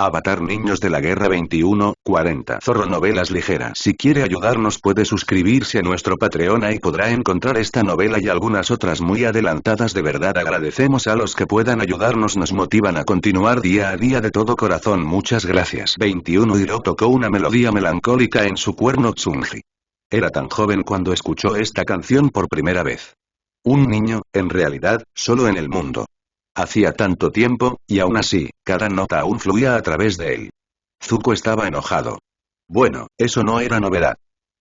Avatar Niños de la Guerra 21:40 Zorro Novelas Ligeras. Si quiere ayudarnos puede suscribirse a nuestro Patreon, ahí podrá encontrar esta novela y algunas otras muy adelantadas. De verdad agradecemos a los que puedan ayudarnos, nos motivan a continuar día a día de todo corazón. Muchas gracias. 21 Hiro tocó una melodía melancólica en su cuerno Tsunji. Era tan joven cuando escuchó esta canción por primera vez. Un niño, en realidad, solo en el mundo. Hacía tanto tiempo, y aún así, cada nota aún fluía a través de él. Zuko estaba enojado. Bueno, eso no era novedad.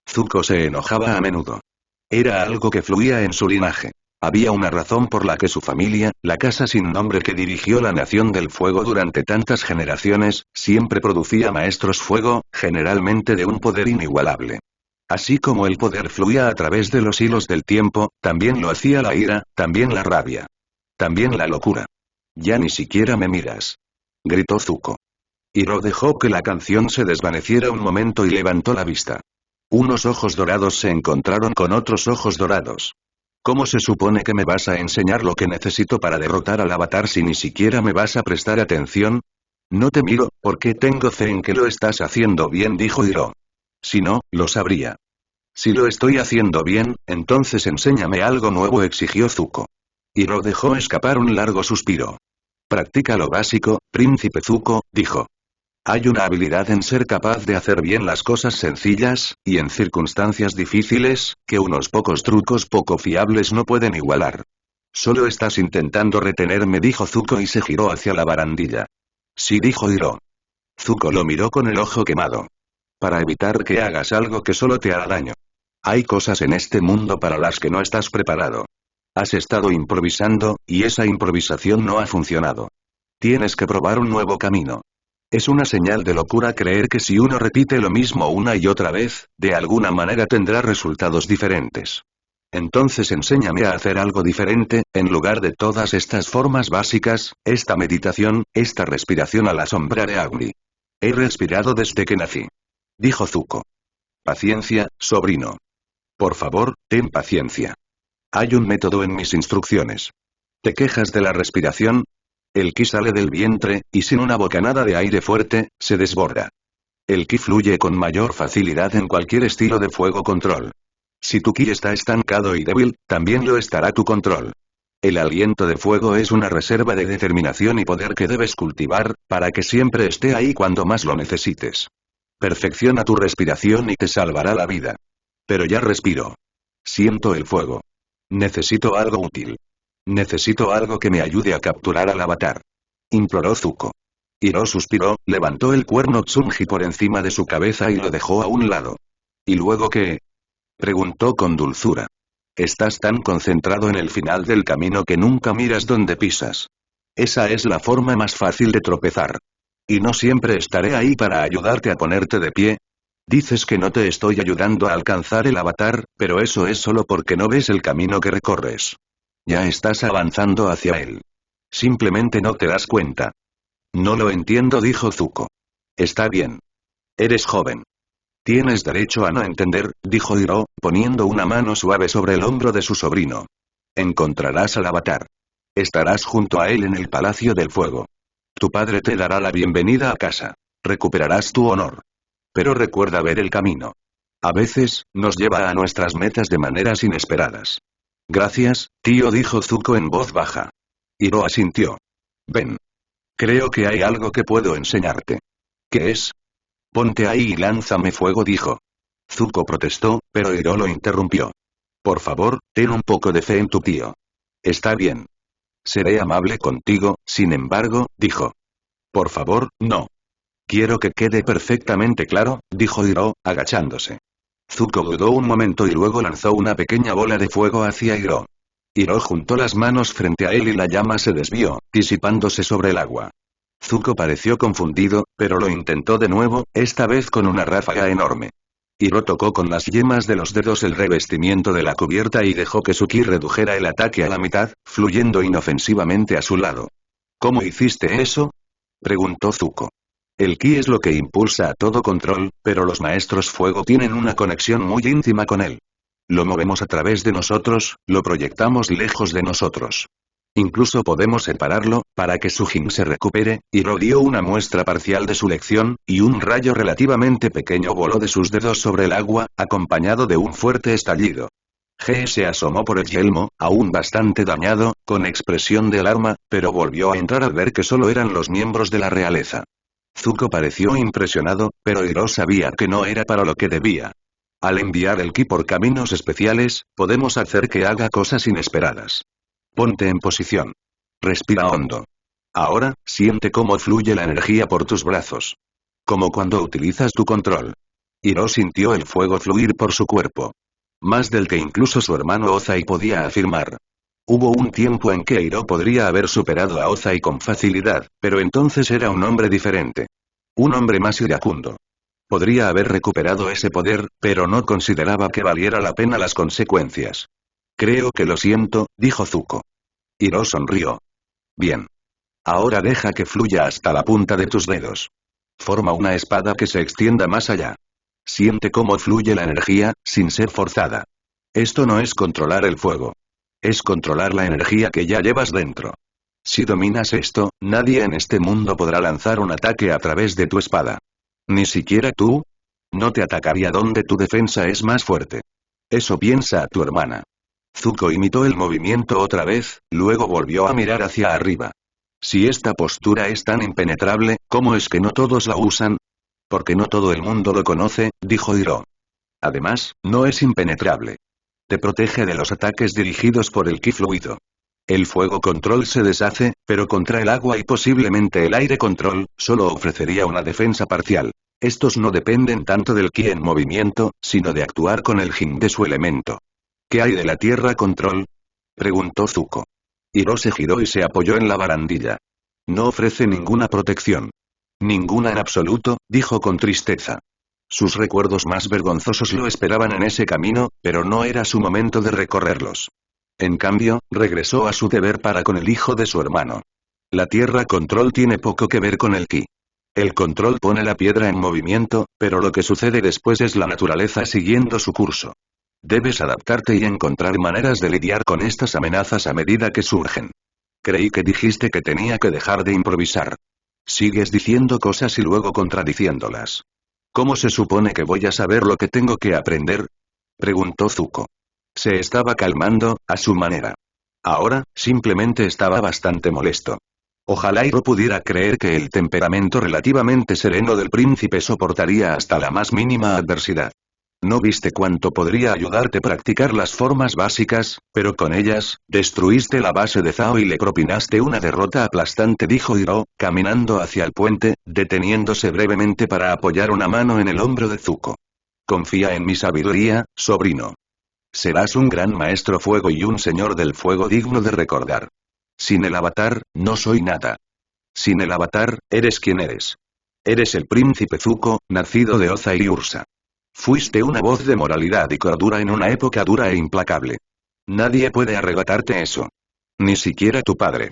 Zuko se enojaba a menudo. Era algo que fluía en su linaje. Había una razón por la que su familia, la casa sin nombre que dirigió la Nación del Fuego durante tantas generaciones, siempre producía maestros fuego, generalmente de un poder inigualable. Así como el poder fluía a través de los hilos del tiempo, también lo hacía la ira, también la rabia. También la locura. Ya ni siquiera me miras. Gritó Zuko. Hiro dejó que la canción se desvaneciera un momento y levantó la vista. Unos ojos dorados se encontraron con otros ojos dorados. ¿Cómo se supone que me vas a enseñar lo que necesito para derrotar al avatar si ni siquiera me vas a prestar atención? No te miro, porque tengo fe en que lo estás haciendo bien, dijo Hiro. Si no, lo sabría. Si lo estoy haciendo bien, entonces enséñame algo nuevo, exigió Zuko. Hiro dejó escapar un largo suspiro. Practica lo básico, príncipe Zuko, dijo. Hay una habilidad en ser capaz de hacer bien las cosas sencillas, y en circunstancias difíciles, que unos pocos trucos poco fiables no pueden igualar. Solo estás intentando retenerme, dijo Zuko y se giró hacia la barandilla. Sí, dijo Hiro. Zuko lo miró con el ojo quemado. Para evitar que hagas algo que solo te hará daño. Hay cosas en este mundo para las que no estás preparado. Has estado improvisando, y esa improvisación no ha funcionado. Tienes que probar un nuevo camino. Es una señal de locura creer que si uno repite lo mismo una y otra vez, de alguna manera tendrá resultados diferentes. Entonces enséñame a hacer algo diferente, en lugar de todas estas formas básicas, esta meditación, esta respiración a la sombra de Agni. He respirado desde que nací. Dijo Zuko. Paciencia, sobrino. Por favor, ten paciencia. Hay un método en mis instrucciones. ¿Te quejas de la respiración? El ki sale del vientre, y sin una bocanada de aire fuerte, se desborda. El ki fluye con mayor facilidad en cualquier estilo de fuego control. Si tu ki está estancado y débil, también lo estará tu control. El aliento de fuego es una reserva de determinación y poder que debes cultivar, para que siempre esté ahí cuando más lo necesites. Perfecciona tu respiración y te salvará la vida. Pero ya respiro. Siento el fuego. Necesito algo útil. Necesito algo que me ayude a capturar al avatar. Imploró Zuko. Hiro suspiró, levantó el cuerno Tsunji por encima de su cabeza y lo dejó a un lado. ¿Y luego qué? Preguntó con dulzura. Estás tan concentrado en el final del camino que nunca miras dónde pisas. Esa es la forma más fácil de tropezar. Y no siempre estaré ahí para ayudarte a ponerte de pie. Dices que no te estoy ayudando a alcanzar el avatar, pero eso es solo porque no ves el camino que recorres. Ya estás avanzando hacia él. Simplemente no te das cuenta. No lo entiendo, dijo Zuko. Está bien. Eres joven. Tienes derecho a no entender, dijo Hiro, poniendo una mano suave sobre el hombro de su sobrino. Encontrarás al avatar. Estarás junto a él en el Palacio del Fuego. Tu padre te dará la bienvenida a casa. Recuperarás tu honor. Pero recuerda ver el camino. A veces, nos lleva a nuestras metas de maneras inesperadas. Gracias, tío, dijo Zuko en voz baja. Hiro asintió. Ven. Creo que hay algo que puedo enseñarte. ¿Qué es? Ponte ahí y lánzame fuego, dijo. Zuko protestó, pero Hiro lo interrumpió. Por favor, ten un poco de fe en tu tío. Está bien. Seré amable contigo, sin embargo, dijo. Por favor, no. Quiero que quede perfectamente claro, dijo Hiro, agachándose. Zuko dudó un momento y luego lanzó una pequeña bola de fuego hacia Hiro. Hiro juntó las manos frente a él y la llama se desvió, disipándose sobre el agua. Zuko pareció confundido, pero lo intentó de nuevo, esta vez con una ráfaga enorme. Hiro tocó con las yemas de los dedos el revestimiento de la cubierta y dejó que su ki redujera el ataque a la mitad, fluyendo inofensivamente a su lado. ¿Cómo hiciste eso? Preguntó Zuko. El ki es lo que impulsa a todo control, pero los maestros fuego tienen una conexión muy íntima con él. Lo movemos a través de nosotros, lo proyectamos lejos de nosotros. Incluso podemos separarlo, para que su Jin se recupere. Hiro dio una muestra parcial de su lección, y un rayo relativamente pequeño voló de sus dedos sobre el agua, acompañado de un fuerte estallido. Ge se asomó por el yelmo, aún bastante dañado, con expresión de alarma, pero volvió a entrar al ver que solo eran los miembros de la realeza. Zuko pareció impresionado, pero Hiro sabía que no era para lo que debía. Al enviar el ki por caminos especiales, podemos hacer que haga cosas inesperadas. Ponte en posición. Respira hondo. Ahora, siente cómo fluye la energía por tus brazos. Como cuando utilizas tu control. Hiro sintió el fuego fluir por su cuerpo. Más del que incluso su hermano Ozai podía afirmar. Hubo un tiempo en que Hiro podría haber superado a Ozai con facilidad, pero entonces era un hombre diferente. Un hombre más iracundo. Podría haber recuperado ese poder, pero no consideraba que valiera la pena las consecuencias. Creo que lo siento, dijo Zuko. Hiro sonrió. Bien. Ahora deja que fluya hasta la punta de tus dedos. Forma una espada que se extienda más allá. Siente cómo fluye la energía, sin ser forzada. Esto no es controlar el fuego. Es controlar la energía que ya llevas dentro. Si dominas esto, nadie en este mundo podrá lanzar un ataque a través de tu espada. ¿Ni siquiera tú? No te atacaría donde tu defensa es más fuerte. Eso piensa a tu hermana. Zuko imitó el movimiento otra vez, luego volvió a mirar hacia arriba. Si esta postura es tan impenetrable, ¿cómo es que no todos la usan? Porque no todo el mundo lo conoce, dijo Hiro. Además, no es impenetrable. Te protege de los ataques dirigidos por el ki fluido. El fuego control se deshace, pero contra el agua y posiblemente el aire control, solo ofrecería una defensa parcial. Estos no dependen tanto del ki en movimiento, sino de actuar con el jin de su elemento. ¿Qué hay de la tierra control? Preguntó Zuko. Hiro se giró y se apoyó en la barandilla. No ofrece ninguna protección. Ninguna en absoluto, dijo con tristeza. Sus recuerdos más vergonzosos lo esperaban en ese camino, pero no era su momento de recorrerlos. En cambio, regresó a su deber para con el hijo de su hermano. La tierra control tiene poco que ver con el ki. El control pone la piedra en movimiento, pero lo que sucede después es la naturaleza siguiendo su curso. Debes adaptarte y encontrar maneras de lidiar con estas amenazas a medida que surgen. Creí que dijiste que tenía que dejar de improvisar. Sigues diciendo cosas y luego contradiciéndolas. ¿Cómo se supone que voy a saber lo que tengo que aprender? Preguntó Zuko. Se estaba calmando, a su manera. Ahora, simplemente estaba bastante molesto. Ojalá Hiro pudiera creer que el temperamento relativamente sereno del príncipe soportaría hasta la más mínima adversidad. No viste cuánto podría ayudarte practicar las formas básicas, pero con ellas, destruiste la base de Zhao y le propinaste una derrota aplastante, dijo Hiro, caminando hacia el puente, deteniéndose brevemente para apoyar una mano en el hombro de Zuko. Confía en mi sabiduría, sobrino. Serás un gran maestro fuego y un señor del fuego digno de recordar. Sin el avatar, no soy nada. Sin el avatar, eres quien eres. Eres el príncipe Zuko, nacido de Ozai y Ursa. Fuiste una voz de moralidad y cordura en una época dura e implacable. Nadie puede arrebatarte eso. Ni siquiera tu padre.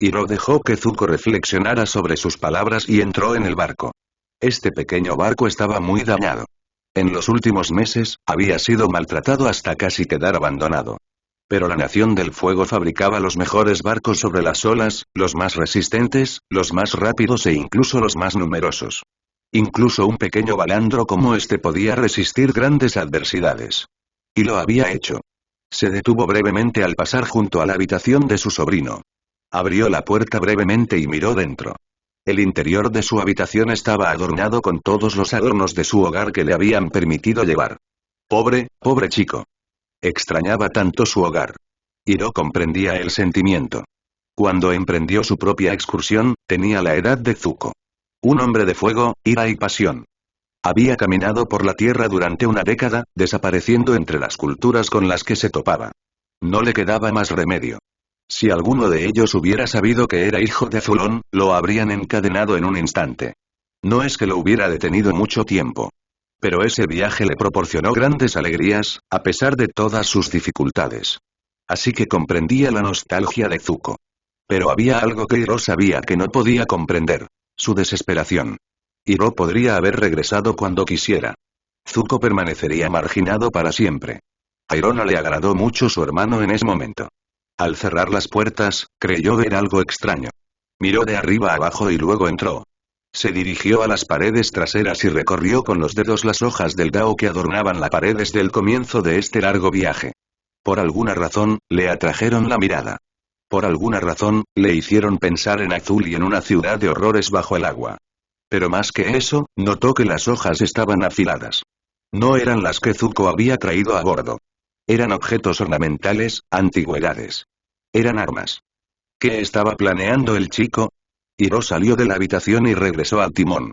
Hiro dejó que Zuko reflexionara sobre sus palabras y entró en el barco. Este pequeño barco estaba muy dañado. En los últimos meses, había sido maltratado hasta casi quedar abandonado. Pero la Nación del Fuego fabricaba los mejores barcos sobre las olas, los más resistentes, los más rápidos e incluso los más numerosos. Incluso un pequeño balandro como este podía resistir grandes adversidades. Y lo había hecho. Se detuvo brevemente al pasar junto a la habitación de su sobrino. Abrió la puerta brevemente y miró dentro. El interior de su habitación estaba adornado con todos los adornos de su hogar que le habían permitido llevar. Pobre chico. Extrañaba tanto su hogar. Hiro comprendía el sentimiento. Cuando emprendió su propia excursión, tenía la edad de Zuko. Un hombre de fuego, ira y pasión. Había caminado por la tierra durante una década, desapareciendo entre las culturas con las que se topaba. No le quedaba más remedio. Si alguno de ellos hubiera sabido que era hijo de Zulon, lo habrían encadenado en un instante. No es que lo hubiera detenido mucho tiempo. Pero ese viaje le proporcionó grandes alegrías, a pesar de todas sus dificultades. Así que comprendía la nostalgia de Zuko. Pero había algo que Hiro sabía que no podía comprender. Su desesperación. Hiro podría haber regresado cuando quisiera. Zuko permanecería marginado para siempre. A Hiro no le agradó mucho su hermano en ese momento. Al cerrar las puertas, creyó ver algo extraño. Miró de arriba abajo y luego entró. Se dirigió a las paredes traseras y recorrió con los dedos las hojas del Dao que adornaban la pared desde el comienzo de este largo viaje. Por alguna razón, le atrajeron la mirada. Por alguna razón, le hicieron pensar en Azul y en una ciudad de horrores bajo el agua. Pero más que eso, notó que las hojas estaban afiladas. No eran las que Zuko había traído a bordo. Eran objetos ornamentales, antigüedades. Eran armas. ¿Qué estaba planeando el chico? Hiro salió de la habitación y regresó al timón.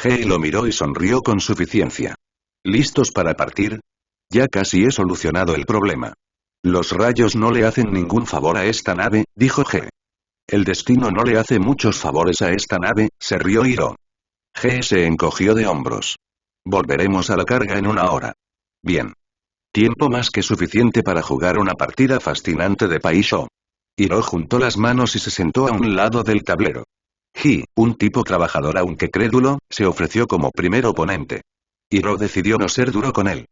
Hei lo miró y sonrió con suficiencia. ¿Listos para partir? Ya casi he solucionado el problema. Los rayos no le hacen ningún favor a esta nave, dijo G. El destino no le hace muchos favores a esta nave, se rió Hiro. G se encogió de hombros. Volveremos a la carga en una hora. Bien. Tiempo más que suficiente para jugar una partida fascinante de Paisho. Hiro juntó las manos y se sentó a un lado del tablero. Ji, un tipo trabajador aunque crédulo, se ofreció como primer oponente. Hiro decidió no ser duro con él.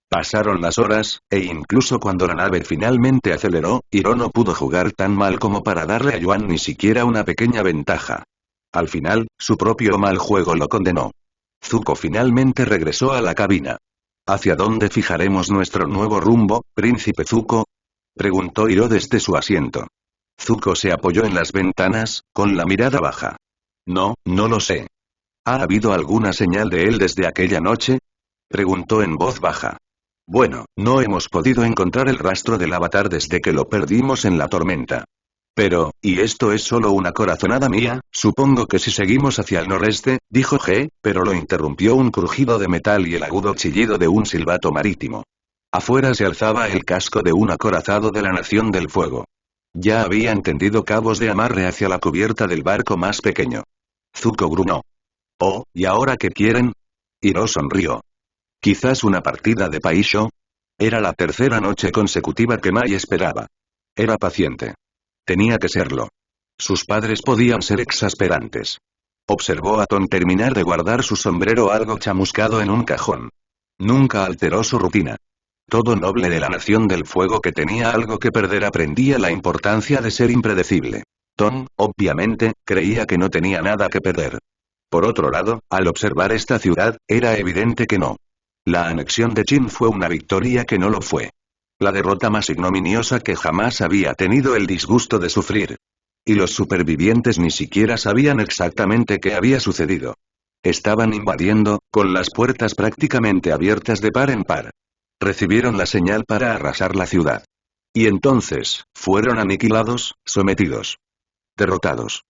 Pasaron las horas, e incluso cuando la nave finalmente aceleró, Hiro no pudo jugar tan mal como para darle a Yuan ni siquiera una pequeña ventaja. Al final, su propio mal juego lo condenó. Zuko finalmente regresó a la cabina. ¿Hacia dónde fijaremos nuestro nuevo rumbo, príncipe Zuko? Preguntó Hiro desde su asiento. Zuko se apoyó en las ventanas, con la mirada baja. No lo sé. ¿Ha habido alguna señal de él desde aquella noche? Preguntó en voz baja. Bueno, no hemos podido encontrar el rastro del avatar desde que lo perdimos en la tormenta. Pero, y esto es solo una corazonada mía, supongo que si seguimos hacia el noreste, dijo G, pero lo interrumpió un crujido de metal y el agudo chillido de un silbato marítimo. Afuera se alzaba el casco de un acorazado de la Nación del Fuego. Ya habían tendido cabos de amarre hacia la cubierta del barco más pequeño. Zuko gruñó. Oh, ¿y ahora qué quieren? Hiro sonrió. ¿Quizás una partida de Paisho? Era la tercera noche consecutiva que Mai esperaba. Era paciente. Tenía que serlo. Sus padres podían ser exasperantes. Observó a Ton terminar de guardar su sombrero algo chamuscado en un cajón. Nunca alteró su rutina. Todo noble de la Nación del Fuego que tenía algo que perder aprendía la importancia de ser impredecible. Ton, obviamente, creía que no tenía nada que perder. Por otro lado, al observar esta ciudad, era evidente que no. La anexión de Chin fue una victoria que no lo fue. La derrota más ignominiosa que jamás había tenido el disgusto de sufrir. Y los supervivientes ni siquiera sabían exactamente qué había sucedido. Estaban invadiendo, con las puertas prácticamente abiertas de par en par. Recibieron la señal para arrasar la ciudad. Y entonces, fueron aniquilados, sometidos. Derrotados.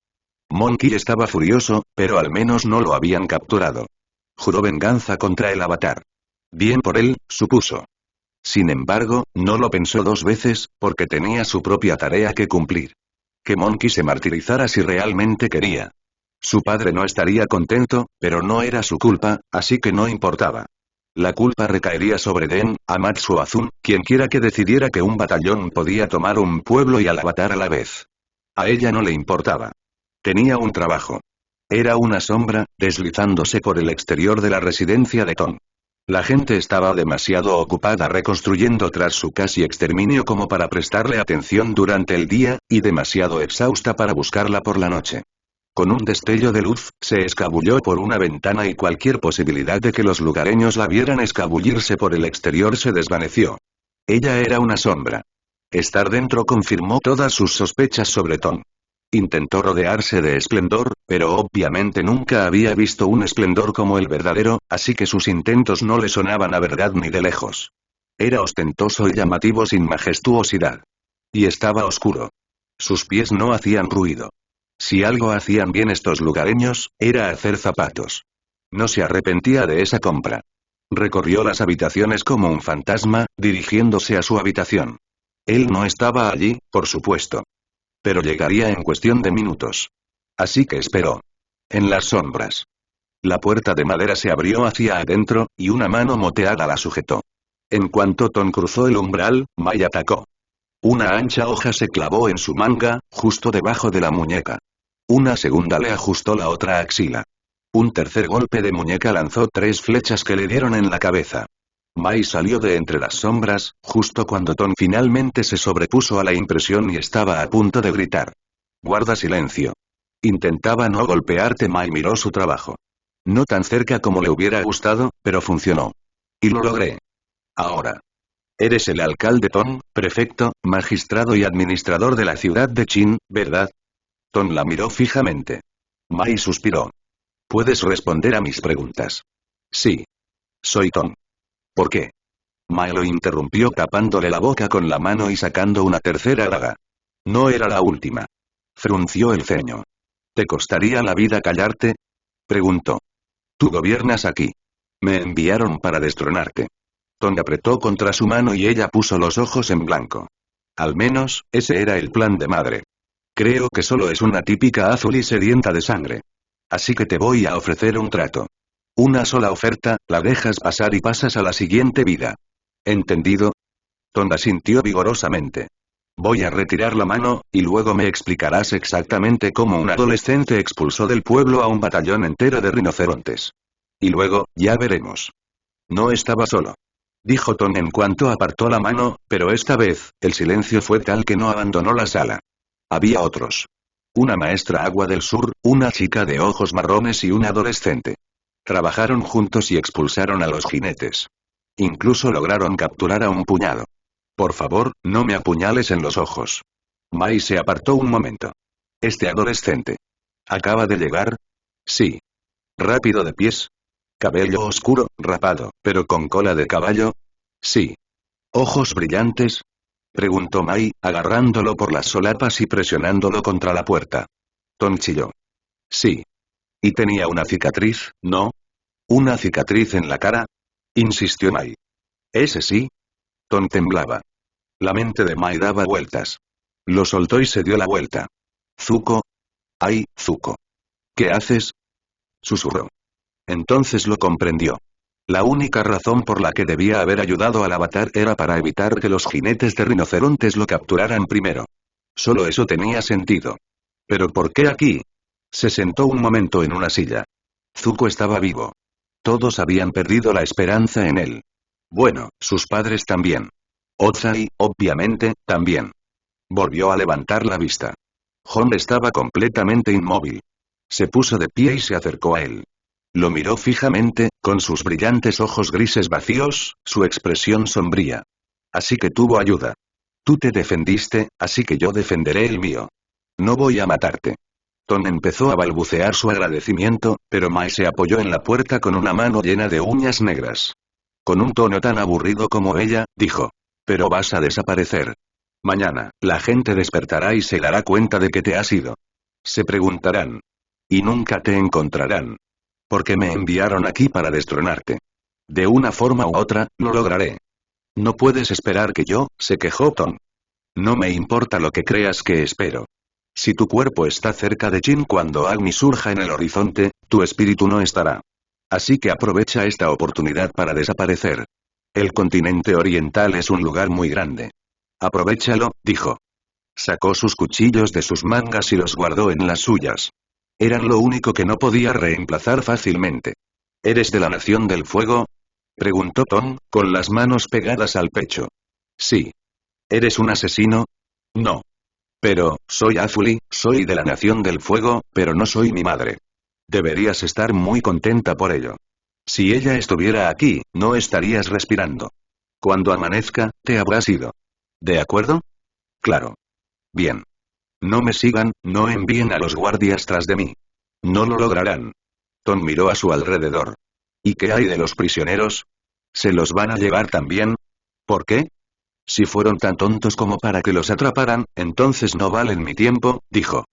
Monkey estaba furioso, pero al menos no lo habían capturado. Juró venganza contra el avatar. Bien por él, supuso. Sin embargo, no lo pensó dos veces, porque tenía su propia tarea que cumplir. Que Monkey se martirizara si realmente quería. Su padre no estaría contento, pero no era su culpa, así que no importaba. La culpa recaería sobre Den, Amatsu o Azun, quienquiera que decidiera que un batallón podía tomar un pueblo y al avatar a la vez. A ella no le importaba. Tenía un trabajo. Era una sombra, deslizándose por el exterior de la residencia de Ton. La gente estaba demasiado ocupada reconstruyendo tras su casi exterminio como para prestarle atención durante el día, y demasiado exhausta para buscarla por la noche. Con un destello de luz, se escabulló por una ventana y cualquier posibilidad de que los lugareños la vieran escabullirse por el exterior se desvaneció. Ella era una sombra. Estar dentro confirmó todas sus sospechas sobre Ton. Intentó rodearse de esplendor, pero obviamente nunca había visto un esplendor como el verdadero, así que sus intentos no le sonaban a verdad ni de lejos. Era ostentoso y llamativo sin majestuosidad. Y estaba oscuro. Sus pies no hacían ruido. Si algo hacían bien estos lugareños, era hacer zapatos. No se arrepentía de esa compra. Recorrió las habitaciones como un fantasma, dirigiéndose a su habitación. Él no estaba allí, por supuesto. Pero llegaría en cuestión de minutos. Así que esperó. En las sombras. La puerta de madera se abrió hacia adentro, y una mano moteada la sujetó. En cuanto Ton cruzó el umbral, Mai atacó. Una ancha hoja se clavó en su manga, justo debajo de la muñeca. Una segunda le ajustó la otra axila. Un tercer golpe de muñeca lanzó 3 flechas que le dieron en la cabeza. Mai salió de entre las sombras, justo cuando Ton finalmente se sobrepuso a la impresión y estaba a punto de gritar. Guarda silencio. Intentaba no golpearte. Mai miró su trabajo. No tan cerca como le hubiera gustado, pero funcionó. Y lo logré. Ahora. Eres el alcalde Ton, prefecto, magistrado y administrador de la ciudad de Qin, ¿verdad? Ton la miró fijamente. Mai suspiró. ¿Puedes responder a mis preguntas? Sí. Soy Ton. ¿Por qué? Mai lo interrumpió tapándole la boca con la mano y sacando una tercera daga. No era la última. Frunció el ceño. ¿Te costaría la vida callarte? Preguntó. Tú gobiernas aquí. Me enviaron para destronarte. Ton apretó contra su mano y ella puso los ojos en blanco. Al menos, ese era el plan de madre. Creo que solo es una típica azul y sedienta de sangre. Así que te voy a ofrecer un trato. Una sola oferta, la dejas pasar y pasas a la siguiente vida. ¿Entendido? Ton asintió vigorosamente. Voy a retirar la mano, y luego me explicarás exactamente cómo un adolescente expulsó del pueblo a un batallón entero de rinocerontes. Y luego, ya veremos. No estaba solo. Dijo Ton en cuanto apartó la mano, pero esta vez, el silencio fue tal que no abandonó la sala. Había otros. Una maestra agua del sur, una chica de ojos marrones y un adolescente. Trabajaron juntos y expulsaron a los jinetes. Incluso lograron capturar a un puñado. Por favor, no me apuñales en los ojos. Mai se apartó un momento. ¿Este adolescente acaba de llegar? Sí. ¿Rápido de pies? ¿Cabello oscuro, rapado, pero con cola de caballo? Sí. ¿Ojos brillantes? Preguntó Mai, agarrándolo por las solapas y presionándolo contra la puerta. Ton chilló. Sí. ¿Y tenía una cicatriz, no? ¿Una cicatriz en la cara? Insistió Mai. ¿Ese sí? Ton temblaba. La mente de Mai daba vueltas. Lo soltó y se dio la vuelta. Zuko. ¡Ay, Zuko! ¿Qué haces? Susurró. Entonces lo comprendió. La única razón por la que debía haber ayudado al avatar era para evitar que los jinetes de rinocerontes lo capturaran primero. Solo eso tenía sentido. ¿Pero por qué aquí? Se sentó un momento en una silla. Zuko estaba vivo. Todos habían perdido la esperanza en él. Bueno, sus padres también. Ozai, obviamente, también. Volvió a levantar la vista. Hon estaba completamente inmóvil. Se puso de pie y se acercó a él. Lo miró fijamente, con sus brillantes ojos grises vacíos, su expresión sombría. Así que tuvo ayuda. Tú te defendiste, así que yo defenderé el mío. No voy a matarte. Ton empezó a balbucear su agradecimiento, pero Mai se apoyó en la puerta con una mano llena de uñas negras. Con un tono tan aburrido como ella, dijo. Pero vas a desaparecer. Mañana, la gente despertará y se dará cuenta de que te has ido. Se preguntarán. Y nunca te encontrarán. Porque me enviaron aquí para destronarte. De una forma u otra, lo lograré. No puedes esperar que yo, se quejó Ton. No me importa lo que creas que espero. Si tu cuerpo está cerca de Qin cuando Agni surja en el horizonte, tu espíritu no estará. Así que aprovecha esta oportunidad para desaparecer. El continente oriental es un lugar muy grande. Aprovechalo, dijo. Sacó sus cuchillos de sus mangas y los guardó en las suyas. Eran lo único que no podía reemplazar fácilmente. ¿Eres de la Nación del Fuego? Preguntó Ton, con las manos pegadas al pecho. Sí. ¿Eres un asesino? No. Pero, soy Azuli, soy de la Nación del Fuego, pero no soy mi madre. Deberías estar muy contenta por ello. Si ella estuviera aquí, no estarías respirando. Cuando amanezca, te habrás ido. ¿De acuerdo? Claro. Bien. No me sigan, no envíen a los guardias tras de mí. No lo lograrán. Ton miró a su alrededor. ¿Y qué hay de los prisioneros? ¿Se los van a llevar también? ¿Por qué? Si fueron tan tontos como para que los atraparan, entonces no valen mi tiempo, dijo.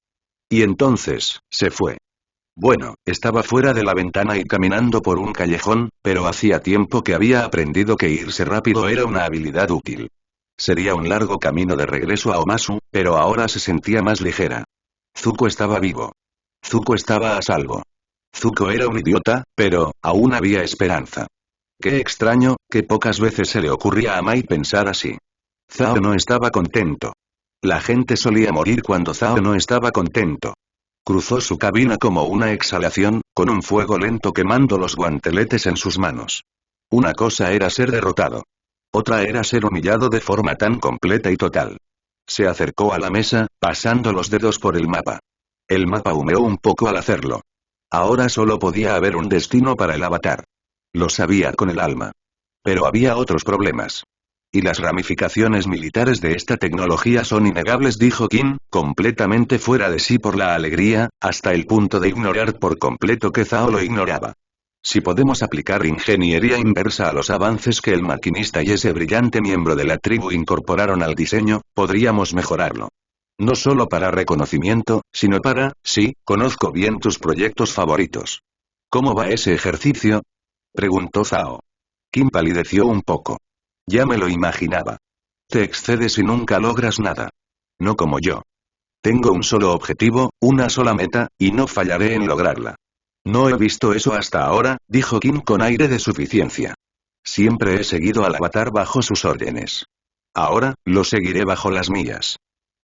Y entonces, se fue. Bueno, estaba fuera de la ventana y caminando por un callejón, pero hacía tiempo que había aprendido que irse rápido era una habilidad útil. Sería un largo camino de regreso a Omasu, pero ahora se sentía más ligera. Zuko estaba vivo. Zuko estaba a salvo. Zuko era un idiota, pero, aún había esperanza. Qué extraño, que pocas veces se le ocurría a Mai pensar así. Zhao no estaba contento. La gente solía morir cuando Zhao no estaba contento. Cruzó su cabina como una exhalación, con un fuego lento quemando los guanteletes en sus manos. Una cosa era ser derrotado. Otra era ser humillado de forma tan completa y total. Se acercó a la mesa, pasando los dedos por el mapa. El mapa humeó un poco al hacerlo. Ahora solo podía haber un destino para el avatar. Lo sabía con el alma. Pero había otros problemas. Y las ramificaciones militares de esta tecnología son innegables, dijo Kim, completamente fuera de sí por la alegría, hasta el punto de ignorar por completo que Zhao lo ignoraba. Si podemos aplicar ingeniería inversa a los avances que el maquinista y ese brillante miembro de la tribu incorporaron al diseño, podríamos mejorarlo. No solo para reconocimiento, sino para, sí, conozco bien tus proyectos favoritos. ¿Cómo va ese ejercicio? Preguntó Zhao. Kim palideció un poco. Ya me lo imaginaba. Te excedes y nunca logras nada. No como yo. Tengo un solo objetivo, una sola meta, y no fallaré en lograrla. No he visto eso hasta ahora, dijo Kim con aire de suficiencia. Siempre he seguido al avatar bajo sus órdenes. Ahora, lo seguiré bajo las mías.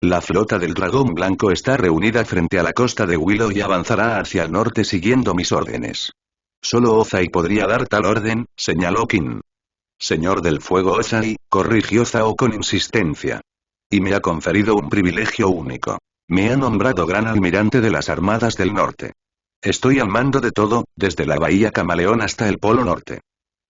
La flota del dragón blanco está reunida frente a la costa de Willow y avanzará hacia el norte siguiendo mis órdenes. Solo Ozai podría dar tal orden, señaló Kim. Señor del fuego Ozai, corrigió Zhao con insistencia. Y me ha conferido un privilegio único. Me ha nombrado gran almirante de las armadas del norte. Estoy al mando de todo, desde la bahía Camaleón hasta el polo norte.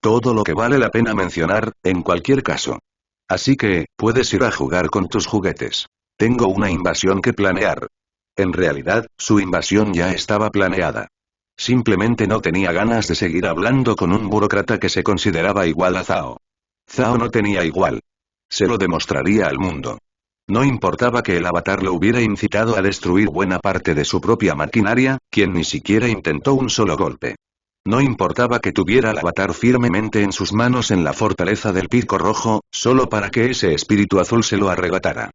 Todo lo que vale la pena mencionar, en cualquier caso. Así que, puedes ir a jugar con tus juguetes. Tengo una invasión que planear. En realidad, su invasión ya estaba planeada. Simplemente no tenía ganas de seguir hablando con un burócrata que se consideraba igual a Zhao. Zhao no tenía igual. Se lo demostraría al mundo. No importaba que el avatar lo hubiera incitado a destruir buena parte de su propia maquinaria, quien ni siquiera intentó un solo golpe. No importaba que tuviera al avatar firmemente en sus manos en la fortaleza del Pico Rojo, solo para que ese espíritu azul se lo arrebatara.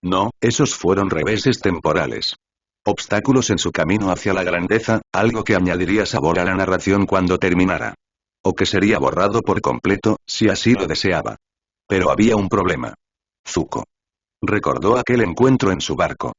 No, esos fueron reveses temporales. Obstáculos en su camino hacia la grandeza, algo que añadiría sabor a la narración cuando terminara. O que sería borrado por completo, si así lo deseaba. Pero había un problema. Zuko. Recordó aquel encuentro en su barco.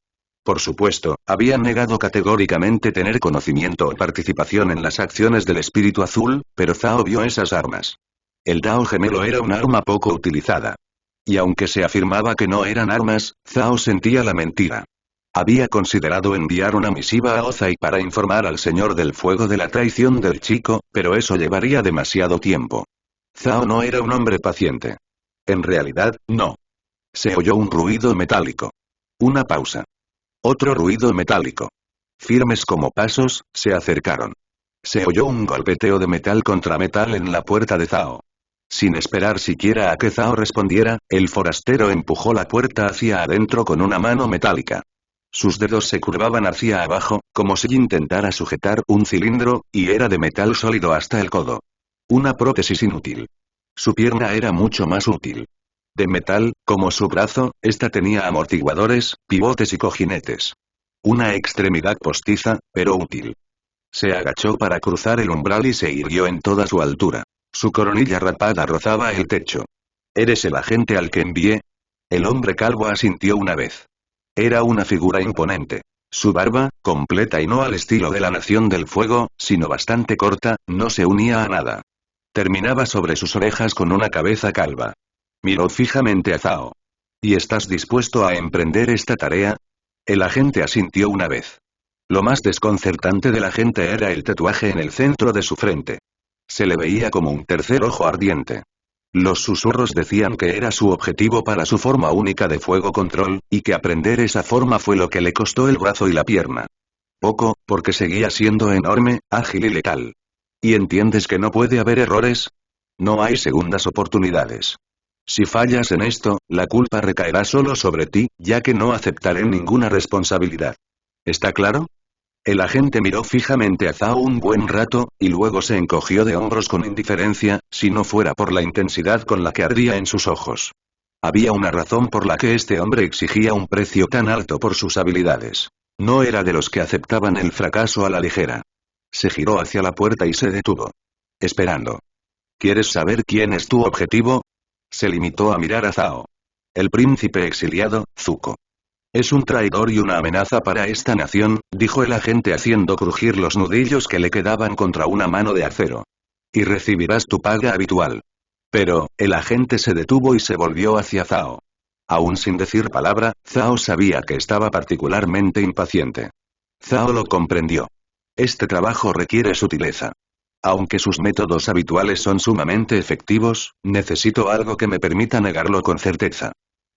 Por supuesto, había negado categóricamente tener conocimiento o participación en las acciones del espíritu azul, pero Zhao vio esas armas. El Dao gemelo era un arma poco utilizada. Y aunque se afirmaba que no eran armas, Zhao sentía la mentira. Había considerado enviar una misiva a Ozai para informar al Señor del Fuego de la traición del chico, pero eso llevaría demasiado tiempo. Zhao no era un hombre paciente. En realidad, no. Se oyó un ruido metálico. Una pausa. Otro ruido metálico. Firmes como pasos, se acercaron. Se oyó un golpeteo de metal contra metal en la puerta de Zhao. Sin esperar siquiera a que Zhao respondiera, el forastero empujó la puerta hacia adentro con una mano metálica. Sus dedos se curvaban hacia abajo, como si intentara sujetar un cilindro, y era de metal sólido hasta el codo. Una prótesis inútil. Su pierna era mucho más útil. De metal, como su brazo, esta tenía amortiguadores, pivotes y cojinetes. Una extremidad postiza, pero útil. Se agachó para cruzar el umbral y se irguió en toda su altura. Su coronilla rapada rozaba el techo. ¿Eres el agente al que envié? El hombre calvo asintió una vez. Era una figura imponente. Su barba, completa y no al estilo de la Nación del Fuego, sino bastante corta, no se unía a nada. Terminaba sobre sus orejas con una cabeza calva. Miró fijamente a Zhao. ¿Y estás dispuesto a emprender esta tarea? El agente asintió una vez. Lo más desconcertante del agente era el tatuaje en el centro de su frente. Se le veía como un tercer ojo ardiente. Los susurros decían que era su objetivo para su forma única de fuego control, y que aprender esa forma fue lo que le costó el brazo y la pierna. Poco, porque seguía siendo enorme, ágil y letal. ¿Y entiendes que no puede haber errores? No hay segundas oportunidades. Si fallas en esto, la culpa recaerá solo sobre ti, ya que no aceptaré ninguna responsabilidad. ¿Está claro? El agente miró fijamente a Zhao un buen rato, y luego se encogió de hombros con indiferencia, si no fuera por la intensidad con la que ardía en sus ojos. Había una razón por la que este hombre exigía un precio tan alto por sus habilidades. No era de los que aceptaban el fracaso a la ligera. Se giró hacia la puerta y se detuvo. Esperando. ¿Quieres saber quién es tu objetivo? Se limitó a mirar a Zhao. El príncipe exiliado, Zuko. Es un traidor y una amenaza para esta nación, dijo el agente haciendo crujir los nudillos que le quedaban contra una mano de acero. Y recibirás tu paga habitual. Pero, el agente se detuvo y se volvió hacia Zhao. Aún sin decir palabra, Zhao sabía que estaba particularmente impaciente. Zhao lo comprendió. Este trabajo requiere sutileza. Aunque sus métodos habituales son sumamente efectivos, necesito algo que me permita negarlo con certeza.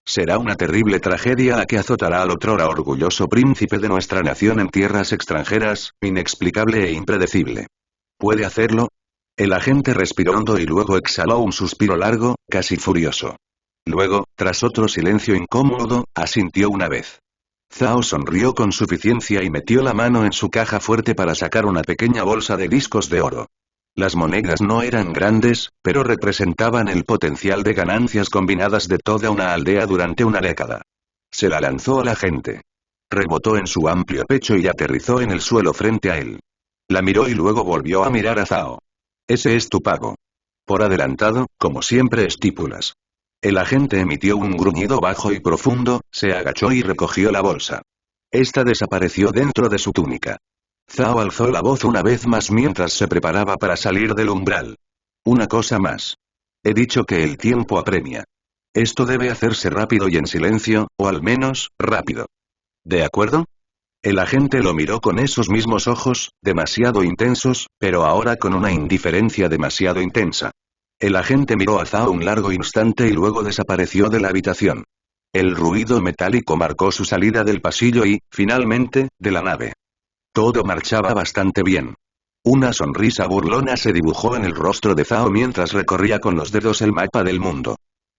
Será una terrible tragedia la que azotará al otrora orgulloso príncipe de nuestra nación en tierras extranjeras, inexplicable e impredecible. ¿Puede hacerlo? El agente respiró hondo y luego exhaló un suspiro largo, casi furioso. Luego, tras otro silencio incómodo, asintió una vez. Zhao sonrió con suficiencia y metió la mano en su caja fuerte para sacar una pequeña bolsa de discos de oro. Las monedas no eran grandes, pero representaban el potencial de ganancias combinadas de toda una aldea durante una década. Se la lanzó a la gente. Rebotó en su amplio pecho y aterrizó en el suelo frente a él. La miró y luego volvió a mirar a Zhao. Ese es tu pago. Por adelantado, como siempre estipulas. El agente emitió un gruñido bajo y profundo, se agachó y recogió la bolsa. Esta desapareció dentro de su túnica. Zhao alzó la voz una vez más mientras se preparaba para salir del umbral. Una cosa más. He dicho que el tiempo apremia. Esto debe hacerse rápido y en silencio, o al menos, rápido. ¿De acuerdo? El agente lo miró con esos mismos ojos, demasiado intensos, pero ahora con una indiferencia demasiado intensa. El agente miró a Zhao un largo instante y luego desapareció de la habitación. El ruido metálico marcó su salida del pasillo y, finalmente, de la nave. Todo marchaba bastante bien. Una sonrisa burlona se dibujó en el rostro de Zhao mientras recorría con los dedos el mapa del mundo.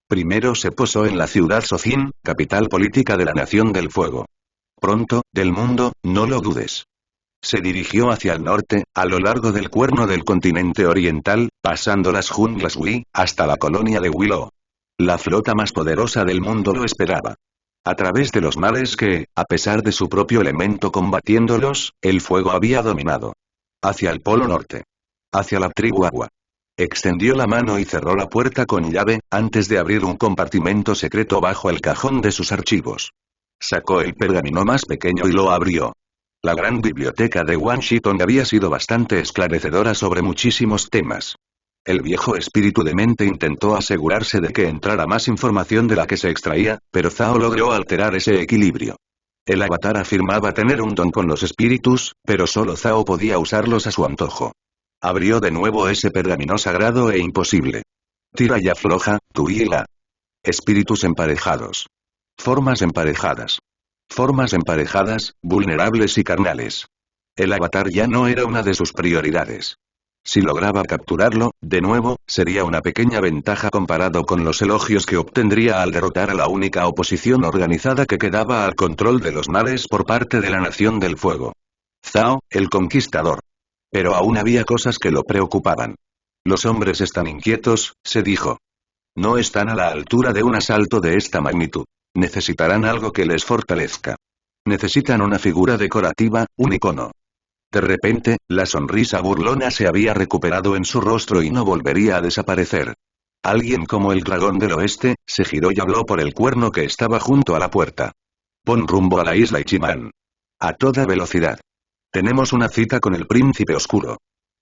Primero se posó en la ciudad Sozin, capital política de la Nación del Fuego. Pronto, del mundo, no lo dudes. Se dirigió hacia el norte, a lo largo del cuerno del continente oriental, pasando las junglas Wi, hasta la colonia de Willow. La flota más poderosa del mundo lo esperaba. A través de los mares que, a pesar de su propio elemento combatiéndolos, el fuego había dominado. Hacia el polo norte. Hacia la tribu Agua. Extendió la mano y cerró la puerta con llave, antes de abrir un compartimento secreto bajo el cajón de sus archivos. Sacó el pergamino más pequeño y lo abrió. La gran biblioteca de Washington había sido bastante esclarecedora sobre muchísimos temas. El viejo espíritu de mente intentó asegurarse de que entrara más información de la que se extraía, pero Zhao logró alterar ese equilibrio. El avatar afirmaba tener un don con los espíritus, pero solo Zhao podía usarlos a su antojo. Abrió de nuevo ese pergamino sagrado e imposible. Tira y afloja, tú y la. Espíritus emparejados. Formas emparejadas. Formas emparejadas, vulnerables y carnales. El avatar ya no era una de sus prioridades. Si lograba capturarlo, de nuevo, sería una pequeña ventaja comparado con los elogios que obtendría al derrotar a la única oposición organizada que quedaba al control de los mares por parte de la Nación del Fuego. Zhao, el Conquistador. Pero aún había cosas que lo preocupaban. Los hombres están inquietos, se dijo. No están a la altura de un asalto de esta magnitud. Necesitarán algo que les fortalezca. Necesitan una figura decorativa, un icono. De repente, la sonrisa burlona se había recuperado en su rostro y no volvería a desaparecer. Alguien como el dragón del oeste, se giró y habló por el cuerno que estaba junto a la puerta. Pon rumbo a la isla Ichiman. A toda velocidad. Tenemos una cita con el príncipe oscuro.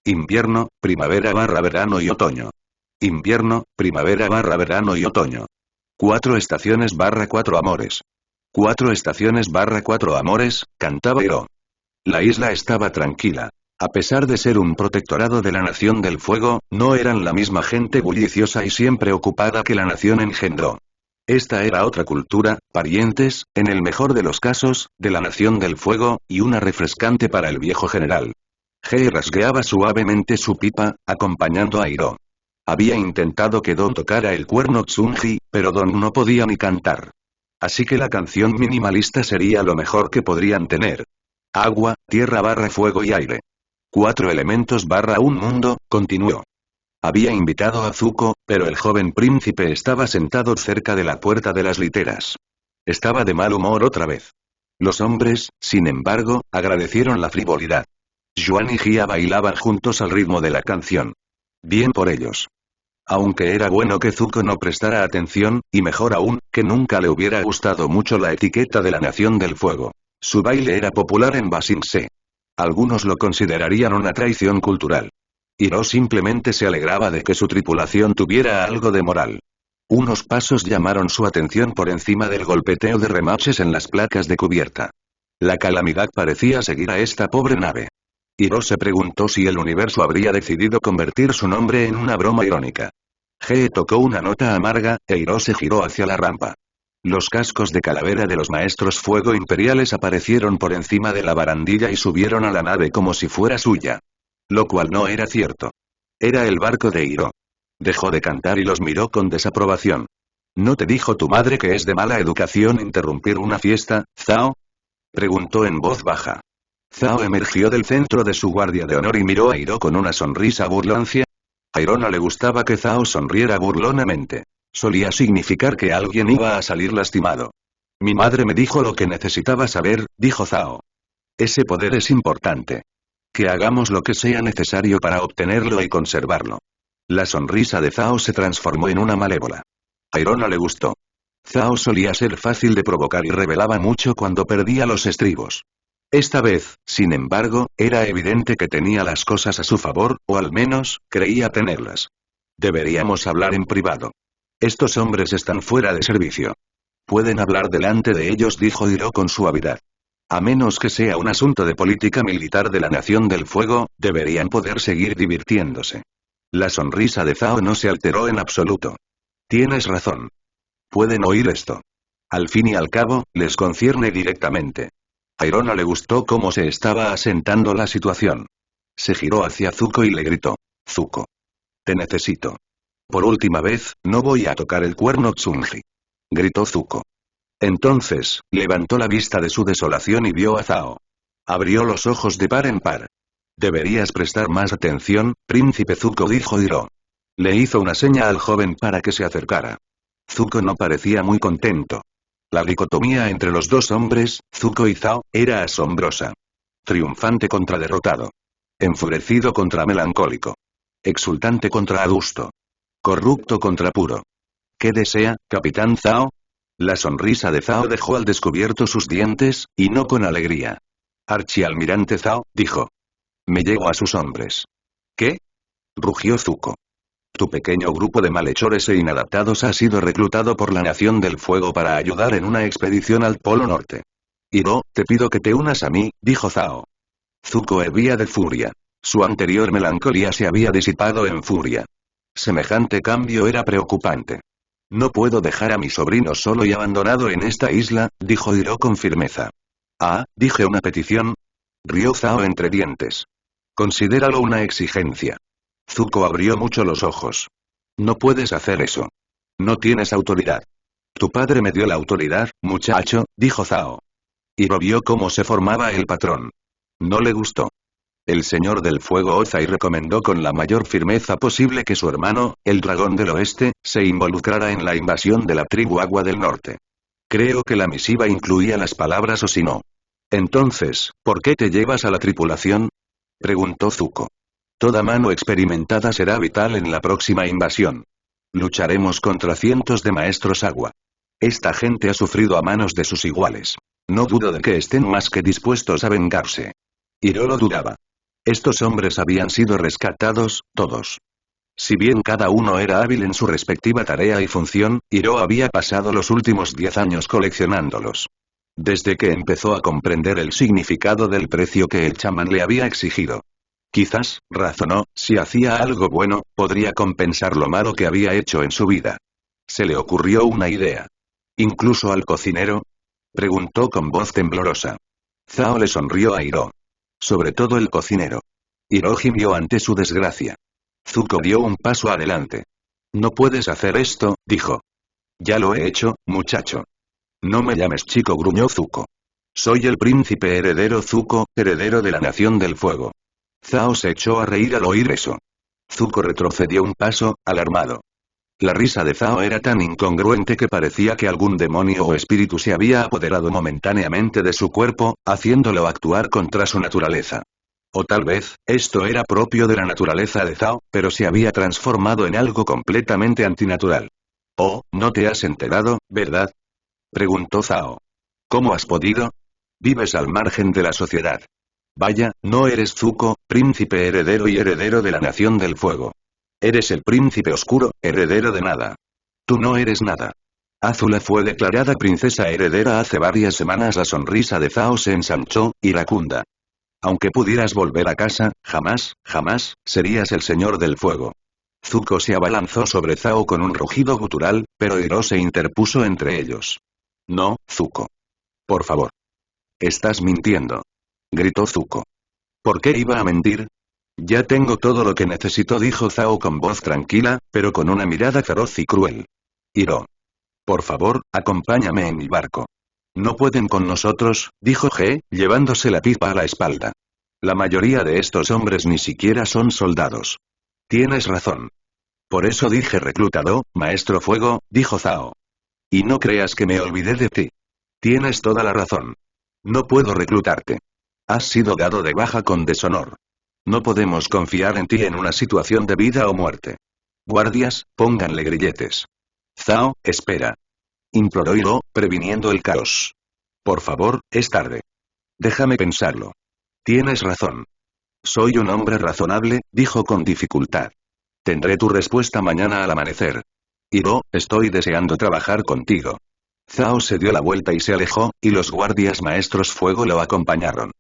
Invierno, primavera / verano y otoño. Invierno, primavera / verano y otoño. 4 estaciones / 4 amores. 4 estaciones / 4 amores, cantaba Hiro. La isla estaba tranquila. A pesar de ser un protectorado de la Nación del Fuego, no eran la misma gente bulliciosa y siempre ocupada que la nación engendró. Esta era otra cultura, parientes, en el mejor de los casos, de la Nación del Fuego, y una refrescante para el viejo general. Hei rasgueaba suavemente su pipa, acompañando a Hiro. Había intentado que Don tocara el cuerno Tsunji, pero Don no podía ni cantar. Así que la canción minimalista sería lo mejor que podrían tener. Agua, tierra / fuego y aire. 4 elementos / un mundo, continuó. Había invitado a Zuko, pero el joven príncipe estaba sentado cerca de la puerta de las literas. Estaba de mal humor otra vez. Los hombres, sin embargo, agradecieron la frivolidad. Yuan y Jia bailaban juntos al ritmo de la canción. Bien por ellos. Aunque era bueno que Zuko no prestara atención, y mejor aún, que nunca le hubiera gustado mucho la etiqueta de la Nación del Fuego. Su baile era popular en Ba Sing Se. Algunos lo considerarían una traición cultural. Hiro simplemente se alegraba de que su tripulación tuviera algo de moral. Unos pasos llamaron su atención por encima del golpeteo de remaches en las placas de cubierta. La calamidad parecía seguir a esta pobre nave. Hiro se preguntó si el universo habría decidido convertir su nombre en una broma irónica. Gee tocó una nota amarga, e Hiro se giró hacia la rampa. Los cascos de calavera de los maestros fuego imperiales aparecieron por encima de la barandilla y subieron a la nave como si fuera suya. Lo cual no era cierto. Era el barco de Hiro. Dejó de cantar y los miró con desaprobación. ¿No te dijo tu madre que es de mala educación interrumpir una fiesta, Zhao? Preguntó en voz baja. Zhao emergió del centro de su guardia de honor y miró a Hiro con una sonrisa burloncia. A Hiro no le gustaba que Zhao sonriera burlonamente. Solía significar que alguien iba a salir lastimado. Mi madre me dijo lo que necesitaba saber, dijo Zhao. Ese poder es importante. Que hagamos lo que sea necesario para obtenerlo y conservarlo. La sonrisa de Zhao se transformó en una malévola. A Hiro no le gustó. Zhao solía ser fácil de provocar y revelaba mucho cuando perdía los estribos. Esta vez, sin embargo, era evidente que tenía las cosas a su favor, o al menos, creía tenerlas. Deberíamos hablar en privado. Estos hombres están fuera de servicio. Pueden hablar delante de ellos, dijo Hiro con suavidad. A menos que sea un asunto de política militar de la Nación del Fuego, deberían poder seguir divirtiéndose. La sonrisa de Zhao no se alteró en absoluto. Tienes razón. Pueden oír esto. Al fin y al cabo, les concierne directamente. A Hiro no le gustó cómo se estaba asentando la situación. Se giró hacia Zuko y le gritó. Zuko. Te necesito. Por última vez, no voy a tocar el cuerno Tsunji. Gritó Zuko. Entonces, levantó la vista de su desolación y vio a Zhao. Abrió los ojos de par en par. Deberías prestar más atención, príncipe Zuko, dijo Hiro. Le hizo una seña al joven para que se acercara. Zuko no parecía muy contento. La dicotomía entre los dos hombres, Zuko y Zhao, era asombrosa. Triunfante contra derrotado. Enfurecido contra melancólico. Exultante contra adusto. Corrupto contra puro. ¿Qué desea, capitán Zhao? La sonrisa de Zhao dejó al descubierto sus dientes, y no con alegría. Archialmirante Zhao, dijo. Me llevo a sus hombres. ¿Qué? Rugió Zuko. Tu pequeño grupo de malhechores e inadaptados ha sido reclutado por la Nación del Fuego para ayudar en una expedición al Polo Norte. Hiro, te pido que te unas a mí, dijo Zhao. Zuko hervía de furia. Su anterior melancolía se había disipado en furia. Semejante cambio era preocupante. No puedo dejar a mi sobrino solo y abandonado en esta isla, dijo Hiro con firmeza. Ah, dije una petición. Rió Zhao entre dientes. Considéralo una exigencia. Zuko abrió mucho los ojos. No puedes hacer eso. No tienes autoridad. Tu padre me dio la autoridad, muchacho, dijo Zhao. Hiro vio cómo se formaba el patrón. No le gustó. El señor del fuego Ozai recomendó con la mayor firmeza posible que su hermano, el dragón del oeste, se involucrara en la invasión de la tribu Agua del Norte. Creo que la misiva incluía las palabras o si no. Entonces, ¿por qué te llevas a la tripulación? Preguntó Zuko. Toda mano experimentada será vital en la próxima invasión. Lucharemos contra cientos de maestros agua. Esta gente ha sufrido a manos de sus iguales. No dudo de que estén más que dispuestos a vengarse. Hiro lo dudaba. Estos hombres habían sido rescatados, todos. Si bien cada uno era hábil en su respectiva tarea y función, Hiro había pasado los últimos 10 años coleccionándolos. Desde que empezó a comprender el significado del precio que el chamán le había exigido. Quizás, razonó, si hacía algo bueno, podría compensar lo malo que había hecho en su vida. Se le ocurrió una idea. ¿Incluso al cocinero? Preguntó con voz temblorosa. Zhao le sonrió a Hiro. Sobre todo el cocinero. Hiro gimió ante su desgracia. Zuko dio un paso adelante. No puedes hacer esto, dijo. Ya lo he hecho, muchacho. No me llames chico, gruñó Zuko. Soy el príncipe heredero Zuko, heredero de la Nación del Fuego. Zhao se echó a reír al oír eso. Zuko retrocedió un paso, alarmado. La risa de Zhao era tan incongruente que parecía que algún demonio o espíritu se había apoderado momentáneamente de su cuerpo, haciéndolo actuar contra su naturaleza. O tal vez, esto era propio de la naturaleza de Zhao, pero se había transformado en algo completamente antinatural. Oh, ¿no te has enterado, verdad? Preguntó Zhao. ¿Cómo has podido? Vives al margen de la sociedad. Vaya, no eres Zuko, príncipe heredero y heredero de la Nación del Fuego. Eres el príncipe oscuro, heredero de nada. Tú no eres nada. Azula fue declarada princesa heredera hace varias semanas. La sonrisa de Zhao se ensanchó, iracunda. Aunque pudieras volver a casa, jamás, jamás, serías el señor del fuego. Zuko se abalanzó sobre Zhao con un rugido gutural, pero Hiro se interpuso entre ellos. No, Zuko. Por favor. Estás mintiendo. Gritó Zuko. ¿Por qué iba a mentir? Ya tengo todo lo que necesito, dijo Zhao con voz tranquila, pero con una mirada feroz y cruel. Hiro. Por favor, acompáñame en mi barco. No pueden con nosotros, dijo G, llevándose la pipa a la espalda. La mayoría de estos hombres ni siquiera son soldados. Tienes razón. Por eso dije reclutado, maestro fuego, dijo Zhao. Y no creas que me olvidé de ti. Tienes toda la razón. No puedo reclutarte. Has sido dado de baja con deshonor. No podemos confiar en ti en una situación de vida o muerte. Guardias, pónganle grilletes. Zhao, espera. Imploró Hiro, previniendo el caos. Por favor, es tarde. Déjame pensarlo. Tienes razón. Soy un hombre razonable, dijo con dificultad. Tendré tu respuesta mañana al amanecer. Hiro, estoy deseando trabajar contigo. Zhao se dio la vuelta y se alejó, y los guardias maestros fuego lo acompañaron.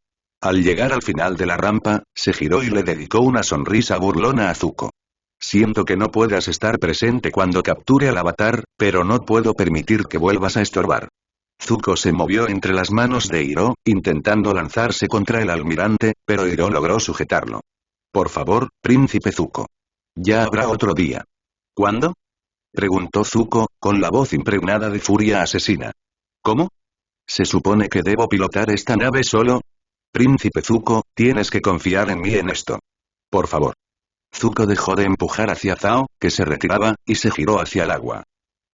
Al llegar al final de la rampa, se giró y le dedicó una sonrisa burlona a Zuko. Siento que no puedas estar presente cuando capture al avatar, pero no puedo permitir que vuelvas a estorbar. Zuko se movió entre las manos de Hiro, intentando lanzarse contra el almirante, pero Hiro logró sujetarlo. Por favor, príncipe Zuko. Ya habrá otro día. ¿Cuándo? Preguntó Zuko, con la voz impregnada de furia asesina. ¿Cómo? ¿Se supone que debo pilotar esta nave solo? Príncipe Zuko, tienes que confiar en mí en esto. Por favor. Zuko dejó de empujar hacia Zhao, que se retiraba, y se giró hacia el agua.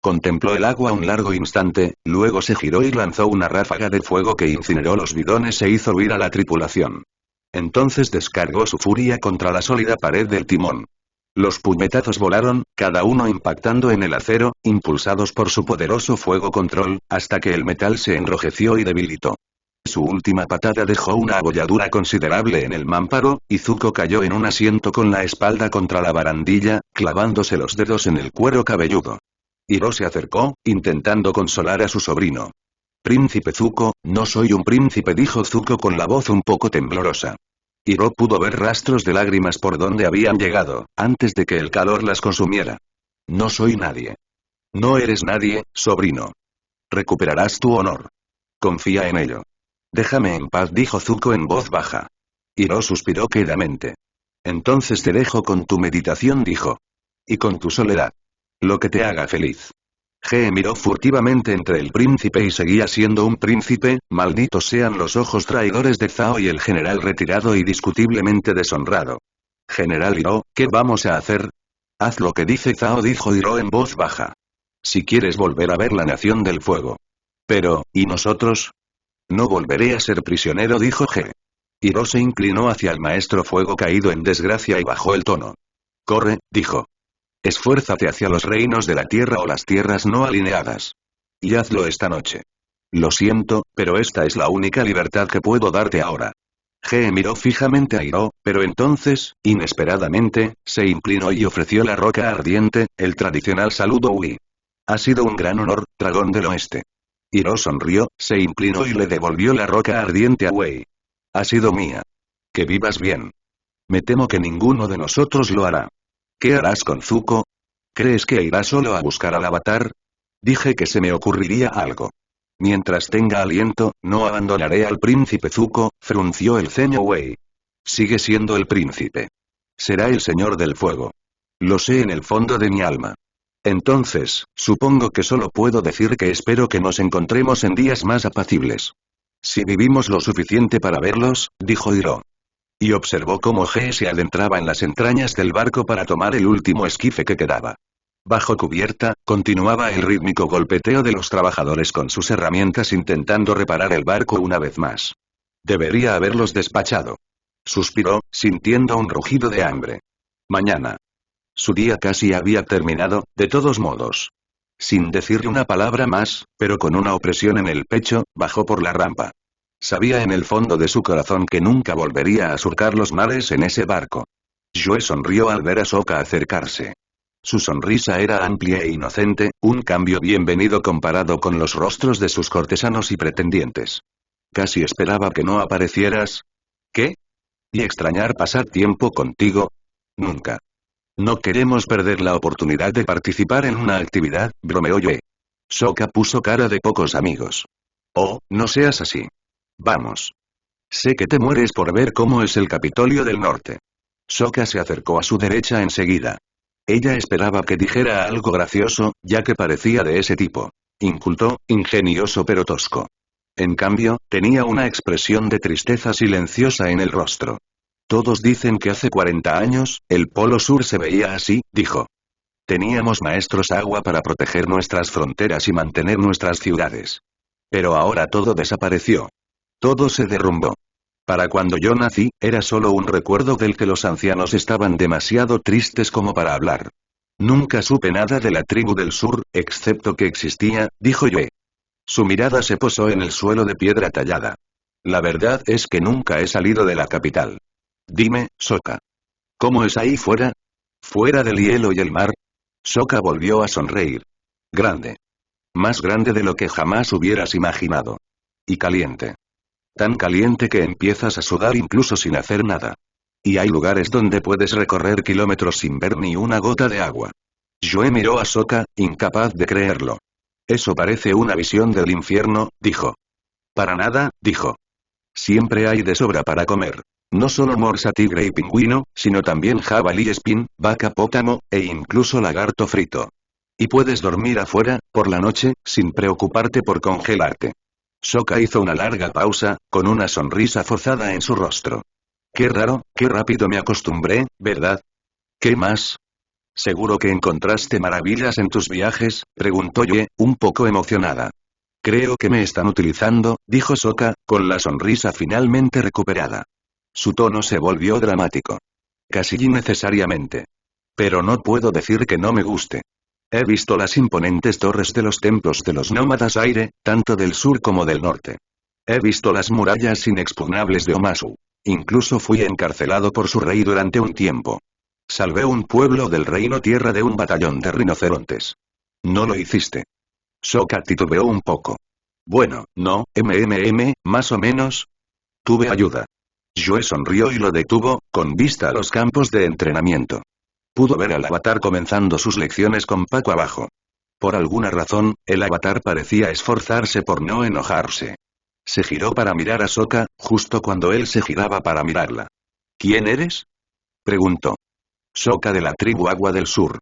Contempló el agua un largo instante, luego se giró y lanzó una ráfaga de fuego que incineró los bidones e hizo huir a la tripulación. Entonces descargó su furia contra la sólida pared del timón. Los puñetazos volaron, cada uno impactando en el acero, impulsados por su poderoso fuego control, hasta que el metal se enrojeció y debilitó. Su última patada dejó una abolladura considerable en el mámparo, y Zuko cayó en un asiento con la espalda contra la barandilla, clavándose los dedos en el cuero cabelludo. Hiro se acercó, intentando consolar a su sobrino. Príncipe Zuko, no soy un príncipe, dijo Zuko con la voz un poco temblorosa. Hiro pudo ver rastros de lágrimas por donde habían llegado, antes de que el calor las consumiera. No soy nadie. No eres nadie, sobrino. Recuperarás tu honor. Confía en ello. Déjame en paz, dijo Zuko en voz baja. Hiro suspiró quedamente. Entonces te dejo con tu meditación, dijo. Y con tu soledad. Lo que te haga feliz. G miró furtivamente entre el príncipe y seguía siendo un príncipe, malditos sean los ojos traidores de Zhao y el general retirado y discutiblemente deshonrado. General Hiro, ¿qué vamos a hacer? Haz lo que dice Zhao, dijo Hiro en voz baja. Si quieres volver a ver la Nación del Fuego. Pero, ¿y nosotros? No volveré a ser prisionero, dijo G. Hiro se inclinó hacia el maestro fuego caído en desgracia y bajó el tono. Corre, dijo. Esfuérzate hacia los reinos de la tierra o las tierras no alineadas. Y hazlo esta noche. Lo siento, pero esta es la única libertad que puedo darte ahora. G miró fijamente a Hiro, pero entonces, inesperadamente, se inclinó y ofreció la roca ardiente, el tradicional saludo Ui. Ha sido un gran honor, dragón del oeste. Hiro sonrió, se inclinó y le devolvió la roca ardiente a Wei. Ha sido mía. Que vivas bien. Me temo que ninguno de nosotros lo hará. ¿Qué harás con Zuko? ¿Crees que irá solo a buscar al avatar? Dije que se me ocurriría algo. Mientras tenga aliento, no abandonaré al príncipe Zuko, frunció el ceño Wei. Sigue siendo el príncipe. Será el señor del fuego. Lo sé en el fondo de mi alma. Entonces, supongo que solo puedo decir que espero que nos encontremos en días más apacibles. Si vivimos lo suficiente para verlos, dijo Hiro. Y observó cómo G se adentraba en las entrañas del barco para tomar el último esquife que quedaba. Bajo cubierta, continuaba el rítmico golpeteo de los trabajadores con sus herramientas intentando reparar el barco una vez más. Debería haberlos despachado. Suspiró, sintiendo un rugido de hambre. Mañana. Su día casi había terminado, de todos modos. Sin decirle una palabra más, pero con una opresión en el pecho, bajó por la rampa. Sabía en el fondo de su corazón que nunca volvería a surcar los mares en ese barco. Joe sonrió al ver a Sokka acercarse. Su sonrisa era amplia e inocente, un cambio bienvenido comparado con los rostros de sus cortesanos y pretendientes. Casi esperaba que no aparecieras. ¿Qué? ¿Y extrañar pasar tiempo contigo? Nunca. No queremos perder la oportunidad de participar en una actividad, bromeó Joe. Sokka puso cara de pocos amigos. Oh, no seas así. Vamos. Sé que te mueres por ver cómo es el Capitolio del Norte. Sokka se acercó a su derecha enseguida. Ella esperaba que dijera algo gracioso, ya que parecía de ese tipo. Inculto, ingenioso pero tosco. En cambio, tenía una expresión de tristeza silenciosa en el rostro. Todos dicen que hace 40 años, el Polo Sur se veía así, dijo. Teníamos maestros agua para proteger nuestras fronteras y mantener nuestras ciudades. Pero ahora todo desapareció. Todo se derrumbó. Para cuando yo nací, era solo un recuerdo del que los ancianos estaban demasiado tristes como para hablar. Nunca supe nada de la tribu del sur, excepto que existía, dijo Joe. Su mirada se posó en el suelo de piedra tallada. La verdad es que nunca he salido de la capital. Dime, Sokka. ¿Cómo es ahí fuera? ¿Fuera del hielo y el mar? Sokka volvió a sonreír. Grande. Más grande de lo que jamás hubieras imaginado. Y caliente. Tan caliente que empiezas a sudar incluso sin hacer nada. Y hay lugares donde puedes recorrer kilómetros sin ver ni una gota de agua. Joe miró a Sokka, incapaz de creerlo. Eso parece una visión del infierno, dijo. Para nada, dijo. Siempre hay de sobra para comer. No solo morsa tigre y pingüino, sino también jabalí espín, vaca pótamo, e incluso lagarto frito. Y puedes dormir afuera, por la noche, sin preocuparte por congelarte. Sokka hizo una larga pausa, con una sonrisa forzada en su rostro. Qué raro, qué rápido me acostumbré, ¿verdad? ¿Qué más? ¿Seguro que encontraste maravillas en tus viajes?, preguntó Joe, un poco emocionada. Creo que me están utilizando, dijo Sokka, con la sonrisa finalmente recuperada. Su tono se volvió dramático. Casi innecesariamente. Pero no puedo decir que no me guste. He visto las imponentes torres de los templos de los nómadas aire, tanto del sur como del norte. He visto las murallas inexpugnables de Omasu. Incluso fui encarcelado por su rey durante un tiempo. Salvé un pueblo del reino tierra de un batallón de rinocerontes. No lo hiciste. Sokka titubeó un poco. Bueno, no, más o menos. Tuve ayuda. Joe sonrió y lo detuvo, con vista a los campos de entrenamiento. Pudo ver al avatar comenzando sus lecciones con Paco abajo. Por alguna razón, el avatar parecía esforzarse por no enojarse. Se giró para mirar a Sokka, justo cuando él se giraba para mirarla. ¿Quién eres?, preguntó. Sokka de la tribu Agua del Sur.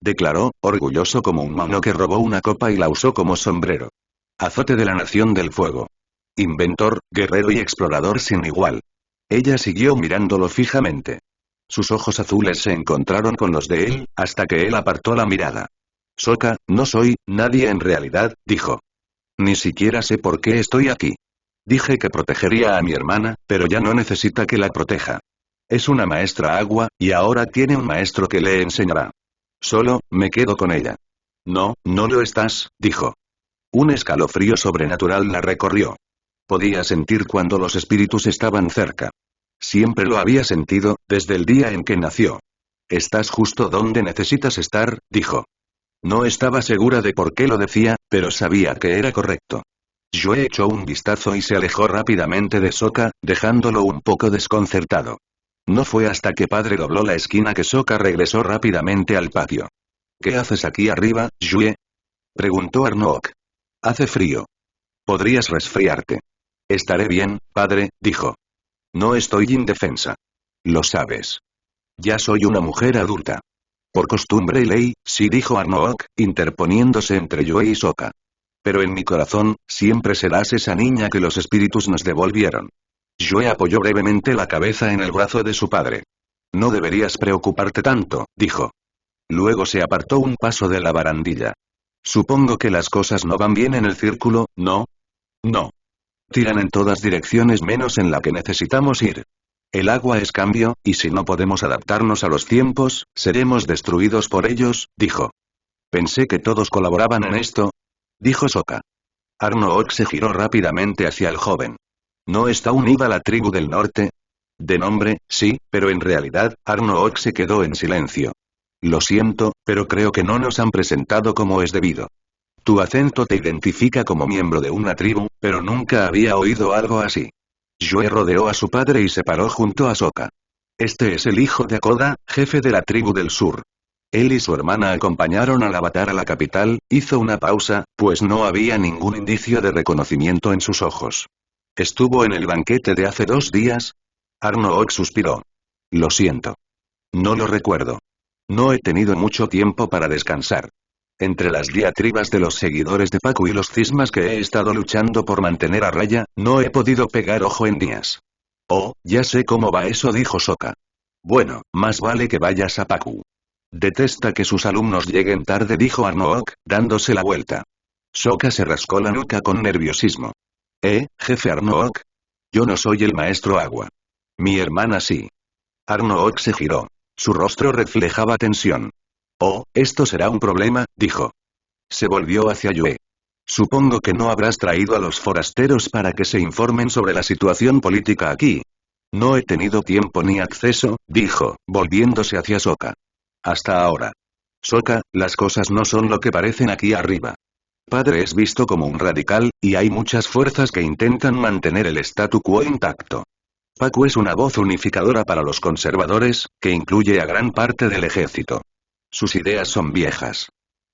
Declaró, orgulloso como un mono que robó una copa y la usó como sombrero. Azote de la Nación del Fuego. Inventor, guerrero y explorador sin igual. Ella siguió mirándolo fijamente. Sus ojos azules se encontraron con los de él, hasta que él apartó la mirada. Sokka, no soy nadie en realidad, dijo. Ni siquiera sé por qué estoy aquí. Dije que protegería a mi hermana, pero ya no necesita que la proteja. Es una maestra agua, y ahora tiene un maestro que le enseñará. Solo, me quedo con ella. No, no lo estás, dijo. Un escalofrío sobrenatural la recorrió. Podía sentir cuando los espíritus estaban cerca. Siempre lo había sentido, desde el día en que nació. Estás justo donde necesitas estar, dijo. No estaba segura de por qué lo decía, pero sabía que era correcto. Joe echó un vistazo y se alejó rápidamente de Sokka, dejándolo un poco desconcertado. No fue hasta que padre dobló la esquina que Sokka regresó rápidamente al patio. ¿Qué haces aquí arriba, Joe?, preguntó Arnook. Hace frío. Podrías resfriarte. Estaré bien, padre, dijo. No estoy indefensa. Lo sabes. Ya soy una mujer adulta. Por costumbre y ley, sí, dijo Arnook, interponiéndose entre Joe y Sokka. Pero en mi corazón, siempre serás esa niña que los espíritus nos devolvieron. Joe apoyó brevemente la cabeza en el brazo de su padre. No deberías preocuparte tanto, dijo. Luego se apartó un paso de la barandilla. Supongo que las cosas no van bien en el círculo, ¿no? No. Tiran en todas direcciones menos en la que necesitamos ir. El agua es cambio, y si no podemos adaptarnos a los tiempos, seremos destruidos por ellos, dijo. Pensé que todos colaboraban en esto, dijo Sokka. Arnook se giró rápidamente hacia el joven. ¿No está unida la tribu del norte? De nombre, sí, pero en realidad, Arnook se quedó en silencio. Lo siento, pero creo que no nos han presentado como es debido. Tu acento te identifica como miembro de una tribu, pero nunca había oído algo así. Joe rodeó a su padre y se paró junto a Sokka. Este es el hijo de Akoda, jefe de la tribu del sur. Él y su hermana acompañaron al avatar a la capital, hizo una pausa, pues no había ningún indicio de reconocimiento en sus ojos. ¿Estuvo en el banquete de hace 2 días? Arnook suspiró. Lo siento. No lo recuerdo. No he tenido mucho tiempo para descansar. Entre las diatribas de los seguidores de Pacu y los cismas que he estado luchando por mantener a raya, no he podido pegar ojo en días. Oh, ya sé cómo va eso, dijo Sokka. Bueno, más vale que vayas a Pacu. Detesta que sus alumnos lleguen tarde, dijo Arnook, dándose la vuelta. Sokka se rascó la nuca con nerviosismo. Jefe Arnook. Yo no soy el maestro agua. Mi hermana sí. Arnook se giró. Su rostro reflejaba tensión. Oh, esto será un problema, dijo. Se volvió hacia Yue. Supongo que no habrás traído a los forasteros para que se informen sobre la situación política aquí. No he tenido tiempo ni acceso, dijo, volviéndose hacia Sokka. Hasta ahora. Sokka, las cosas no son lo que parecen aquí arriba. Padre es visto como un radical, y hay muchas fuerzas que intentan mantener el statu quo intacto. Pacu es una voz unificadora para los conservadores, que incluye a gran parte del ejército. Sus ideas son viejas.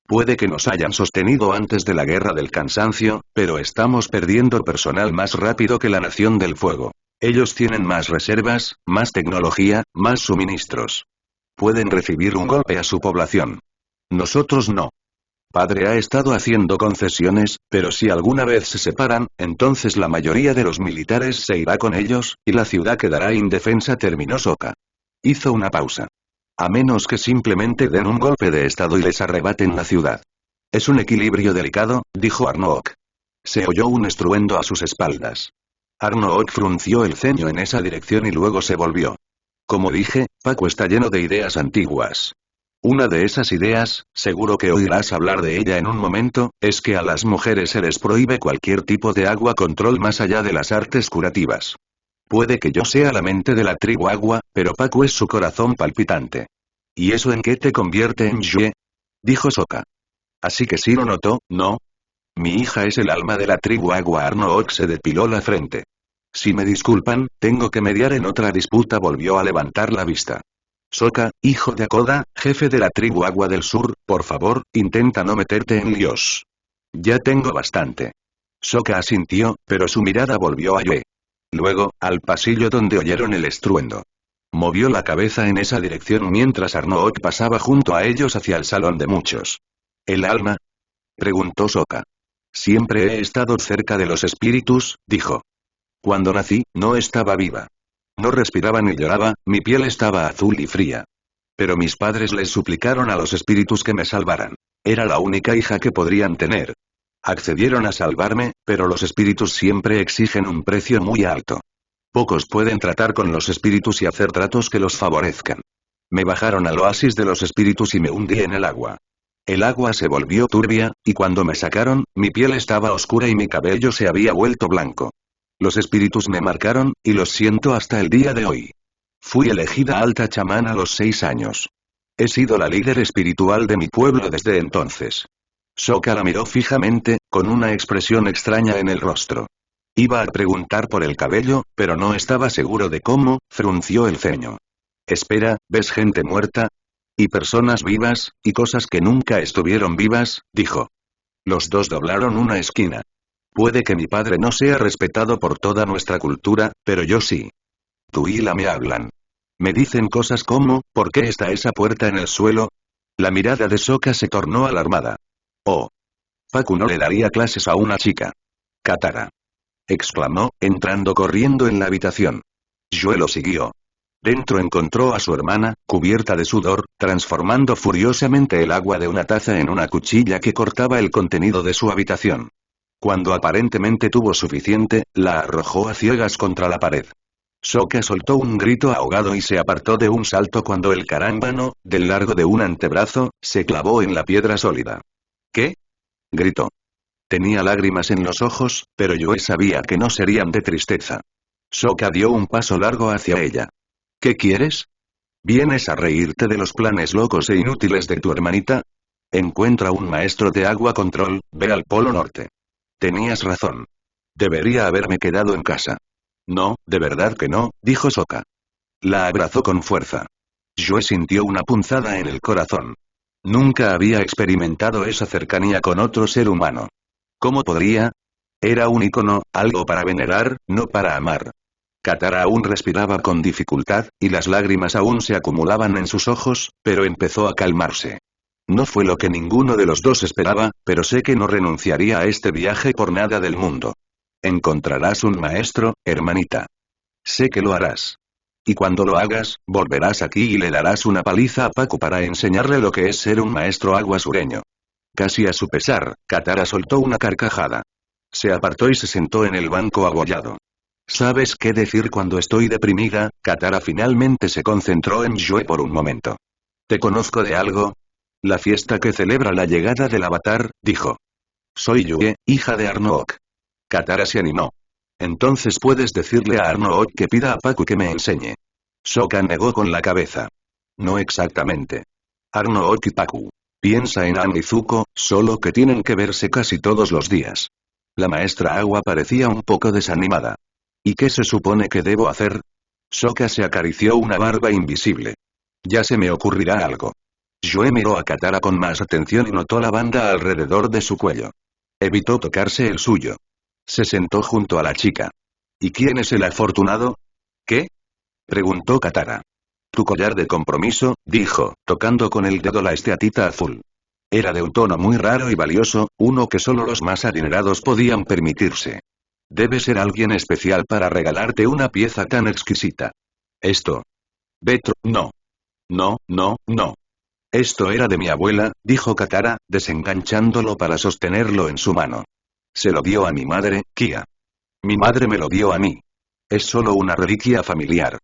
Puede que nos hayan sostenido antes de la Guerra del Cansancio, pero estamos perdiendo personal más rápido que la Nación del Fuego. Ellos tienen más reservas, más tecnología, más suministros. Pueden recibir un golpe a su población. Nosotros no. Padre ha estado haciendo concesiones, pero si alguna vez se separan, entonces la mayoría de los militares se irá con ellos, y la ciudad quedará indefensa, terminó Sokka. Hizo una pausa. A menos que simplemente den un golpe de estado y les arrebaten la ciudad. Es un equilibrio delicado, dijo Arnook. Se oyó un estruendo a sus espaldas. Arnook frunció el ceño en esa dirección y luego se volvió. Como dije, Pacu está lleno de ideas antiguas. Una de esas ideas, seguro que oirás hablar de ella en un momento, es que a las mujeres se les prohíbe cualquier tipo de agua control más allá de las artes curativas. Puede que yo sea la mente de la tribu agua, pero Pacu es su corazón palpitante. ¿Y eso en qué te convierte en Yue? Dijo Sokka. Así que sí lo notó, ¿no? Mi hija es el alma de la tribu agua. Arnook se depiló la frente. Si me disculpan, tengo que mediar en otra disputa. Volvió a levantar la vista. Sokka, hijo de Akoda, jefe de la tribu agua del sur, por favor, intenta no meterte en líos. Ya tengo bastante. Sokka asintió, pero su mirada volvió a Yue. Luego, al pasillo donde oyeron el estruendo. Movió la cabeza en esa dirección mientras Arnook pasaba junto a ellos hacia el salón de muchos. ¿El alma? Preguntó Sokka. Siempre he estado cerca de los espíritus, dijo. Cuando nací, no estaba viva. No respiraba ni lloraba, mi piel estaba azul y fría. Pero mis padres les suplicaron a los espíritus que me salvaran. Era la única hija que podrían tener. Accedieron a salvarme, pero los espíritus siempre exigen un precio muy alto. Pocos pueden tratar con los espíritus y hacer tratos que los favorezcan. Me bajaron al oasis de los espíritus y me hundí en el agua. El agua se volvió turbia, y cuando me sacaron, mi piel estaba oscura y mi cabello se había vuelto blanco. Los espíritus me marcaron, y los siento hasta el día de hoy. Fui elegida alta chamán a los 6 años. He sido la líder espiritual de mi pueblo desde entonces. Sokka la miró fijamente, con una expresión extraña en el rostro. Iba a preguntar por el cabello, pero no estaba seguro de cómo, frunció el ceño. Espera, ¿ves gente muerta? Y personas vivas, y cosas que nunca estuvieron vivas, dijo. Los dos doblaron una esquina. Puede que mi padre no sea respetado por toda nuestra cultura, pero yo sí. Tú y la me hablan. Me dicen cosas como, ¿por qué está esa puerta en el suelo? La mirada de Sokka se tornó alarmada. Oh. Pacu no le daría clases a una chica. Katara. Exclamó, entrando corriendo en la habitación. Yue lo siguió. Dentro encontró a su hermana, cubierta de sudor, transformando furiosamente el agua de una taza en una cuchilla que cortaba el contenido de su habitación. Cuando aparentemente tuvo suficiente, la arrojó a ciegas contra la pared. Sokka soltó un grito ahogado y se apartó de un salto cuando el carámbano, del largo de un antebrazo, se clavó en la piedra sólida. ¿Qué? Gritó. Tenía lágrimas en los ojos, pero Yue sabía que no serían de tristeza. Sokka dio un paso largo hacia ella. ¿Qué quieres? ¿Vienes a reírte de los planes locos e inútiles de tu hermanita? Encuentra un maestro de agua control, ve al Polo Norte. Tenías razón. Debería haberme quedado en casa. No, de verdad que no, dijo Sokka. La abrazó con fuerza. Yue sintió una punzada en el corazón. Nunca había experimentado esa cercanía con otro ser humano. ¿Cómo podría? Era un icono, algo para venerar, no para amar. Katara aún respiraba con dificultad, y las lágrimas aún se acumulaban en sus ojos, pero empezó a calmarse. No fue lo que ninguno de los dos esperaba, pero sé que no renunciaría a este viaje por nada del mundo. Encontrarás un maestro, hermanita. Sé que lo harás. Y cuando lo hagas, volverás aquí y le darás una paliza a Pacu para enseñarle lo que es ser un maestro agua sureño. Casi a su pesar, Katara soltó una carcajada. Se apartó y se sentó en el banco abollado. ¿Sabes qué decir cuando estoy deprimida? Katara finalmente se concentró en Yue por un momento. ¿Te conozco de algo? La fiesta que celebra la llegada del avatar, dijo. Soy Yue, hija de Arnook. Katara se animó. Entonces puedes decirle a Arnook que pida a Pacu que me enseñe. Sokka negó con la cabeza. No exactamente. Arnook y Pacu. Piensa en Aang y Zuko, solo que tienen que verse casi todos los días. La maestra agua parecía un poco desanimada. ¿Y qué se supone que debo hacer? Sokka se acarició una barba invisible. Ya se me ocurrirá algo. Yue miró a Katara con más atención y notó la banda alrededor de su cuello. Evitó tocarse el suyo. Se sentó junto a la chica. ¿Y quién es el afortunado? ¿Qué? Preguntó Katara. Tu collar de compromiso, dijo, tocando con el dedo la esteatita azul. Era de un tono muy raro y valioso, uno que solo los más adinerados podían permitirse. Debe ser alguien especial para regalarte una pieza tan exquisita. Esto. Beto, no. No, no, no. Esto era de mi abuela, dijo Katara, desenganchándolo para sostenerlo en su mano. Se lo dio a mi madre, Kia. Mi madre me lo dio a mí. Es solo una reliquia familiar.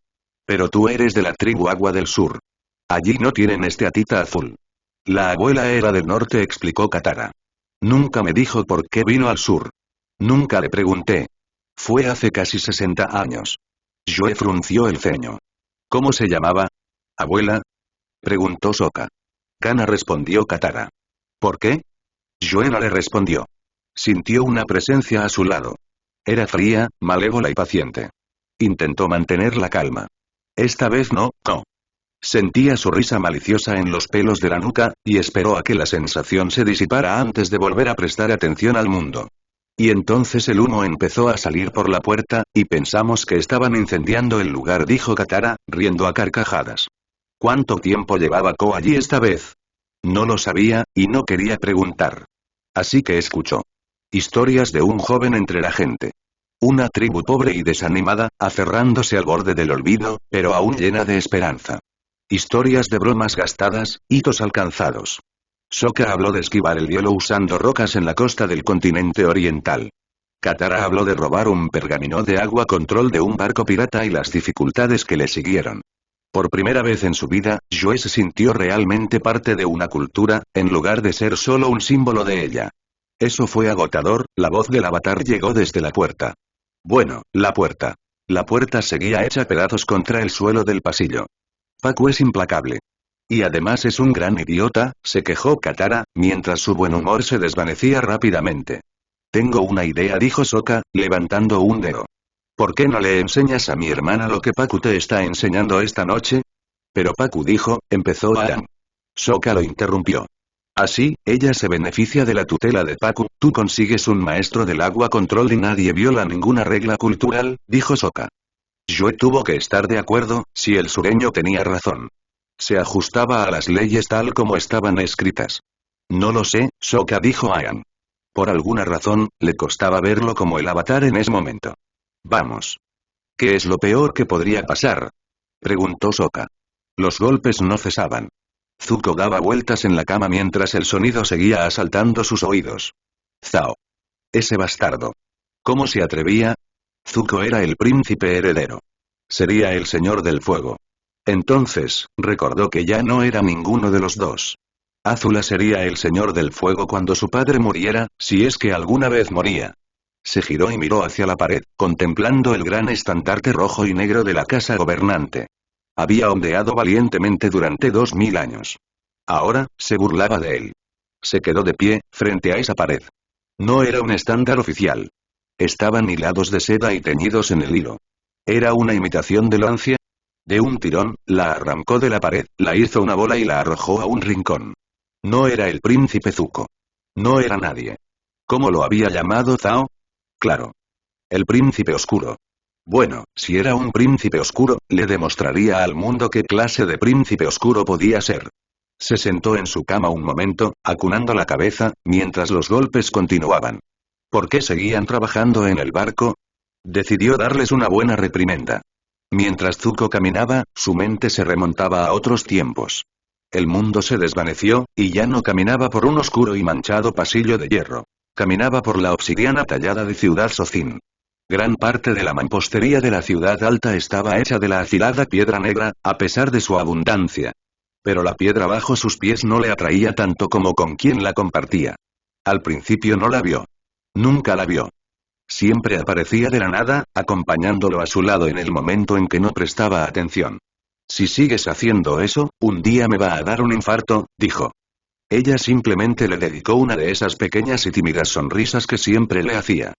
Pero tú eres de la tribu Agua del Sur. Allí no tienen esteatita azul. La abuela era del norte, explicó Katara. Nunca me dijo por qué vino al sur. Nunca le pregunté. Fue hace casi 60 años. Yue frunció el ceño. ¿Cómo se llamaba? ¿Abuela? Preguntó Sokka. Kana, respondió Katara. ¿Por qué? Yue no le respondió. Sintió una presencia a su lado. Era fría, malévola y paciente. Intentó mantener la calma. Esta vez no, no. Sentía su risa maliciosa en los pelos de la nuca, y esperó a que la sensación se disipara antes de volver a prestar atención al mundo. Y entonces el humo empezó a salir por la puerta, y pensamos que estaban incendiando el lugar, dijo Katara, riendo a carcajadas. ¿Cuánto tiempo llevaba Ko allí esta vez? No lo sabía, y no quería preguntar. Así que escuchó. Historias de un joven entre la gente. Una tribu pobre y desanimada, aferrándose al borde del olvido, pero aún llena de esperanza. Historias de bromas gastadas, hitos alcanzados. Sokka habló de esquivar el hielo usando rocas en la costa del continente oriental. Katara habló de robar un pergamino de agua control de un barco pirata y las dificultades que le siguieron. Por primera vez en su vida, Yue se sintió realmente parte de una cultura, en lugar de ser solo un símbolo de ella. Eso fue agotador, la voz del avatar llegó desde la puerta. Bueno, la puerta. La puerta seguía hecha pedazos contra el suelo del pasillo. Pacu es implacable. Y además es un gran idiota, se quejó Katara, mientras su buen humor se desvanecía rápidamente. Tengo una idea, dijo Sokka, levantando un dedo. ¿Por qué no le enseñas a mi hermana lo que Pacu te está enseñando esta noche? Pero Pacu dijo, empezó Aang. Sokka lo interrumpió. Así, ella se beneficia de la tutela de Pacu, tú consigues un maestro del agua control y nadie viola ninguna regla cultural, dijo Sokka. Yue tuvo que estar de acuerdo, si el sureño tenía razón. Se ajustaba a las leyes tal como estaban escritas. No lo sé, Sokka, dijo Aang. Por alguna razón, le costaba verlo como el avatar en ese momento. Vamos. ¿Qué es lo peor que podría pasar? Preguntó Sokka. Los golpes no cesaban. Zuko daba vueltas en la cama mientras el sonido seguía asaltando sus oídos. Zao. Ese bastardo. ¿Cómo se atrevía? Zuko era el príncipe heredero. Sería el señor del fuego. Entonces, recordó que ya no era ninguno de los dos. Azula sería el señor del fuego cuando su padre muriera, si es que alguna vez moría. Se giró y miró hacia la pared, contemplando el gran estandarte rojo y negro de la casa gobernante. Había ondeado valientemente durante 2000 años. Ahora, se burlaba de él. Se quedó de pie, frente a esa pared. No era un estándar oficial. Estaban hilados de seda y teñidos en el hilo. ¿Era una imitación de Lancia? De un tirón, la arrancó de la pared, la hizo una bola y la arrojó a un rincón. No era el príncipe Zuko. No era nadie. ¿Cómo lo había llamado Zhao? Claro. El príncipe oscuro. Bueno, si era un príncipe oscuro, le demostraría al mundo qué clase de príncipe oscuro podía ser. Se sentó en su cama un momento, acunando la cabeza, mientras los golpes continuaban. ¿Por qué seguían trabajando en el barco? Decidió darles una buena reprimenda. Mientras Zuko caminaba, su mente se remontaba a otros tiempos. El mundo se desvaneció, y ya no caminaba por un oscuro y manchado pasillo de hierro. Caminaba por la obsidiana tallada de Ciudad Socin. Gran parte de la mampostería de la ciudad alta estaba hecha de la afilada piedra negra, a pesar de su abundancia. Pero la piedra bajo sus pies no le atraía tanto como con quien la compartía. Al principio no la vio. Nunca la vio. Siempre aparecía de la nada, acompañándolo a su lado en el momento en que no prestaba atención. Si sigues haciendo eso, un día me va a dar un infarto, dijo. Ella simplemente le dedicó una de esas pequeñas y tímidas sonrisas que siempre le hacía.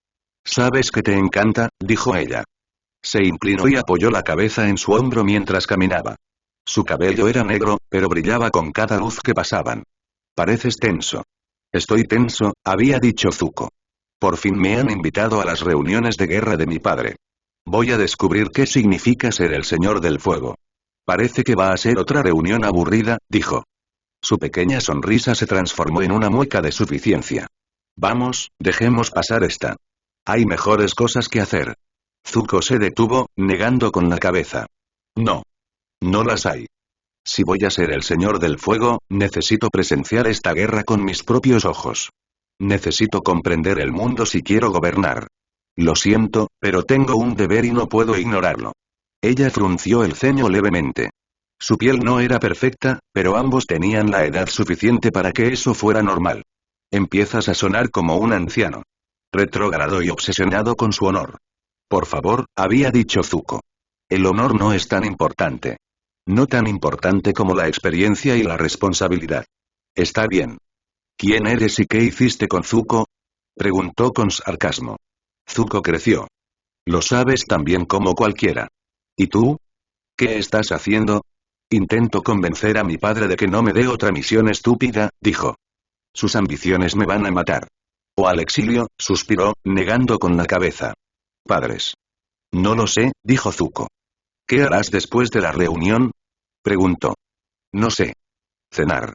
«Sabes que te encanta», dijo ella. Se inclinó y apoyó la cabeza en su hombro mientras caminaba. Su cabello era negro, pero brillaba con cada luz que pasaban. «Pareces tenso». «Estoy tenso», había dicho Zuko. «Por fin me han invitado a las reuniones de guerra de mi padre. Voy a descubrir qué significa ser el señor del fuego». «Parece que va a ser otra reunión aburrida», dijo. Su pequeña sonrisa se transformó en una mueca de suficiencia. «Vamos, dejemos pasar esta. Hay mejores cosas que hacer». Zuko se detuvo, negando con la cabeza. «No. No las hay. Si voy a ser el señor del fuego, necesito presenciar esta guerra con mis propios ojos. Necesito comprender el mundo si quiero gobernar. Lo siento, pero tengo un deber y no puedo ignorarlo». Ella frunció el ceño levemente. Su piel no era perfecta, pero ambos tenían la edad suficiente para que eso fuera normal. «Empiezas a sonar como un anciano. Retrógrado y obsesionado con su honor». «Por favor», había dicho Zuko. «El honor no es tan importante. No tan importante como la experiencia y la responsabilidad». «Está bien». «¿Quién eres y qué hiciste con Zuko?», preguntó con sarcasmo. Zuko creció. «Lo sabes tan bien como cualquiera». «¿Y tú? ¿Qué estás haciendo?». «Intento convencer a mi padre de que no me dé otra misión estúpida», dijo. «Sus ambiciones me van a matar». «O al exilio», suspiró, negando con la cabeza. «Padres». «No lo sé», dijo Zuko. «¿Qué harás después de la reunión?», preguntó. «No sé. Cenar.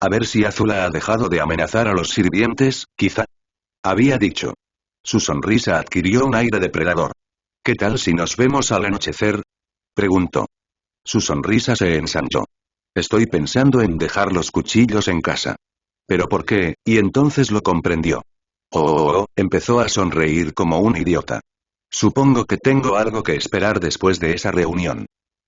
A ver si Azula ha dejado de amenazar a los sirvientes, quizá», había dicho. Su sonrisa adquirió un aire depredador. «¿Qué tal si nos vemos al anochecer?», preguntó. Su sonrisa se ensanchó. «Estoy pensando en dejar los cuchillos en casa». «¿Pero por qué?», y entonces lo comprendió. Empezó a sonreír como un idiota. «Supongo que tengo algo que esperar después de esa reunión».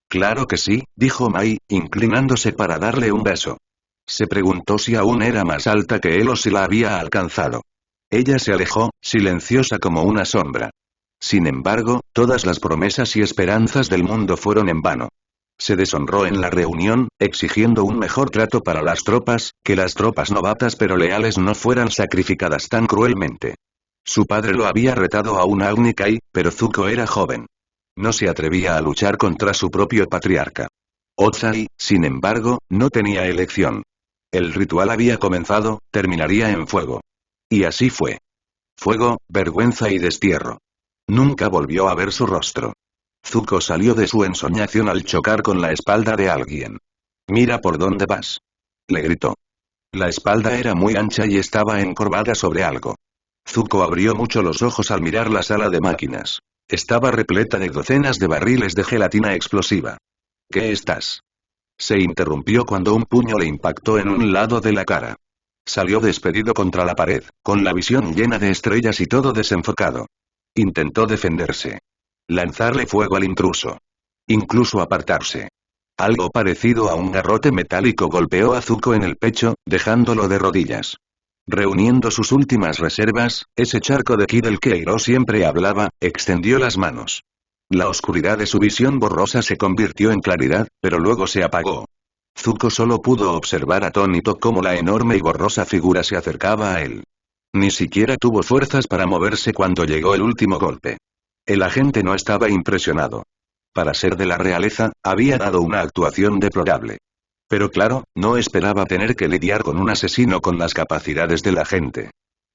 «Claro que sí», dijo Mai, inclinándose para darle un beso. Se preguntó si aún era más alta que él o si la había alcanzado. Ella se alejó, silenciosa como una sombra. Sin embargo, todas las promesas y esperanzas del mundo fueron en vano. Se deshonró en la reunión, exigiendo un mejor trato para las tropas, que las tropas novatas pero leales no fueran sacrificadas tan cruelmente. Su padre lo había retado a una Agni Kai, pero Zuko era joven. No se atrevía a luchar contra su propio patriarca. Ozai, sin embargo, no tenía elección. El ritual había comenzado, terminaría en fuego. Y así fue. Fuego, vergüenza y destierro. Nunca volvió a ver su rostro. Zuko salió de su ensoñación al chocar con la espalda de alguien. «Mira por dónde vas», le gritó. La espalda era muy ancha y estaba encorvada sobre algo. Zuko abrió mucho los ojos al mirar la sala de máquinas. Estaba repleta de docenas de barriles de gelatina explosiva. «¿Qué estás?». Se interrumpió cuando un puño le impactó en un lado de la cara. Salió despedido contra la pared, con la visión llena de estrellas y todo desenfocado. Intentó defenderse. Lanzarle fuego al intruso. Incluso apartarse. Algo parecido a un garrote metálico golpeó a Zuko en el pecho, dejándolo de rodillas. Reuniendo sus últimas reservas, ese charco de ki del que Iroh siempre hablaba, extendió las manos. La oscuridad de su visión borrosa se convirtió en claridad, pero luego se apagó. Zuko solo pudo observar atónito cómo la enorme y borrosa figura se acercaba a él. Ni siquiera tuvo fuerzas para moverse cuando llegó el último golpe. El agente no estaba impresionado. Para ser de la realeza, había dado una actuación deplorable. Pero claro, no esperaba tener que lidiar con un asesino con las capacidades del agente.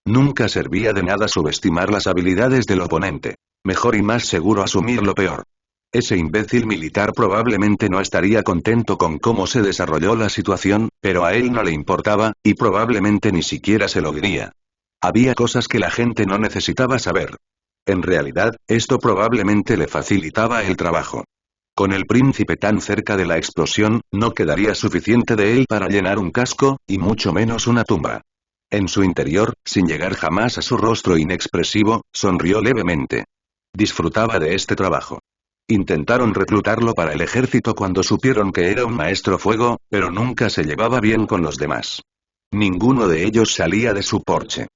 Nunca servía de nada subestimar las habilidades del oponente. Mejor y más seguro asumir lo peor. Ese imbécil militar probablemente no estaría contento con cómo se desarrolló la situación, pero a él no le importaba, y probablemente ni siquiera se lo diría. Había cosas que la gente no necesitaba saber. En realidad, esto probablemente le facilitaba el trabajo. Con el príncipe tan cerca de la explosión, no quedaría suficiente de él para llenar un casco, y mucho menos una tumba. En su interior, sin llegar jamás a su rostro inexpresivo, sonrió levemente. Disfrutaba de este trabajo. Intentaron reclutarlo para el ejército cuando supieron que era un maestro fuego, pero nunca se llevaba bien con los demás. Ninguno de ellos salía de su porche.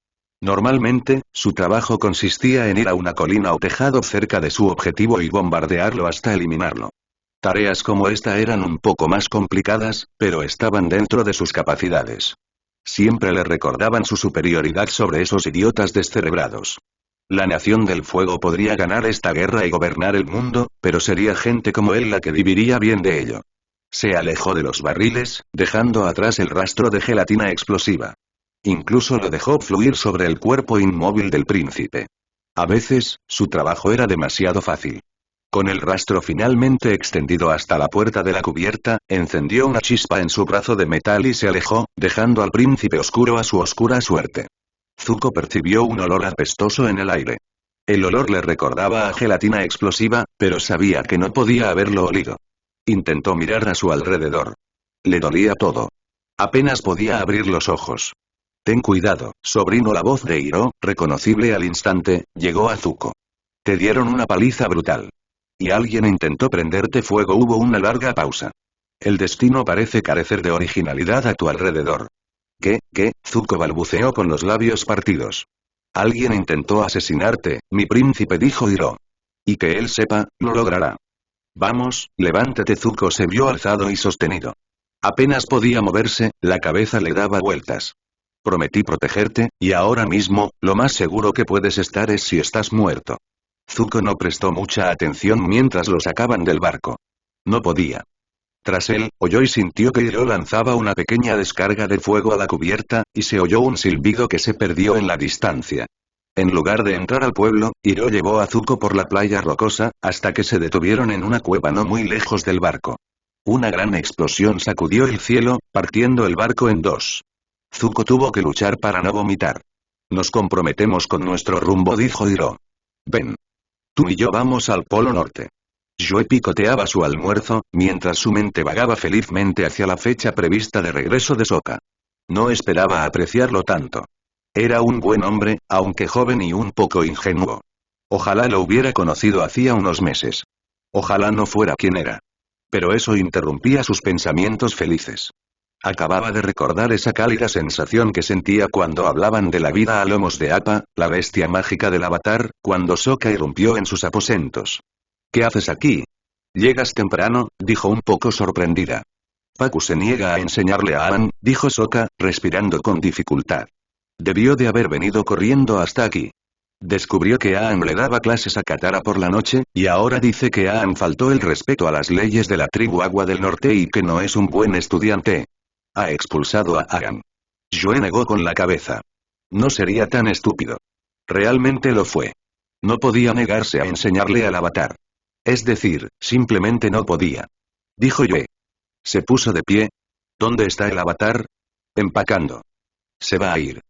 Normalmente, su trabajo consistía en ir a una colina o tejado cerca de su objetivo y bombardearlo hasta eliminarlo. Tareas como esta eran un poco más complicadas, pero estaban dentro de sus capacidades. Siempre le recordaban su superioridad sobre esos idiotas descerebrados. La Nación del Fuego podría ganar esta guerra y gobernar el mundo, pero sería gente como él la que viviría bien de ello. Se alejó de los barriles, dejando atrás el rastro de gelatina explosiva. Incluso lo dejó fluir sobre el cuerpo inmóvil del príncipe. A veces, su trabajo era demasiado fácil. Con el rastro finalmente extendido hasta la puerta de la cubierta, encendió una chispa en su brazo de metal y se alejó, dejando al príncipe oscuro a su oscura suerte. Zuko percibió un olor apestoso en el aire. El olor le recordaba a gelatina explosiva, pero sabía que no podía haberlo olido. Intentó mirar a su alrededor. Le dolía todo. Apenas podía abrir los ojos. Ten cuidado, sobrino. La voz de Iroh, reconocible al instante, llegó a Zuko. Te dieron una paliza brutal. Y alguien intentó prenderte fuego. Hubo una larga pausa. El destino parece carecer de originalidad a tu alrededor. ¿Qué? Zuko balbuceó con los labios partidos. Alguien intentó asesinarte, mi príncipe, dijo Iroh. Y que él sepa, lo logrará. Vamos, levántate. Zuko se vio alzado y sostenido. Apenas podía moverse, la cabeza le daba vueltas. Prometí protegerte, y ahora mismo, lo más seguro que puedes estar es si estás muerto. Zuko no prestó mucha atención mientras lo sacaban del barco. No podía. Tras él, oyó y sintió que Iroh lanzaba una pequeña descarga de fuego a la cubierta, y se oyó un silbido que se perdió en la distancia. En lugar de entrar al pueblo, Iroh llevó a Zuko por la playa rocosa, hasta que se detuvieron en una cueva no muy lejos del barco. Una gran explosión sacudió el cielo, partiendo el barco en dos. Zuko tuvo que luchar para no vomitar. Nos comprometemos con nuestro rumbo, dijo Iroh. Ven. Tú y yo vamos al Polo Norte. Joe picoteaba su almuerzo, mientras su mente vagaba felizmente hacia la fecha prevista de regreso de Sokka. No esperaba apreciarlo tanto. Era un buen hombre, aunque joven y un poco ingenuo. Ojalá lo hubiera conocido hacía unos meses. Ojalá no fuera quien era. Pero eso interrumpía sus pensamientos felices. Acababa de recordar esa cálida sensación que sentía cuando hablaban de la vida a lomos de Appa, la bestia mágica del Avatar, cuando Sokka irrumpió en sus aposentos. ¿Qué haces aquí? Llegas temprano, dijo un poco sorprendida. Pakku se niega a enseñarle a Aang, dijo Sokka, respirando con dificultad. Debió de haber venido corriendo hasta aquí. Descubrió que Aang le daba clases a Katara por la noche, y ahora dice que Aang faltó el respeto a las leyes de la tribu Agua del Norte y que no es un buen estudiante. Ha expulsado a Aang. Joe negó con la cabeza. No sería tan estúpido. Realmente lo fue. No podía negarse a enseñarle al Avatar. Es decir, simplemente no podía. Dijo Joe. Se puso de pie. ¿Dónde está el Avatar? Empacando. Se va a ir.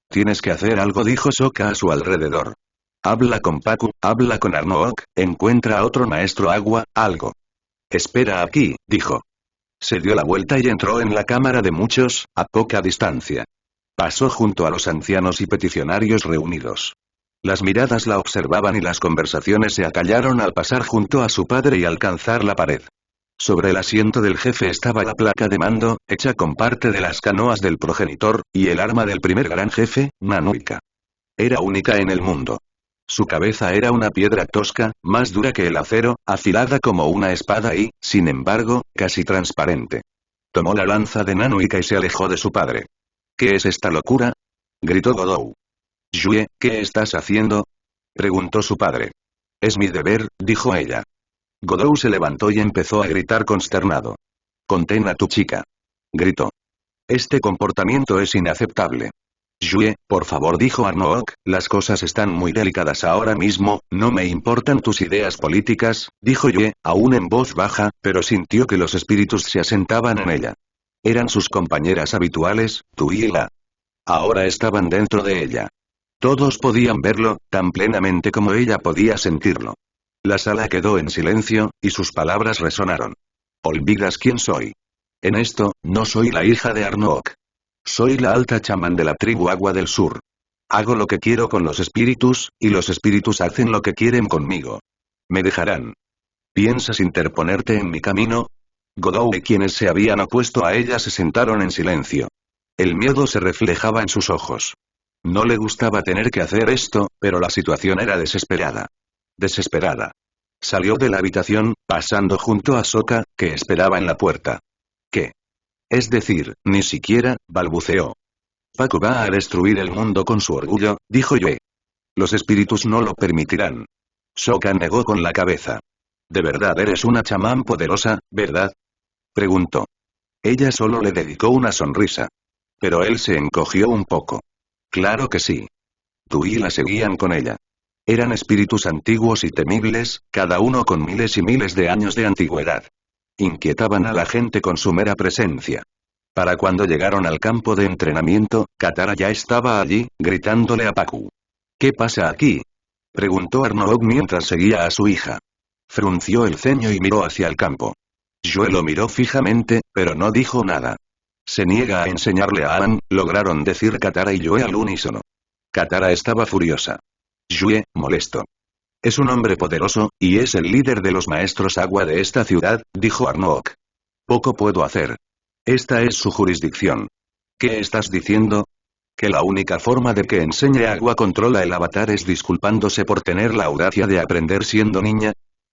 Tienes que hacer algo, dijo Sokka a su alrededor. Habla con Pakku, habla con Arnook, encuentra a otro maestro agua, algo. Espera aquí, dijo. Se dio la vuelta y entró en la cámara de muchos, a poca distancia. Pasó junto a los ancianos y peticionarios reunidos. Las miradas la observaban y las conversaciones se acallaron al pasar junto a su padre y alcanzar la pared. Sobre el asiento del jefe estaba la placa de mando, hecha con parte de las canoas del progenitor, y el arma del primer gran jefe, Nanuika. Era única en el mundo. Su cabeza era una piedra tosca, más dura que el acero, afilada como una espada y, sin embargo, casi transparente. Tomó la lanza de Nanuika y se alejó de su padre. ¿Qué es esta locura? Gritó Godou. Yue, ¿qué estás haciendo? Preguntó su padre. Es mi deber, dijo ella. Godou se levantó y empezó a gritar consternado. Contén a tu chica. Gritó. Este comportamiento es inaceptable. Yue, por favor, dijo Arnook, las cosas están muy delicadas ahora mismo, no me importan tus ideas políticas, dijo Yue, aún en voz baja, pero sintió que los espíritus se asentaban en ella. Eran sus compañeras habituales, Tu y La. Ahora estaban dentro de ella. Todos podían verlo, tan plenamente como ella podía sentirlo. La sala quedó en silencio, y sus palabras resonaron. ¿Olvidas quién soy? En esto, no soy la hija de Arnook. Soy la alta chamán de la tribu Agua del Sur. Hago lo que quiero con los espíritus, y los espíritus hacen lo que quieren conmigo. Me dejarán. ¿Piensas interponerte en mi camino? Godou y quienes se habían opuesto a ella se sentaron en silencio. El miedo se reflejaba en sus ojos. No le gustaba tener que hacer esto, pero la situación era desesperada. Desesperada. Salió de la habitación, pasando junto a Sokka, que esperaba en la puerta. ¿Qué? Es decir, ni siquiera, balbuceó. Pacu va a destruir el mundo con su orgullo, dijo Yue. Los espíritus no lo permitirán. Sokka negó con la cabeza. ¿De verdad eres una chamán poderosa, verdad? Preguntó. Ella solo le dedicó una sonrisa. Pero él se encogió un poco. Claro que sí. Tu y La seguían con ella. Eran espíritus antiguos y temibles, cada uno con miles y miles de años de antigüedad. Inquietaban a la gente con su mera presencia. Para cuando llegaron al campo de entrenamiento, Katara ya estaba allí, gritándole a Pacu. ¿Qué pasa aquí? Preguntó Arnook mientras seguía a su hija. Frunció el ceño y miró hacia el campo. Yue lo miró fijamente, pero no dijo nada. Se niega a enseñarle a Aang, lograron decir Katara y Yue al unísono. Katara estaba furiosa. Yue, molesto. Es un hombre poderoso, y es el líder de los maestros agua de esta ciudad, dijo Arnook. Poco puedo hacer. Esta es su jurisdicción. ¿Qué estás diciendo? ¿Que la única forma de que enseñe agua controla el avatar es disculpándose por tener la audacia de aprender siendo niña?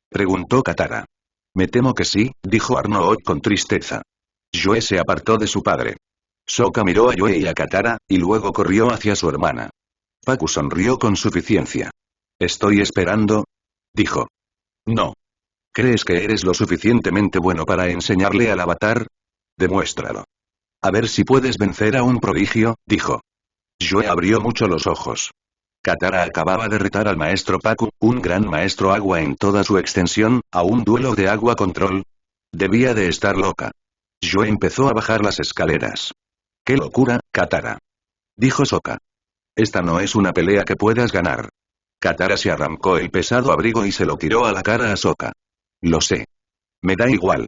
Preguntó Katara. Me temo que sí, dijo Arnook con tristeza. Yue se apartó de su padre. Sokka miró a Yue y a Katara, y luego corrió hacia su hermana. Pacu sonrió con suficiencia. Estoy esperando, dijo. No. ¿Crees que eres lo suficientemente bueno para enseñarle al avatar? Demuéstralo. A ver si puedes vencer a un prodigio, dijo. Yue abrió mucho los ojos. Katara acababa de retar al maestro Pacu, un gran maestro agua en toda su extensión, a un duelo de agua control. Debía de estar loca. Yue empezó a bajar las escaleras. ¡Qué locura, Katara! Dijo Sokka. Esta no es una pelea que puedas ganar. Katara se arrancó el pesado abrigo y se lo tiró a la cara a Sokka. Lo sé. Me da igual.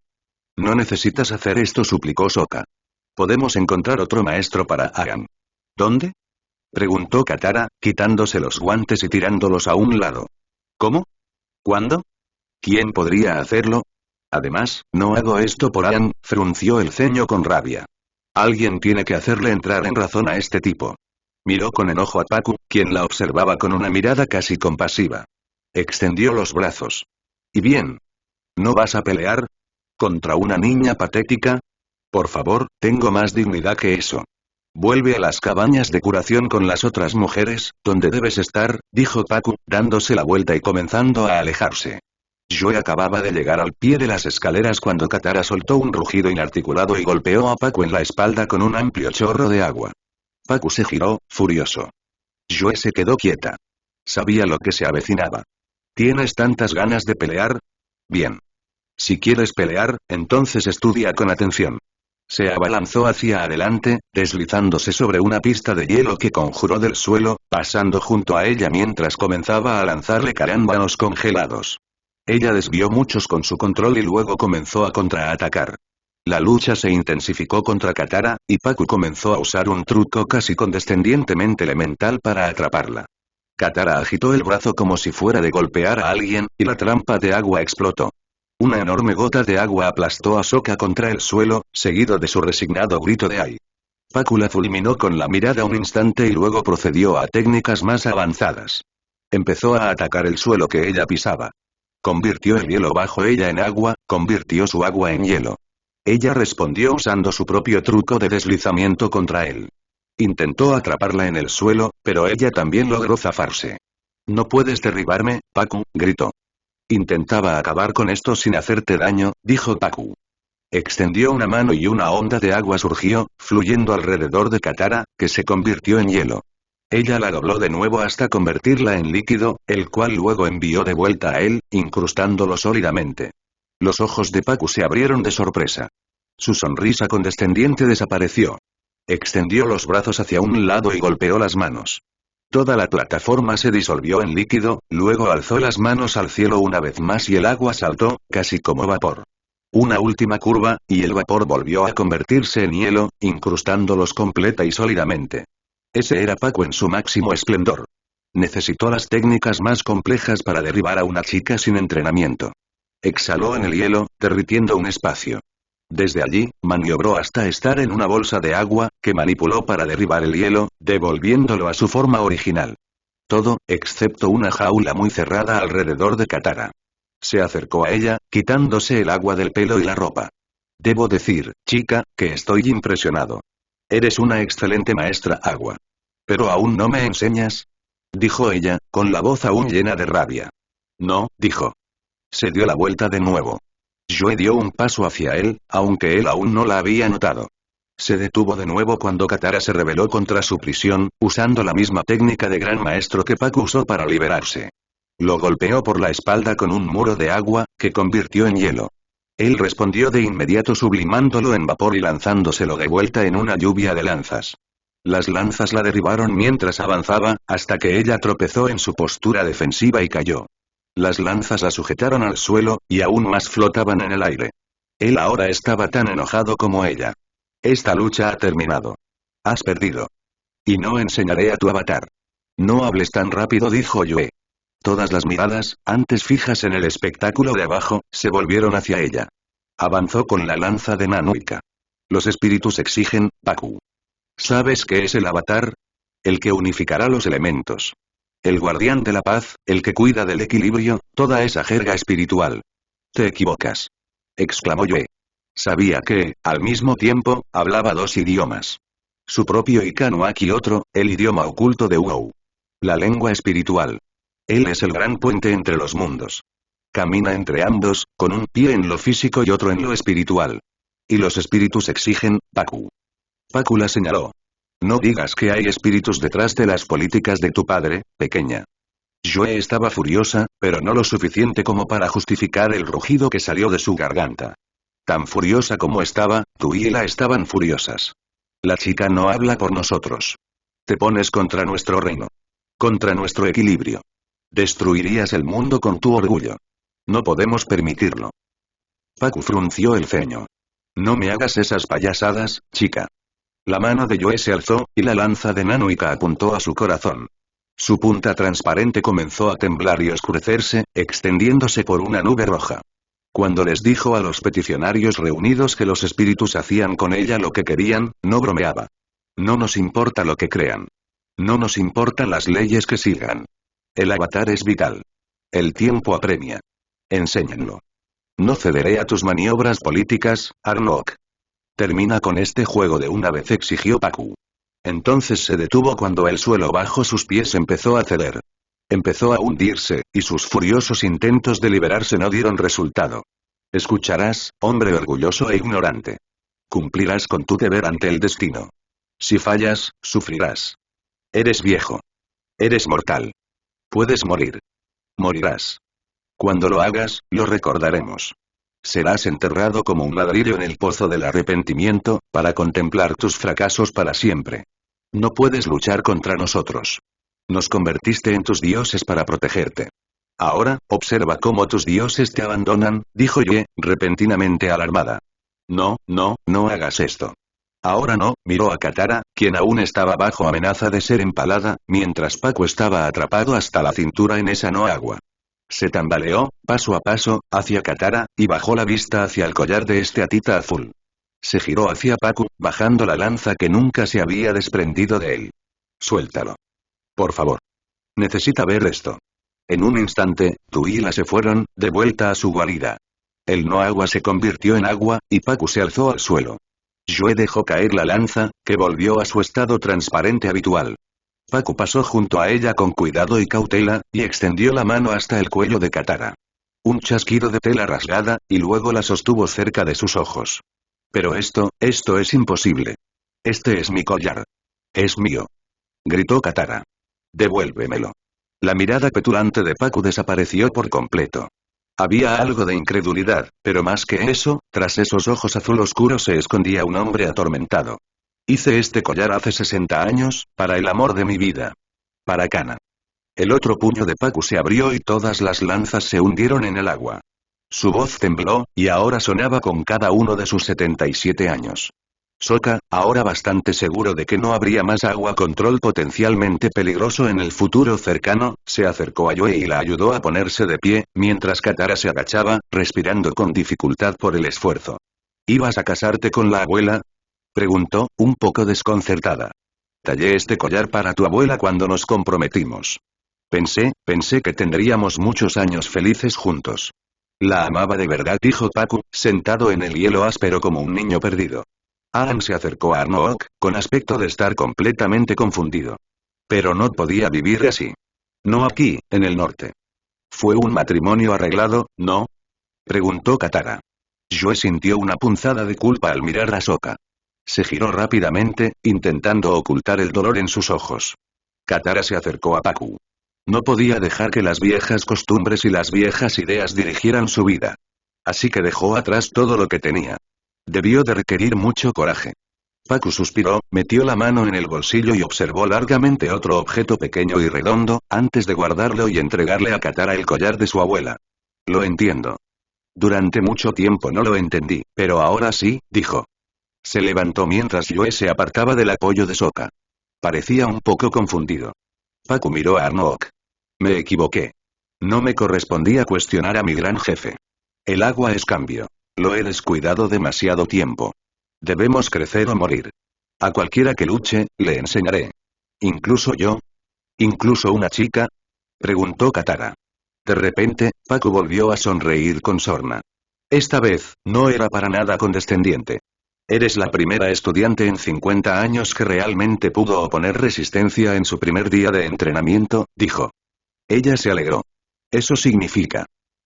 No necesitas hacer esto, suplicó Sokka. Podemos encontrar otro maestro para Aang. ¿Dónde? Preguntó Katara, quitándose los guantes y tirándolos a un lado. ¿Cómo? ¿Cuándo? ¿Quién podría hacerlo? Además, no hago esto por Aang, frunció el ceño con rabia. Alguien tiene que hacerle entrar en razón a este tipo. Miró con enojo a Pacu, quien la observaba con una mirada casi compasiva. Extendió los brazos. ¿Y bien? ¿No vas a pelear? ¿Contra una niña patética? Por favor, tengo más dignidad que eso. Vuelve a las cabañas de curación con las otras mujeres, donde debes estar, dijo Pacu, dándose la vuelta y comenzando a alejarse. Yue acababa de llegar al pie de las escaleras cuando Katara soltó un rugido inarticulado y golpeó a Pacu en la espalda con un amplio chorro de agua. Pacu se giró, furioso. Yue se quedó quieta. Sabía lo que se avecinaba. ¿Tienes tantas ganas de pelear? Bien. Si quieres pelear, entonces estudia con atención. Se abalanzó hacia adelante, deslizándose sobre una pista de hielo que conjuró del suelo, pasando junto a ella mientras comenzaba a lanzarle carámbanos congelados. Ella desvió muchos con su control y luego comenzó a contraatacar. La lucha se intensificó contra Katara, y Pacu comenzó a usar un truco casi condescendientemente elemental para atraparla. Katara agitó el brazo como si fuera de golpear a alguien, y la trampa de agua explotó. Una enorme gota de agua aplastó a Sokka contra el suelo, seguido de su resignado grito de ¡ay! Pacu la fulminó con la mirada un instante y luego procedió a técnicas más avanzadas. Empezó a atacar el suelo que ella pisaba. Convirtió el hielo bajo ella en agua, convirtió su agua en hielo. Ella respondió usando su propio truco de deslizamiento contra él. Intentó atraparla en el suelo, pero ella también logró zafarse. No puedes derribarme, Pacu, gritó. Intentaba acabar con esto sin hacerte daño, dijo Pacu. Extendió una mano y una onda de agua surgió, fluyendo alrededor de Katara, que se convirtió en hielo. Ella la dobló de nuevo hasta convertirla en líquido, el cual luego envió de vuelta a él, incrustándolo sólidamente. Los ojos de Pacu se abrieron de sorpresa. Su sonrisa condescendiente desapareció. Extendió los brazos hacia un lado y golpeó las manos. Toda la plataforma se disolvió en líquido, luego alzó las manos al cielo una vez más y el agua saltó, casi como vapor. Una última curva, y el vapor volvió a convertirse en hielo, incrustándolos completa y sólidamente. Ese era Pacu en su máximo esplendor. Necesitó las técnicas más complejas para derribar a una chica sin entrenamiento. Exhaló en el hielo, derritiendo un espacio. Desde allí, maniobró hasta estar en una bolsa de agua, que manipuló para derribar el hielo, devolviéndolo a su forma original. Todo, excepto una jaula muy cerrada alrededor de Katara. Se acercó a ella, quitándose el agua del pelo y la ropa. Debo decir, chica, que estoy impresionado. Eres una excelente maestra agua. ¿Pero aún no me enseñas? Dijo ella, con la voz aún llena de rabia. No, dijo. Se dio la vuelta de nuevo. Joe dio un paso hacia él, aunque él aún no la había notado. Se detuvo de nuevo cuando Katara se rebeló contra su prisión, usando la misma técnica de gran maestro que Pacu usó para liberarse. Lo golpeó por la espalda con un muro de agua, que convirtió en hielo. Él respondió de inmediato sublimándolo en vapor y lanzándoselo de vuelta en una lluvia de lanzas. Las lanzas la derribaron mientras avanzaba, hasta que ella tropezó en su postura defensiva y cayó. Las lanzas la sujetaron al suelo, y aún más flotaban en el aire. Él ahora estaba tan enojado como ella. Esta lucha ha terminado. Has perdido. Y no enseñaré a tu avatar. No hables tan rápido, dijo Yue. Todas las miradas, antes fijas en el espectáculo de abajo, se volvieron hacia ella. Avanzó con la lanza de Nanuika. Los espíritus exigen, Pacu. ¿Sabes qué es el avatar? El que unificará los elementos. El guardián de la paz, el que cuida del equilibrio, toda esa jerga espiritual. Te equivocas. Exclamó Yue. Sabía que, al mismo tiempo, hablaba dos idiomas. Su propio y Kanuak y otro, el idioma oculto de Wou. La lengua espiritual. Él es el gran puente entre los mundos. Camina entre ambos, con un pie en lo físico y otro en lo espiritual. Y los espíritus exigen, Pacu. Pacu la señaló. No digas que hay espíritus detrás de las políticas de tu padre, pequeña. Joe estaba furiosa, pero no lo suficiente como para justificar el rugido que salió de su garganta. Tan furiosa como estaba, tú y ella estaban furiosas. La chica no habla por nosotros. Te pones contra nuestro reino. Contra nuestro equilibrio. Destruirías el mundo con tu orgullo. No podemos permitirlo. Pacu frunció el ceño. No me hagas esas payasadas, chica. La mano de Joe se alzó, y la lanza de Nanuika apuntó a su corazón. Su punta transparente comenzó a temblar y oscurecerse, extendiéndose por una nube roja. Cuando les dijo a los peticionarios reunidos que los espíritus hacían con ella lo que querían, no bromeaba. No nos importa lo que crean. No nos importan las leyes que sigan. El avatar es vital. El tiempo apremia. Enséñenlo. No cederé a tus maniobras políticas, Arnok. Termina con este juego de una vez, exigió Pacu. Entonces se detuvo cuando el suelo bajo sus pies empezó a ceder. Empezó a hundirse, y sus furiosos intentos de liberarse no dieron resultado. Escucharás, hombre orgulloso e ignorante. Cumplirás con tu deber ante el destino. Si fallas, sufrirás. Eres viejo. Eres mortal. Puedes morir. Morirás. Cuando lo hagas, lo recordaremos. Serás enterrado como un ladrillo en el pozo del arrepentimiento, para contemplar tus fracasos para siempre. No puedes luchar contra nosotros. Nos convertiste en tus dioses para protegerte. Ahora, observa cómo tus dioses te abandonan, dijo Ye, repentinamente alarmada. No, no, no hagas esto. Ahora no, miró a Katara, quien aún estaba bajo amenaza de ser empalada, mientras Pacu estaba atrapado hasta la cintura en esa no agua. Se tambaleó, paso a paso, hacia Katara, y bajó la vista hacia el collar de esteatita azul. Se giró hacia Pacu, bajando la lanza que nunca se había desprendido de él. Suéltalo. Por favor. Necesita ver esto. En un instante, Tu y La se fueron, de vuelta a su guarida. El no agua se convirtió en agua, y Pacu se alzó al suelo. Yue dejó caer la lanza, que volvió a su estado transparente habitual. Pacu pasó junto a ella con cuidado y cautela, y extendió la mano hasta el cuello de Katara. Un chasquido de tela rasgada, y luego la sostuvo cerca de sus ojos. Pero esto es imposible. Este es mi collar. Es mío. Gritó Katara. Devuélvemelo. La mirada petulante de Pacu desapareció por completo. Había algo de incredulidad, pero más que eso, tras esos ojos azul oscuros se escondía un hombre atormentado. Hice este collar hace 60 años, para el amor de mi vida. Para Kana. El otro puño de Pacu se abrió y todas las lanzas se hundieron en el agua. Su voz tembló, y ahora sonaba con cada uno de sus 77 años. Sokka, ahora bastante seguro de que no habría más agua control potencialmente peligroso en el futuro cercano, se acercó a Yue y la ayudó a ponerse de pie, mientras Katara se agachaba, respirando con dificultad por el esfuerzo. ¿Ibas a casarte con la abuela? Preguntó, un poco desconcertada. Tallé este collar para tu abuela cuando nos comprometimos. Pensé que tendríamos muchos años felices juntos. La amaba de verdad, dijo Pacu, sentado en el hielo áspero como un niño perdido. Aang se acercó a Arnook, con aspecto de estar completamente confundido. Pero no podía vivir así. No aquí, en el norte. ¿Fue un matrimonio arreglado, no? Preguntó Katara. Yue sintió una punzada de culpa al mirar a Sokka. Se giró rápidamente, intentando ocultar el dolor en sus ojos. Katara se acercó a Pacu. No podía dejar que las viejas costumbres y las viejas ideas dirigieran su vida. Así que dejó atrás todo lo que tenía. Debió de requerir mucho coraje. Pacu suspiró, metió la mano en el bolsillo y observó largamente otro objeto pequeño y redondo, antes de guardarlo y entregarle a Katara el collar de su abuela. Lo entiendo. Durante mucho tiempo no lo entendí, pero ahora sí, dijo. Se levantó mientras Yue se apartaba del apoyo de Sokka. Parecía un poco confundido. Pacu miró a Arnook. Me equivoqué. No me correspondía cuestionar a mi gran jefe. El agua es cambio. Lo he descuidado demasiado tiempo. Debemos crecer o morir. A cualquiera que luche, le enseñaré. ¿Incluso yo? ¿Incluso una chica? Preguntó Katara. De repente, Pacu volvió a sonreír con sorna. Esta vez, no era para nada condescendiente. Eres la primera estudiante en 50 años que realmente pudo oponer resistencia en su primer día de entrenamiento, dijo. Ella se alegró. Eso significa.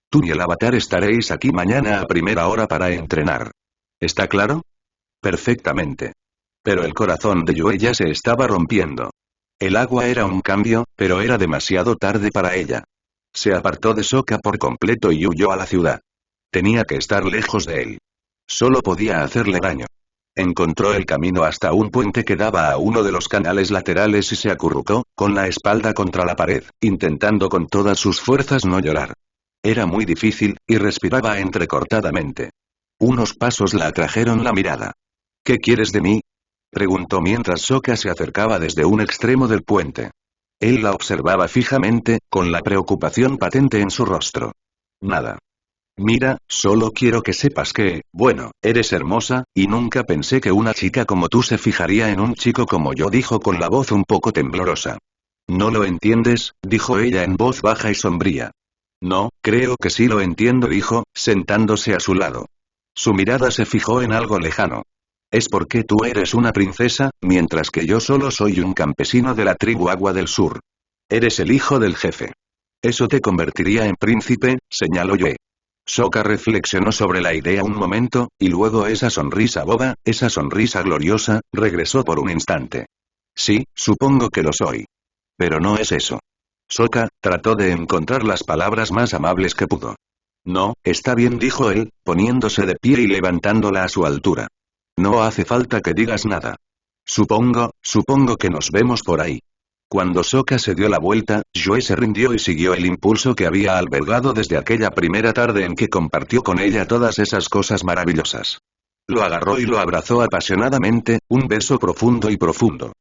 Tú y el avatar estaréis aquí mañana a primera hora para entrenar. ¿Está claro? Perfectamente. Pero el corazón de Yue ya se estaba rompiendo. El agua era un cambio, pero era demasiado tarde para ella. Se apartó de Sokka por completo y huyó a la ciudad. Tenía que estar lejos de él. Solo podía hacerle daño. Encontró el camino hasta un puente que daba a uno de los canales laterales y se acurrucó, con la espalda contra la pared, intentando con todas sus fuerzas no llorar. Era muy difícil, y respiraba entrecortadamente. Unos pasos la atrajeron la mirada. ¿Qué quieres de mí? Preguntó mientras Sokka se acercaba desde un extremo del puente. Él la observaba fijamente, con la preocupación patente en su rostro. Nada. Mira, solo quiero que sepas que, bueno, eres hermosa, y nunca pensé que una chica como tú se fijaría en un chico como yo, dijo con la voz un poco temblorosa. No lo entiendes, dijo ella en voz baja y sombría. No, creo que sí lo entiendo, dijo, sentándose a su lado. Su mirada se fijó en algo lejano. Es porque tú eres una princesa, mientras que yo solo soy un campesino de la tribu Agua del Sur. Eres el hijo del jefe. Eso te convertiría en príncipe, señaló Yue. Sokka reflexionó sobre la idea un momento, y luego esa sonrisa boba, esa sonrisa gloriosa, regresó por un instante. Sí, supongo que lo soy. Pero no es eso. Sokka trató de encontrar las palabras más amables que pudo. No, está bien, dijo él, poniéndose de pie y levantándola a su altura. No hace falta que digas nada. Supongo que nos vemos por ahí. Cuando Sokka se dio la vuelta, Yue se rindió y siguió el impulso que había albergado desde aquella primera tarde en que compartió con ella todas esas cosas maravillosas. Lo agarró y lo abrazó apasionadamente, un beso profundo y profundo.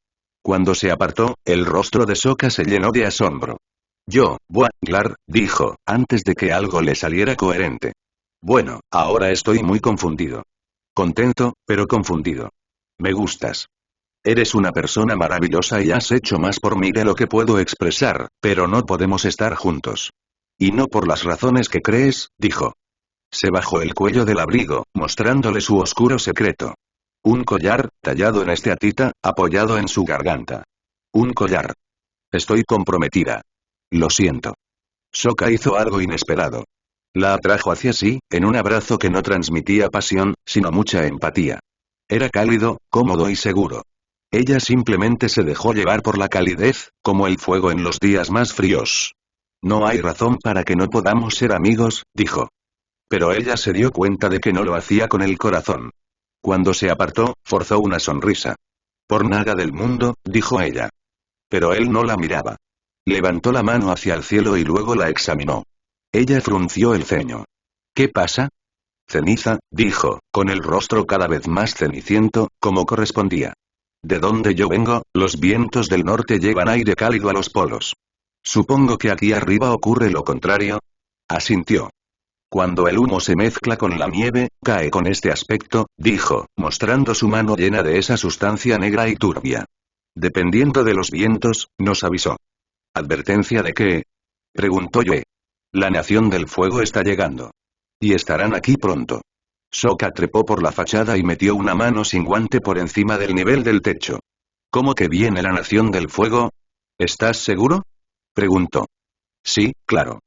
Cuando se apartó, el rostro de Sokka se llenó de asombro. Glar, dijo, antes de que algo le saliera coherente. Bueno, ahora estoy muy confundido. Contento, pero confundido. Me gustas. Eres una persona maravillosa y has hecho más por mí de lo que puedo expresar, pero no podemos estar juntos. Y no por las razones que crees, dijo. Se bajó el cuello del abrigo, mostrándole su oscuro secreto. Un collar, tallado en esteatita, apoyado en su garganta. Un collar. Estoy comprometida. Lo siento. Sokka hizo algo inesperado. La atrajo hacia sí, en un abrazo que no transmitía pasión, sino mucha empatía. Era cálido, cómodo y seguro. Ella simplemente se dejó llevar por la calidez, como el fuego en los días más fríos. No hay razón para que no podamos ser amigos, dijo. Pero ella se dio cuenta de que no lo hacía con el corazón. Cuando se apartó, forzó una sonrisa. Por nada del mundo, dijo ella. Pero él no la miraba. Levantó la mano hacia el cielo y luego la examinó. Ella frunció el ceño. ¿Qué pasa? Ceniza, dijo, con el rostro cada vez más ceniciento, como correspondía. De donde yo vengo, los vientos del norte llevan aire cálido a los polos. Supongo que aquí arriba ocurre lo contrario. Asintió. Cuando el humo se mezcla con la nieve, cae con este aspecto, dijo, mostrando su mano llena de esa sustancia negra y turbia. Dependiendo de los vientos, nos avisó. ¿Advertencia de qué? Preguntó Yue. La nación del fuego está llegando. Y estarán aquí pronto. Sokka trepó por la fachada y metió una mano sin guante por encima del nivel del techo. ¿Cómo que viene la nación del fuego? ¿Estás seguro? Preguntó. Sí, claro.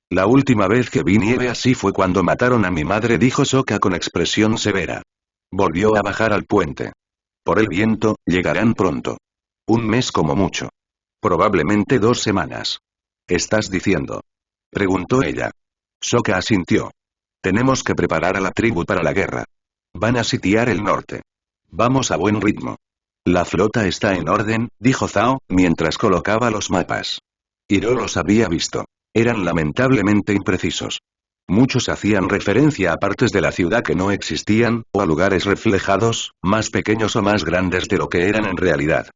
La última vez que vi nieve así fue cuando mataron a mi madre, dijo Sokka con expresión severa. Volvió a bajar al puente. Por el viento, llegarán pronto. Un mes como mucho. Probablemente 2 semanas. ¿Estás diciendo? Preguntó ella. Sokka asintió. Tenemos que preparar a la tribu para la guerra. Van a sitiar el norte. Vamos a buen ritmo. La flota está en orden, dijo Zhao, mientras colocaba los mapas. Hiro los había visto. Eran lamentablemente imprecisos. Muchos hacían referencia a partes de la ciudad que no existían, o a lugares reflejados, más pequeños o más grandes de lo que eran en realidad.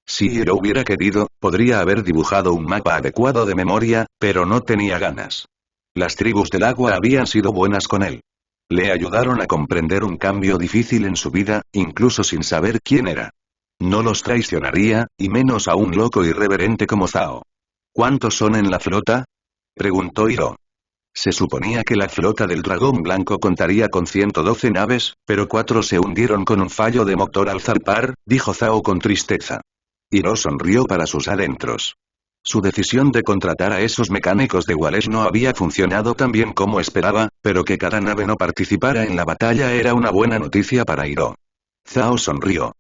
Si Hiro hubiera querido, podría haber dibujado un mapa adecuado de memoria, pero no tenía ganas. Las tribus del agua habían sido buenas con él. Le ayudaron a comprender un cambio difícil en su vida, incluso sin saber quién era. No los traicionaría, y menos a un loco irreverente como Zhao. ¿Cuántos son en la flota? Preguntó Hiro. Se suponía que la flota del dragón blanco contaría con 112 naves, pero 4 se hundieron con un fallo de motor al zarpar, dijo Zhao con tristeza. Hiro sonrió para sus adentros. Su decisión de contratar a esos mecánicos de Wales no había funcionado tan bien como esperaba, pero que cada nave no participara en la batalla era una buena noticia para Hiro. Zhao sonrió.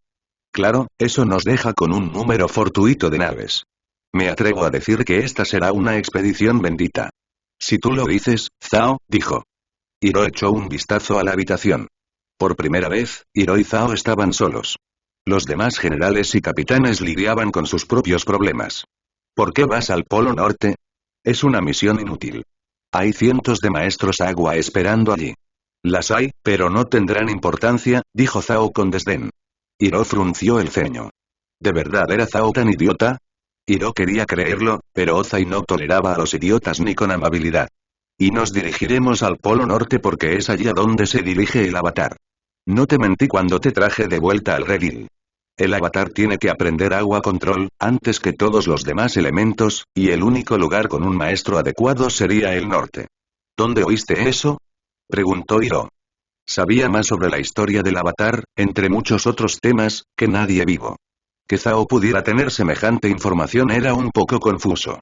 Claro, eso nos deja con un número fortuito de naves. Me atrevo a decir que esta será una expedición bendita. Si tú lo dices, Zhao, dijo. Hiro echó un vistazo a la habitación. Por primera vez, Hiro y Zhao estaban solos. Los demás generales y capitanes lidiaban con sus propios problemas. ¿Por qué vas al Polo Norte? Es una misión inútil. Hay cientos de maestros agua esperando allí. Las hay, pero no tendrán importancia, dijo Zhao con desdén. Hiro frunció el ceño. ¿De verdad era Zhao tan idiota? Hiro quería creerlo, pero Ozai no toleraba a los idiotas ni con amabilidad. Y nos dirigiremos al Polo Norte porque es allí a donde se dirige el avatar. No te mentí cuando te traje de vuelta al redil. El avatar tiene que aprender agua control, antes que todos los demás elementos, y el único lugar con un maestro adecuado sería el norte. ¿Dónde oíste eso? Preguntó Hiro. Sabía más sobre la historia del avatar, entre muchos otros temas, que nadie vivo. Que Zhao pudiera tener semejante información era un poco confuso.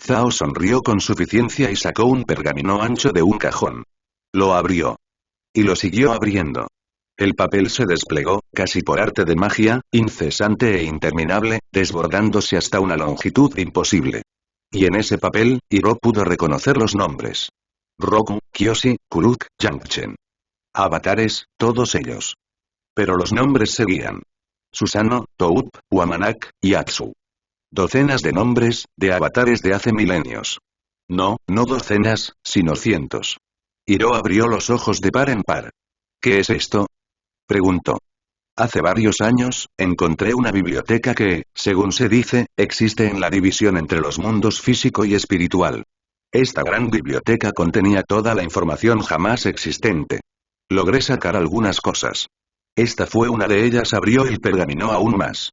Zhao sonrió con suficiencia y sacó un pergamino ancho de un cajón. Lo abrió. Y lo siguió abriendo. El papel se desplegó, casi por arte de magia, incesante e interminable, desbordándose hasta una longitud imposible. Y en ese papel, Hiro pudo reconocer los nombres. Roku, Kyoshi, Kuruk, Yangchen. Avatares, todos ellos. Pero los nombres seguían. Susanoo, Toup, Wamanak, y Atsu. Docenas de nombres, de avatares de hace milenios. No docenas, sino cientos. Hiro abrió los ojos de par en par. ¿Qué es esto? Preguntó. Hace varios años, encontré una biblioteca que, según se dice, existe en la división entre los mundos físico y espiritual. Esta gran biblioteca contenía toda la información jamás existente. Logré sacar algunas cosas. Esta fue una de ellas. Abrió el pergamino aún más.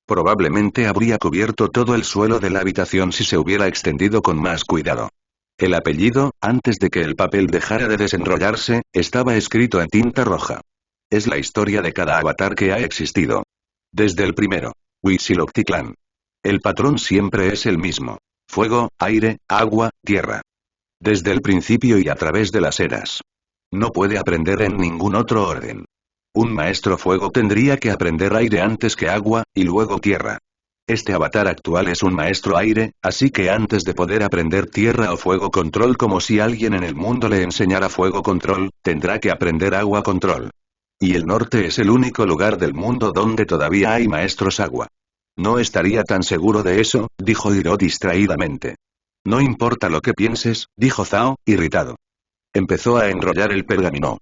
Probablemente habría cubierto todo el suelo de la habitación si se hubiera extendido con más cuidado. El apellido, antes de que el papel dejara de desenrollarse, estaba escrito en tinta roja. Es la historia de cada avatar que ha existido. Desde el primero. Huitzilopochtli. El patrón siempre es el mismo. Fuego, aire, agua, tierra. Desde el principio y a través de las eras. No puede aprender en ningún otro orden. Un maestro fuego tendría que aprender aire antes que agua, y luego tierra. Este avatar actual es un maestro aire, así que antes de poder aprender tierra o fuego control como si alguien en el mundo le enseñara fuego control, tendrá que aprender agua control. Y el norte es el único lugar del mundo donde todavía hay maestros agua. No estaría tan seguro de eso, dijo Hiro distraídamente. No importa lo que pienses, dijo Zhao, irritado. Empezó a enrollar el pergamino.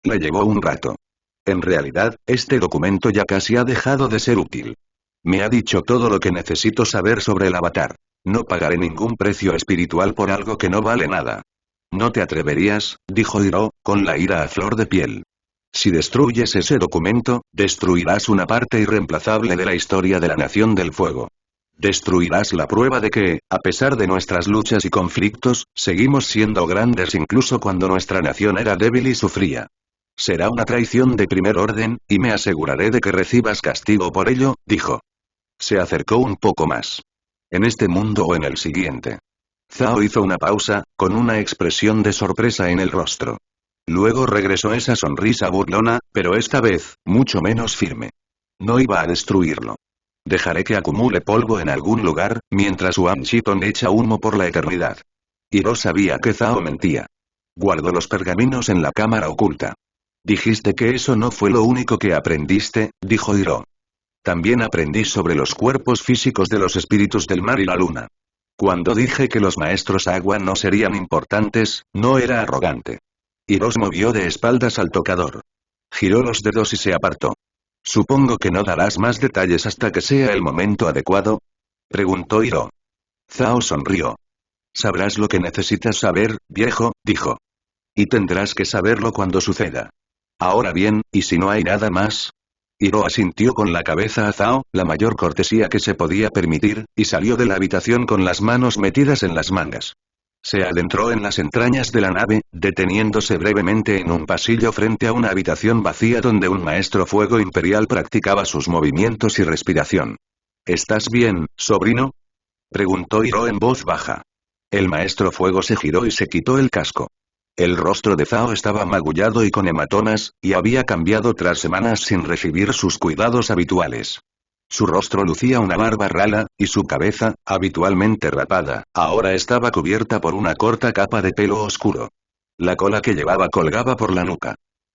Le llevó un rato. En realidad, este documento ya casi ha dejado de ser útil. Me ha dicho todo lo que necesito saber sobre el avatar. No pagaré ningún precio espiritual por algo que no vale nada. No te atreverías, dijo Hiro, con la ira a flor de piel. Si destruyes ese documento, destruirás una parte irreemplazable de la historia de la Nación del Fuego. Destruirás la prueba de que, a pesar de nuestras luchas y conflictos, seguimos siendo grandes incluso cuando nuestra nación era débil y sufría. Será una traición de primer orden, y me aseguraré de que recibas castigo por ello, dijo. Se acercó un poco más. ¿En este mundo o en el siguiente? Zhao hizo una pausa, con una expresión de sorpresa en el rostro. Luego regresó esa sonrisa burlona, pero esta vez, mucho menos firme. No iba a destruirlo. Dejaré que acumule polvo en algún lugar, mientras Wang Shiton echa humo por la eternidad. Hiro sabía que Zhao mentía. Guardó los pergaminos en la cámara oculta. Dijiste que eso no fue lo único que aprendiste, dijo Hiro. También aprendí sobre los cuerpos físicos de los espíritus del mar y la luna. Cuando dije que los maestros agua no serían importantes, no era arrogante. Hiro se movió de espaldas al tocador. Giró los dedos y se apartó. Supongo que no darás más detalles hasta que sea el momento adecuado, preguntó Hiro. Zhao sonrió. Sabrás lo que necesitas saber, viejo, dijo. Y tendrás que saberlo cuando suceda. Ahora bien, ¿y si no hay nada más? Hiro asintió con la cabeza a Zhao, la mayor cortesía que se podía permitir, y salió de la habitación con las manos metidas en las mangas. Se adentró en las entrañas de la nave, deteniéndose brevemente en un pasillo frente a una habitación vacía donde un maestro fuego imperial practicaba sus movimientos y respiración. ¿Estás bien, sobrino? Preguntó Hiro en voz baja. El maestro fuego se giró y se quitó el casco. El rostro de Zhao estaba magullado y con hematomas, y había cambiado tras semanas sin recibir sus cuidados habituales. Su rostro lucía una barba rala, y su cabeza, habitualmente rapada, ahora estaba cubierta por una corta capa de pelo oscuro. La cola que llevaba colgaba por la nuca.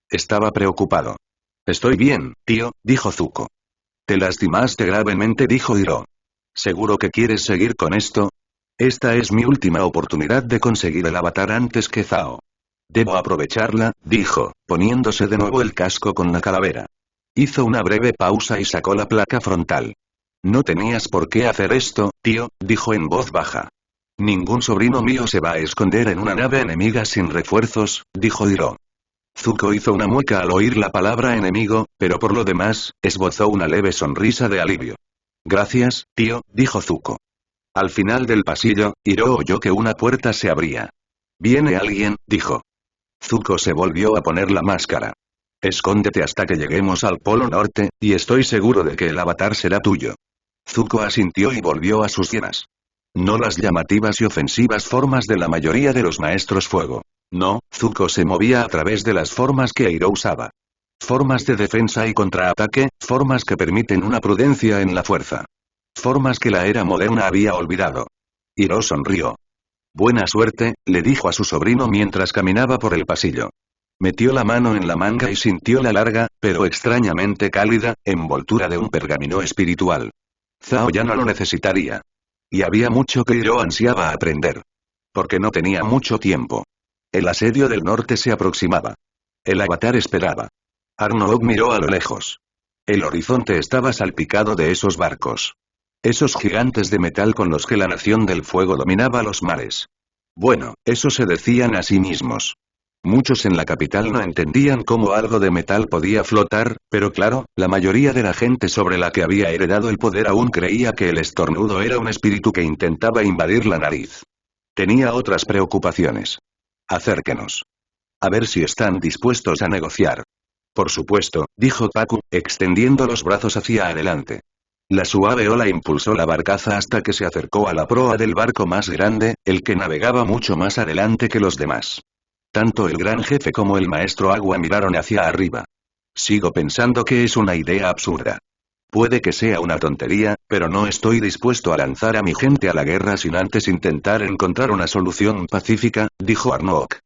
Estaba preocupado. Estoy bien, tío, dijo Zuko. Te lastimaste gravemente, dijo Hiro. ¿Seguro que quieres seguir con esto? Esta es mi última oportunidad de conseguir el avatar antes que Zhao. Debo aprovecharla, dijo, poniéndose de nuevo el casco con la calavera. Hizo una breve pausa y sacó la placa frontal. No tenías por qué hacer esto, tío, dijo en voz baja. Ningún sobrino mío se va a esconder en una nave enemiga sin refuerzos, dijo Hiro. Zuko hizo una mueca al oír la palabra enemigo, pero por lo demás, esbozó una leve sonrisa de alivio. Gracias, tío, dijo Zuko. Al final del pasillo, Hiro oyó que una puerta se abría. ¿Viene alguien?, dijo. Zuko se volvió a poner la máscara. Escóndete hasta que lleguemos al Polo Norte, y estoy seguro de que el avatar será tuyo. Zuko asintió y volvió a sus llenas. No las llamativas y ofensivas formas de la mayoría de los maestros fuego. No, Zuko se movía a través de las formas que Hiro usaba. Formas de defensa y contraataque, formas que permiten una prudencia en la fuerza. Formas que la era moderna había olvidado. Hiro sonrió. Buena suerte, le dijo a su sobrino mientras caminaba por el pasillo. Metió la mano en la manga y sintió la larga, pero extrañamente cálida, envoltura de un pergamino espiritual. Zhao ya no lo necesitaría. Y había mucho que Hiro ansiaba aprender. Porque no tenía mucho tiempo. El asedio del norte se aproximaba. El avatar esperaba. Arnold miró a lo lejos. El horizonte estaba salpicado de esos barcos. Esos gigantes de metal con los que la Nación del Fuego dominaba los mares. Bueno, eso se decían a sí mismos. Muchos en la capital no entendían cómo algo de metal podía flotar, pero claro, la mayoría de la gente sobre la que había heredado el poder aún creía que el estornudo era un espíritu que intentaba invadir la nariz. Tenía otras preocupaciones. Acérquenos. A ver si están dispuestos a negociar. Por supuesto, dijo Pacu, extendiendo los brazos hacia adelante. La suave ola impulsó la barcaza hasta que se acercó a la proa del barco más grande, el que navegaba mucho más adelante que los demás. Tanto el gran jefe como el maestro agua miraron hacia arriba. Sigo pensando que es una idea absurda. Puede que sea una tontería, pero no estoy dispuesto a lanzar a mi gente a la guerra sin antes intentar encontrar una solución pacífica, dijo Arnook.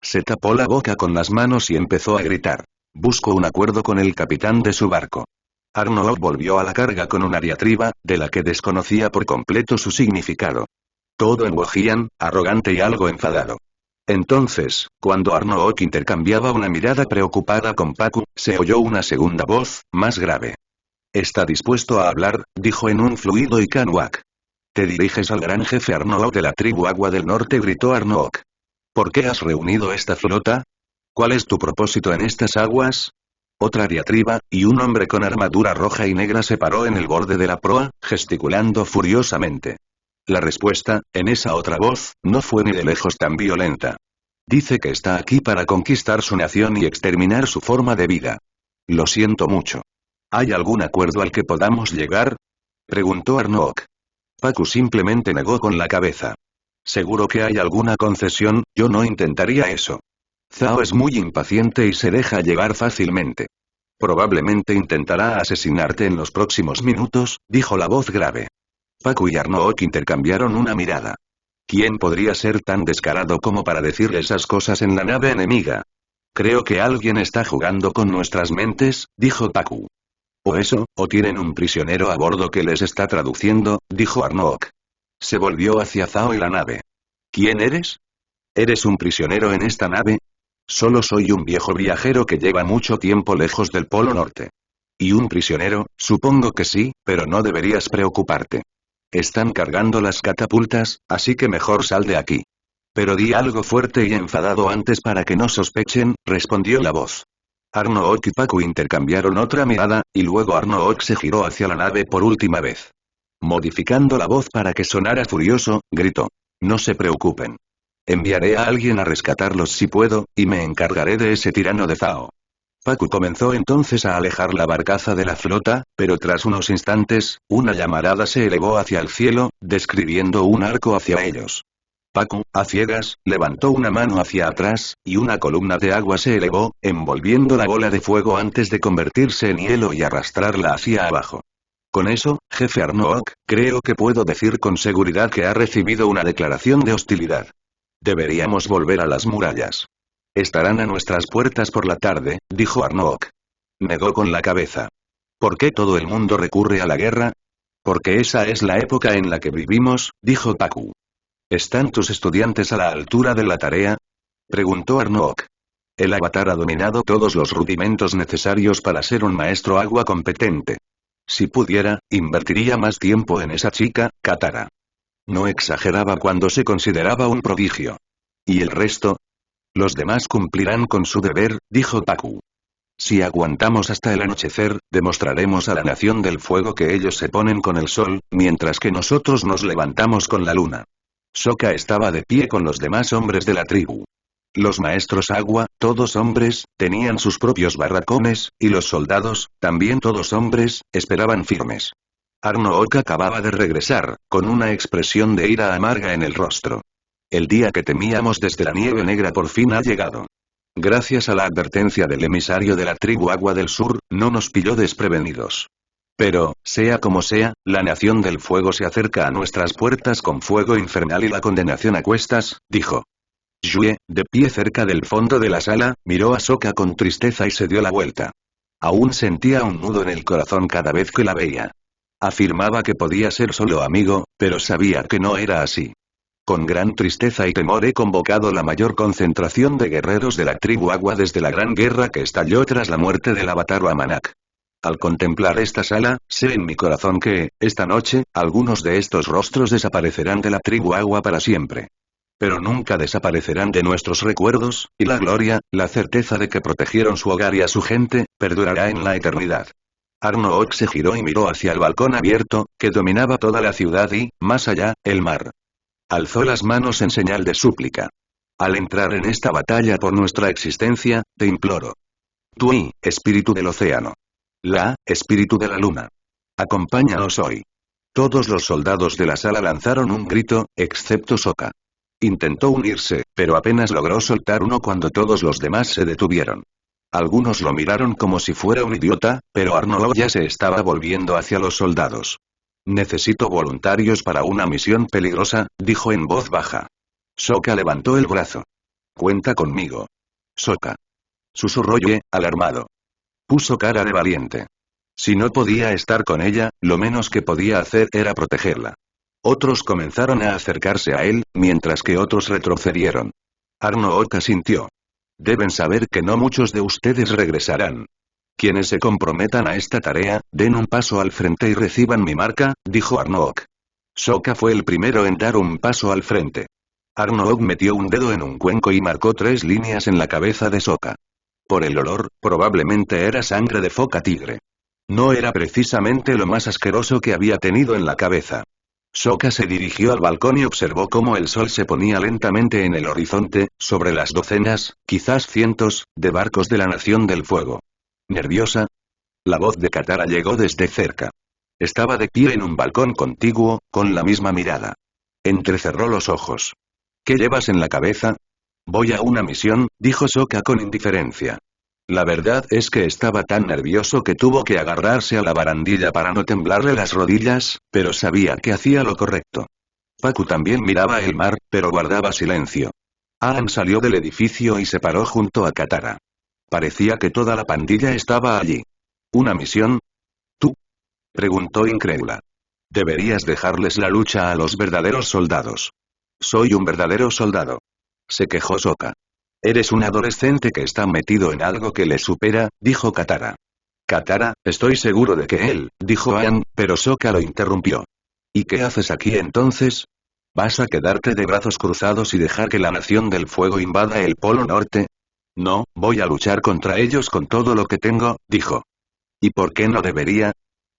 Se tapó la boca con las manos y empezó a gritar. Busco un acuerdo con el capitán de su barco. Arnook volvió a la carga con una diatriba, de la que desconocía por completo su significado. Todo en Wojian, arrogante y algo enfadado. Entonces, cuando Arnook intercambiaba una mirada preocupada con Pacu, se oyó una segunda voz, más grave. «¿Está dispuesto a hablar?», dijo en un fluido y Kanwak. «¿Te diriges al gran jefe Arnook de la tribu Agua del Norte?», gritó Arnook. «¿Por qué has reunido esta flota? ¿Cuál es tu propósito en estas aguas?». Otra diatriba, y un hombre con armadura roja y negra se paró en el borde de la proa, gesticulando furiosamente. La respuesta, en esa otra voz, no fue ni de lejos tan violenta. «Dice que está aquí para conquistar su nación y exterminar su forma de vida. Lo siento mucho. ¿Hay algún acuerdo al que podamos llegar?», preguntó Arnook. Pacu simplemente negó con la cabeza. «Seguro que hay alguna concesión, yo no intentaría eso. Zhao es muy impaciente y se deja llevar fácilmente. Probablemente intentará asesinarte en los próximos minutos», dijo la voz grave. Pacu y Arnook intercambiaron una mirada. ¿Quién podría ser tan descarado como para decir esas cosas en la nave enemiga? «Creo que alguien está jugando con nuestras mentes», dijo Pacu. «O eso, o tienen un prisionero a bordo que les está traduciendo», dijo Arnook. Se volvió hacia Zhao y la nave. «¿Quién eres? ¿Eres un prisionero en esta nave?». «Solo soy un viejo viajero que lleva mucho tiempo lejos del Polo Norte». «¿Y un prisionero?», supongo que sí, pero no deberías preocuparte. Están cargando las catapultas, así que mejor sal de aquí. «Pero di algo fuerte y enfadado antes para que no sospechen», respondió la voz. Arnook y Pacu intercambiaron otra mirada, y luego Arnook se giró hacia la nave por última vez. Modificando la voz para que sonara furioso, gritó. «No se preocupen. Enviaré a alguien a rescatarlos si puedo, y me encargaré de ese tirano de Zhao». Pacu comenzó entonces a alejar la barcaza de la flota, pero tras unos instantes, una llamarada se elevó hacia el cielo, describiendo un arco hacia ellos. Pacu, a ciegas, levantó una mano hacia atrás, y una columna de agua se elevó, envolviendo la bola de fuego antes de convertirse en hielo y arrastrarla hacia abajo. «Con eso, jefe Arnook, creo que puedo decir con seguridad que ha recibido una declaración de hostilidad. Deberíamos volver a las murallas. Estarán a nuestras puertas por la tarde», dijo Arnook. Negó con la cabeza. «¿Por qué todo el mundo recurre a la guerra?». «Porque esa es la época en la que vivimos», dijo Pacu. «¿Están tus estudiantes a la altura de la tarea?», preguntó Arnook. El avatar ha dominado todos los rudimentos necesarios para ser un maestro agua competente. Si pudiera, invertiría más tiempo en esa chica, Katara. No exageraba cuando se consideraba un prodigio. ¿Y el resto? Los demás cumplirán con su deber, dijo Pacu. Si aguantamos hasta el anochecer, demostraremos a la Nación del Fuego que ellos se ponen con el sol, mientras que nosotros nos levantamos con la luna. Sokka estaba de pie con los demás hombres de la tribu. Los maestros agua, todos hombres, tenían sus propios barracones, y los soldados, también todos hombres, esperaban firmes. Arnook acababa de regresar, con una expresión de ira amarga en el rostro. El día que temíamos desde la nieve negra por fin ha llegado. Gracias a la advertencia del emisario de la tribu Agua del Sur, no nos pilló desprevenidos. Pero, sea como sea, la Nación del Fuego se acerca a nuestras puertas con fuego infernal y la condenación a cuestas, dijo. Yue, de pie cerca del fondo de la sala, miró a Sokka con tristeza y se dio la vuelta. Aún sentía un nudo en el corazón cada vez que la veía. Afirmaba que podía ser solo amigo, pero sabía que no era así. Con gran tristeza y temor he convocado la mayor concentración de guerreros de la tribu Agua desde la gran guerra que estalló tras la muerte del avatar Wamanak. Al contemplar esta sala, sé en mi corazón que, esta noche, algunos de estos rostros desaparecerán de la tribu Agua para siempre. Pero nunca desaparecerán de nuestros recuerdos, y la gloria, la certeza de que protegieron su hogar y a su gente, perdurará en la eternidad. Arnook se giró y miró hacia el balcón abierto, que dominaba toda la ciudad y, más allá, el mar. Alzó las manos en señal de súplica. Al entrar en esta batalla por nuestra existencia, te imploro. Tú, espíritu del océano. Espíritu de la luna. Acompáñanos hoy. Todos los soldados de la sala lanzaron un grito, excepto Sokka. Intentó unirse, pero apenas logró soltar uno cuando todos los demás se detuvieron. Algunos lo miraron como si fuera un idiota, pero Arnold ya se estaba volviendo hacia los soldados. Necesito voluntarios para una misión peligrosa, dijo en voz baja. Sokka levantó el brazo. Cuenta conmigo. Sokka. Susurró Ye, alarmado. Puso cara de valiente. Si no podía estar con ella, lo menos que podía hacer era protegerla. Otros comenzaron a acercarse a él, mientras que otros retrocedieron. Arnook asintió. Deben saber que no muchos de ustedes regresarán. Quienes se comprometan a esta tarea, den un paso al frente y reciban mi marca, dijo Arnook. Sokka fue el primero en dar un paso al frente. Arnook metió un dedo en un cuenco y marcó 3 líneas en la cabeza de Sokka. Por el olor, probablemente era sangre de foca tigre. No era precisamente lo más asqueroso que había tenido en la cabeza. Sokka se dirigió al balcón y observó cómo el sol se ponía lentamente en el horizonte, sobre las docenas, quizás cientos, de barcos de la Nación del Fuego. ¿Nerviosa? La voz de Katara llegó desde cerca. Estaba de pie en un balcón contiguo, con la misma mirada. Entrecerró los ojos. ¿Qué llevas en la cabeza? Voy a una misión, dijo Sokka con indiferencia. La verdad es que estaba tan nervioso que tuvo que agarrarse a la barandilla para no temblarle las rodillas, pero sabía que hacía lo correcto. Pakku también miraba el mar, pero guardaba silencio. Aang salió del edificio y se paró junto a Katara. Parecía que toda la pandilla estaba allí. ¿Una misión? ¿Tú? Preguntó incrédula. Deberías dejarles la lucha a los verdaderos soldados. Soy un verdadero soldado. Se quejó Sokka. Eres un adolescente que está metido en algo que le supera, dijo Katara. Katara, estoy seguro de que él, dijo Aang, pero Sokka lo interrumpió. ¿Y qué haces aquí entonces? ¿Vas a quedarte de brazos cruzados y dejar que la Nación del Fuego invada el Polo Norte? No, voy a luchar contra ellos con todo lo que tengo, dijo. ¿Y por qué no debería?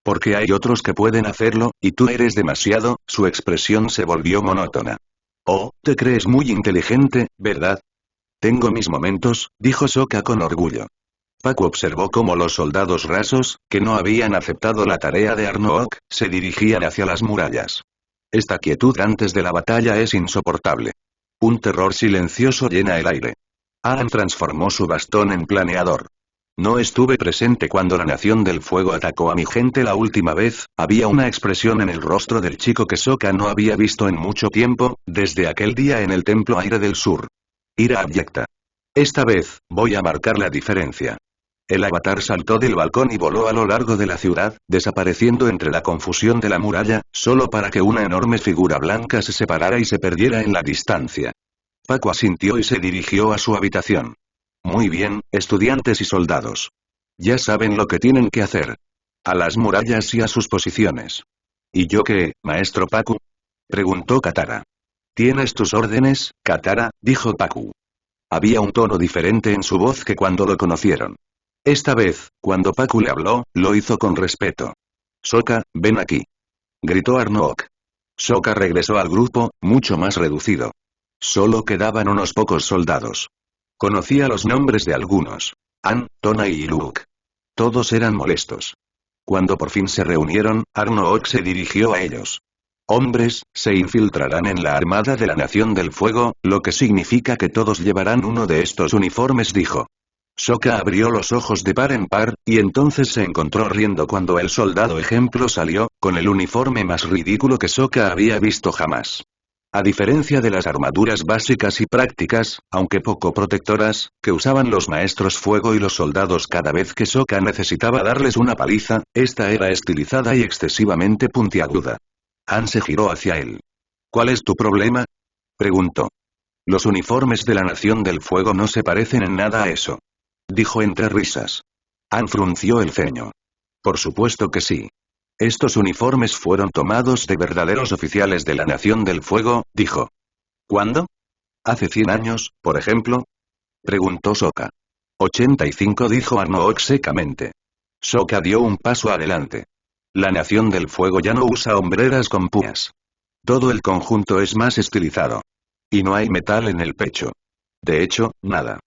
Porque hay otros que pueden hacerlo, y tú eres demasiado, su expresión se volvió monótona. Oh, te crees muy inteligente, ¿verdad? Tengo mis momentos, dijo Sokka con orgullo. Pakku observó cómo los soldados rasos, que no habían aceptado la tarea de Arnook, se dirigían hacia las murallas. Esta quietud antes de la batalla es insoportable. Un terror silencioso llena el aire. Aang transformó su bastón en planeador. No estuve presente cuando la Nación del Fuego atacó a mi gente la última vez, había una expresión en el rostro del chico que Sokka no había visto en mucho tiempo, desde aquel día en el Templo Aire del Sur. Ira abyecta. Esta vez, voy a marcar la diferencia. El avatar saltó del balcón y voló a lo largo de la ciudad, desapareciendo entre la confusión de la muralla, solo para que una enorme figura blanca se separara y se perdiera en la distancia. Pakku asintió y se dirigió a su habitación. Muy bien, estudiantes y soldados. Ya saben lo que tienen que hacer. A las murallas y a sus posiciones. ¿Y yo qué, maestro Pakku? Preguntó Katara. ¿Tienes tus órdenes, Katara? Dijo Pakku. Había un tono diferente en su voz que cuando lo conocieron. Esta vez, cuando Pakku le habló, lo hizo con respeto. Sokka, ven aquí. Gritó Arnook. Sokka regresó al grupo, mucho más reducido. Solo quedaban unos pocos soldados. Conocía los nombres de algunos. An, Tona y Luke. Todos eran molestos. Cuando por fin se reunieron, Arnook se dirigió a ellos. Hombres, se infiltrarán en la Armada de la Nación del Fuego, lo que significa que todos llevarán uno de estos uniformes, dijo. Sokka abrió los ojos de par en par, y entonces se encontró riendo cuando el soldado ejemplo salió, con el uniforme más ridículo que Sokka había visto jamás. A diferencia de las armaduras básicas y prácticas, aunque poco protectoras, que usaban los maestros fuego y los soldados cada vez que Sokka necesitaba darles una paliza, esta era estilizada y excesivamente puntiaguda. Han se giró hacia él. ¿Cuál es tu problema? Preguntó. Los uniformes de la Nación del Fuego no se parecen en nada a eso. Dijo entre risas. Han frunció el ceño. Por supuesto que sí. Estos uniformes fueron tomados de verdaderos oficiales de la Nación del Fuego, dijo. ¿Cuándo? ¿Hace 100 años, por ejemplo? Preguntó Sokka. 85, dijo Arnook secamente. Sokka dio un paso adelante. La Nación del Fuego ya no usa hombreras con púas. Todo el conjunto es más estilizado. Y no hay metal en el pecho. De hecho, nada.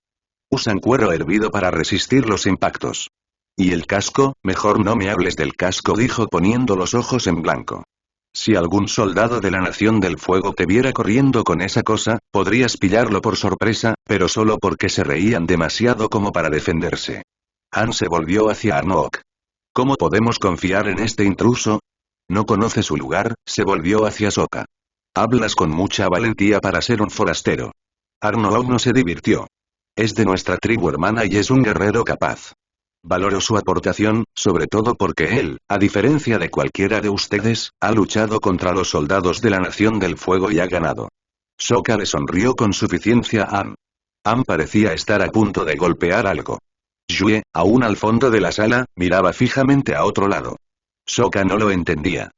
Usan cuero hervido para resistir los impactos. ¿Y el casco? Mejor no me hables del casco, dijo poniendo los ojos en blanco. Si algún soldado de la Nación del Fuego te viera corriendo con esa cosa, podrías pillarlo por sorpresa, pero solo porque se reían demasiado como para defenderse. Han se volvió hacia Arnook. ¿Cómo podemos confiar en este intruso? No conoce su lugar, se volvió hacia Sokka. Hablas con mucha valentía para ser un forastero. Arnook no se divirtió. Es de nuestra tribu hermana y es un guerrero capaz. Valoro su aportación, sobre todo porque él, a diferencia de cualquiera de ustedes, ha luchado contra los soldados de la Nación del Fuego y ha ganado. Sokka le sonrió con suficiencia a Am. Am parecía estar a punto de golpear algo. Yue, aún al fondo de la sala, miraba fijamente a otro lado. Sokka no lo entendía.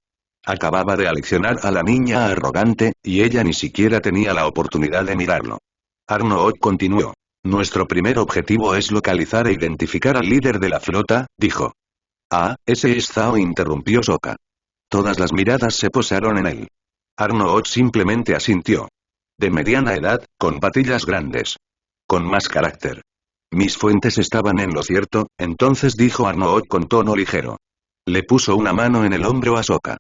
Acababa de aleccionar a la niña arrogante, y ella ni siquiera tenía la oportunidad de mirarlo. Arnook continuó. Nuestro primer objetivo es localizar e identificar al líder de la flota, dijo. Ah, ese es Zhao, interrumpió Sokka. Todas las miradas se posaron en él. Arnook simplemente asintió. De mediana edad, con patillas grandes. Con más carácter. Mis fuentes estaban en lo cierto, entonces dijo Arnook con tono ligero. Le puso una mano en el hombro a Sokka.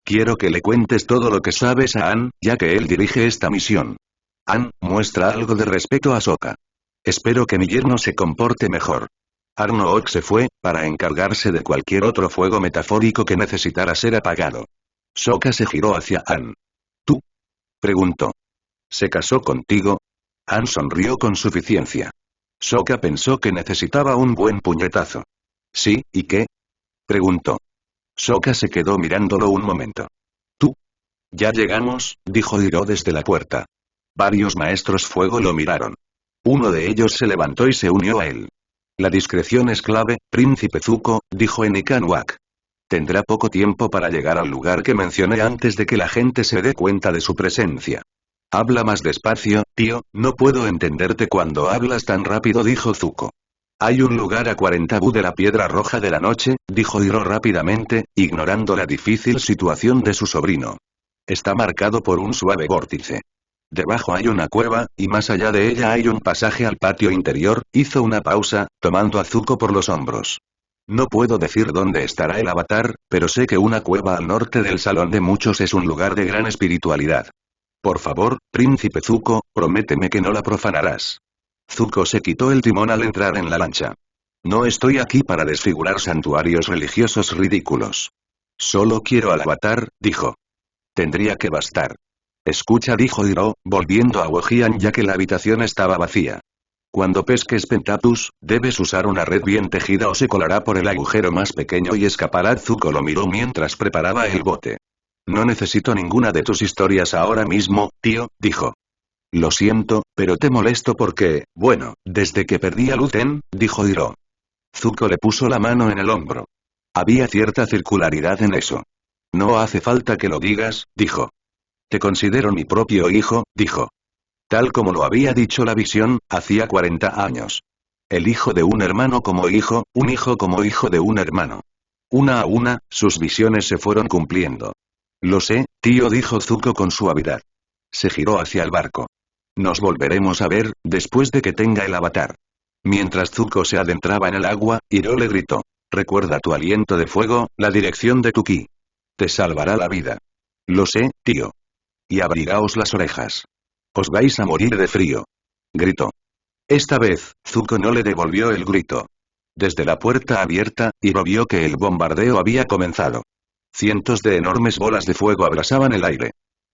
Quiero que le cuentes todo lo que sabes a An, ya que él dirige esta misión. An, muestra algo de respeto a Sokka. Espero que mi yerno se comporte mejor. Arnook se fue, para encargarse de cualquier otro fuego metafórico que necesitara ser apagado. Sokka se giró hacia An. ¿Tú? Preguntó. ¿Se casó contigo? An sonrió con suficiencia. Sokka pensó que necesitaba un buen puñetazo. ¿Sí, y qué? Preguntó. Sokka se quedó mirándolo un momento. ¿Tú? Ya llegamos, dijo Hiro desde la puerta. Varios maestros fuego lo miraron. Uno de ellos se levantó y se unió a él. La discreción es clave, príncipe Zuko, dijo Enikan-Wak. Tendrá poco tiempo para llegar al lugar que mencioné antes de que la gente se dé cuenta de su presencia. Habla más despacio, tío, no puedo entenderte cuando hablas tan rápido, dijo Zuko. Hay un lugar a 40 bu de la piedra roja de la noche, dijo Hiro rápidamente, ignorando la difícil situación de su sobrino. Está marcado por un suave vórtice. Debajo hay una cueva, y más allá de ella hay un pasaje al patio interior, hizo una pausa, tomando a Zuko por los hombros. No puedo decir dónde estará el avatar, pero sé que una cueva al norte del Salón de Muchos es un lugar de gran espiritualidad. Por favor, príncipe Zuko, prométeme que no la profanarás. Zuko se quitó el timón al entrar en la lancha. No estoy aquí para desfigurar santuarios religiosos ridículos. Solo quiero al avatar, dijo. Tendría que bastar. Escucha, dijo Hiro, volviendo a Wojian ya que la habitación estaba vacía. Cuando pesques Pentapus, debes usar una red bien tejida o se colará por el agujero más pequeño y escapará. Zuko lo miró mientras preparaba el bote. No necesito ninguna de tus historias ahora mismo, tío, dijo. Lo siento, pero te molesto porque, bueno, desde que perdí a Luten, dijo Hiro. Zuko le puso la mano en el hombro. Había cierta circularidad en eso. No hace falta que lo digas, dijo. Te considero mi propio hijo, dijo. Tal como lo había dicho la visión, hacía 40 años. El hijo de un hermano como hijo, un hijo como hijo de un hermano. Una a una, sus visiones se fueron cumpliendo. Lo sé, tío, dijo Zuko con suavidad. Se giró hacia el barco. Nos volveremos a ver, después de que tenga el avatar. Mientras Zuko se adentraba en el agua, Hiro le gritó. Recuerda tu aliento de fuego, la dirección de tu ki. Te salvará la vida. Lo sé, tío. Y abrigaos las orejas. Os vais a morir de frío. Gritó. Esta vez, Zuko no le devolvió el grito. Desde la puerta abierta, Hiro vio que el bombardeo había comenzado. Cientos de enormes bolas de fuego abrasaban el aire.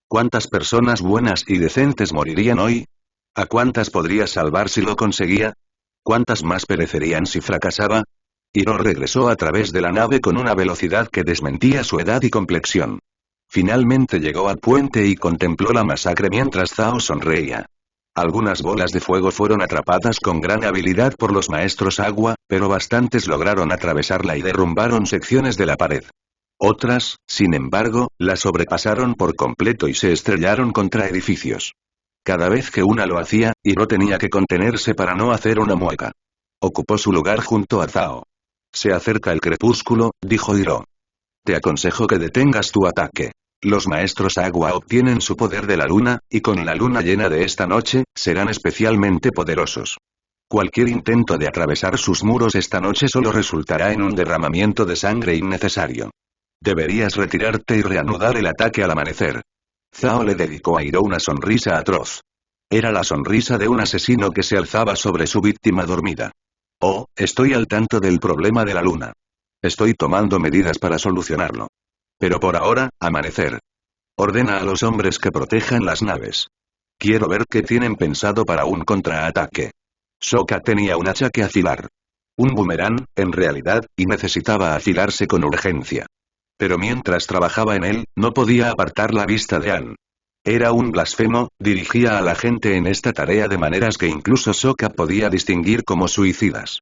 ¿Cuántas personas buenas y decentes morirían hoy? ¿A cuántas podría salvar si lo conseguía? ¿Cuántas más perecerían si fracasaba? Hiro regresó a través de la nave con una velocidad que desmentía su edad y complexión. Finalmente llegó al puente y contempló la masacre mientras Zhao sonreía. Algunas bolas de fuego fueron atrapadas con gran habilidad por los maestros agua, pero bastantes lograron atravesarla y derrumbaron secciones de la pared. Otras, sin embargo, la sobrepasaron por completo y se estrellaron contra edificios. Cada vez que una lo hacía, Hiro tenía que contenerse para no hacer una mueca. Ocupó su lugar junto a Zhao. Se acerca el crepúsculo, dijo Hiro. Te aconsejo que detengas tu ataque. Los maestros agua obtienen su poder de la luna, y con la luna llena de esta noche, serán especialmente poderosos. Cualquier intento de atravesar sus muros esta noche solo resultará en un derramamiento de sangre innecesario. Deberías retirarte y reanudar el ataque al amanecer. Zhao le dedicó a Hiro una sonrisa atroz. Era la sonrisa de un asesino que se alzaba sobre su víctima dormida. Oh, estoy al tanto del problema de la luna. Estoy tomando medidas para solucionarlo. Pero por ahora, amanecer. Ordena a los hombres que protejan las naves. Quiero ver qué tienen pensado para un contraataque. Sokka tenía un hacha que afilar. Un boomerang, en realidad, y necesitaba afilarse con urgencia. Pero mientras trabajaba en él, no podía apartar la vista de Ann. Era un blasfemo, dirigía a la gente en esta tarea de maneras que incluso Sokka podía distinguir como suicidas.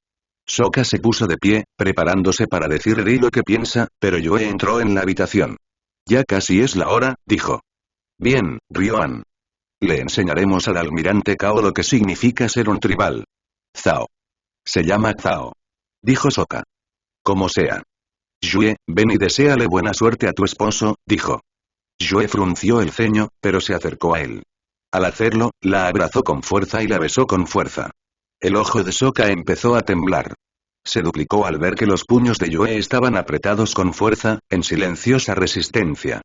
Sokka se puso de pie, preparándose para decir di lo que piensa, pero Yue entró en la habitación. Ya casi es la hora, dijo. Bien, rió Ann. Le enseñaremos al almirante Cao lo que significa ser un tribal. Zhao. Se llama Zhao. Dijo Sokka. Como sea. Yue, ven y deséale buena suerte a tu esposo, dijo. Yue frunció el ceño, pero se acercó a él. Al hacerlo, la abrazó con fuerza y la besó con fuerza. El ojo de Sokka empezó a temblar. Se duplicó al ver que los puños de Yue estaban apretados con fuerza, en silenciosa resistencia.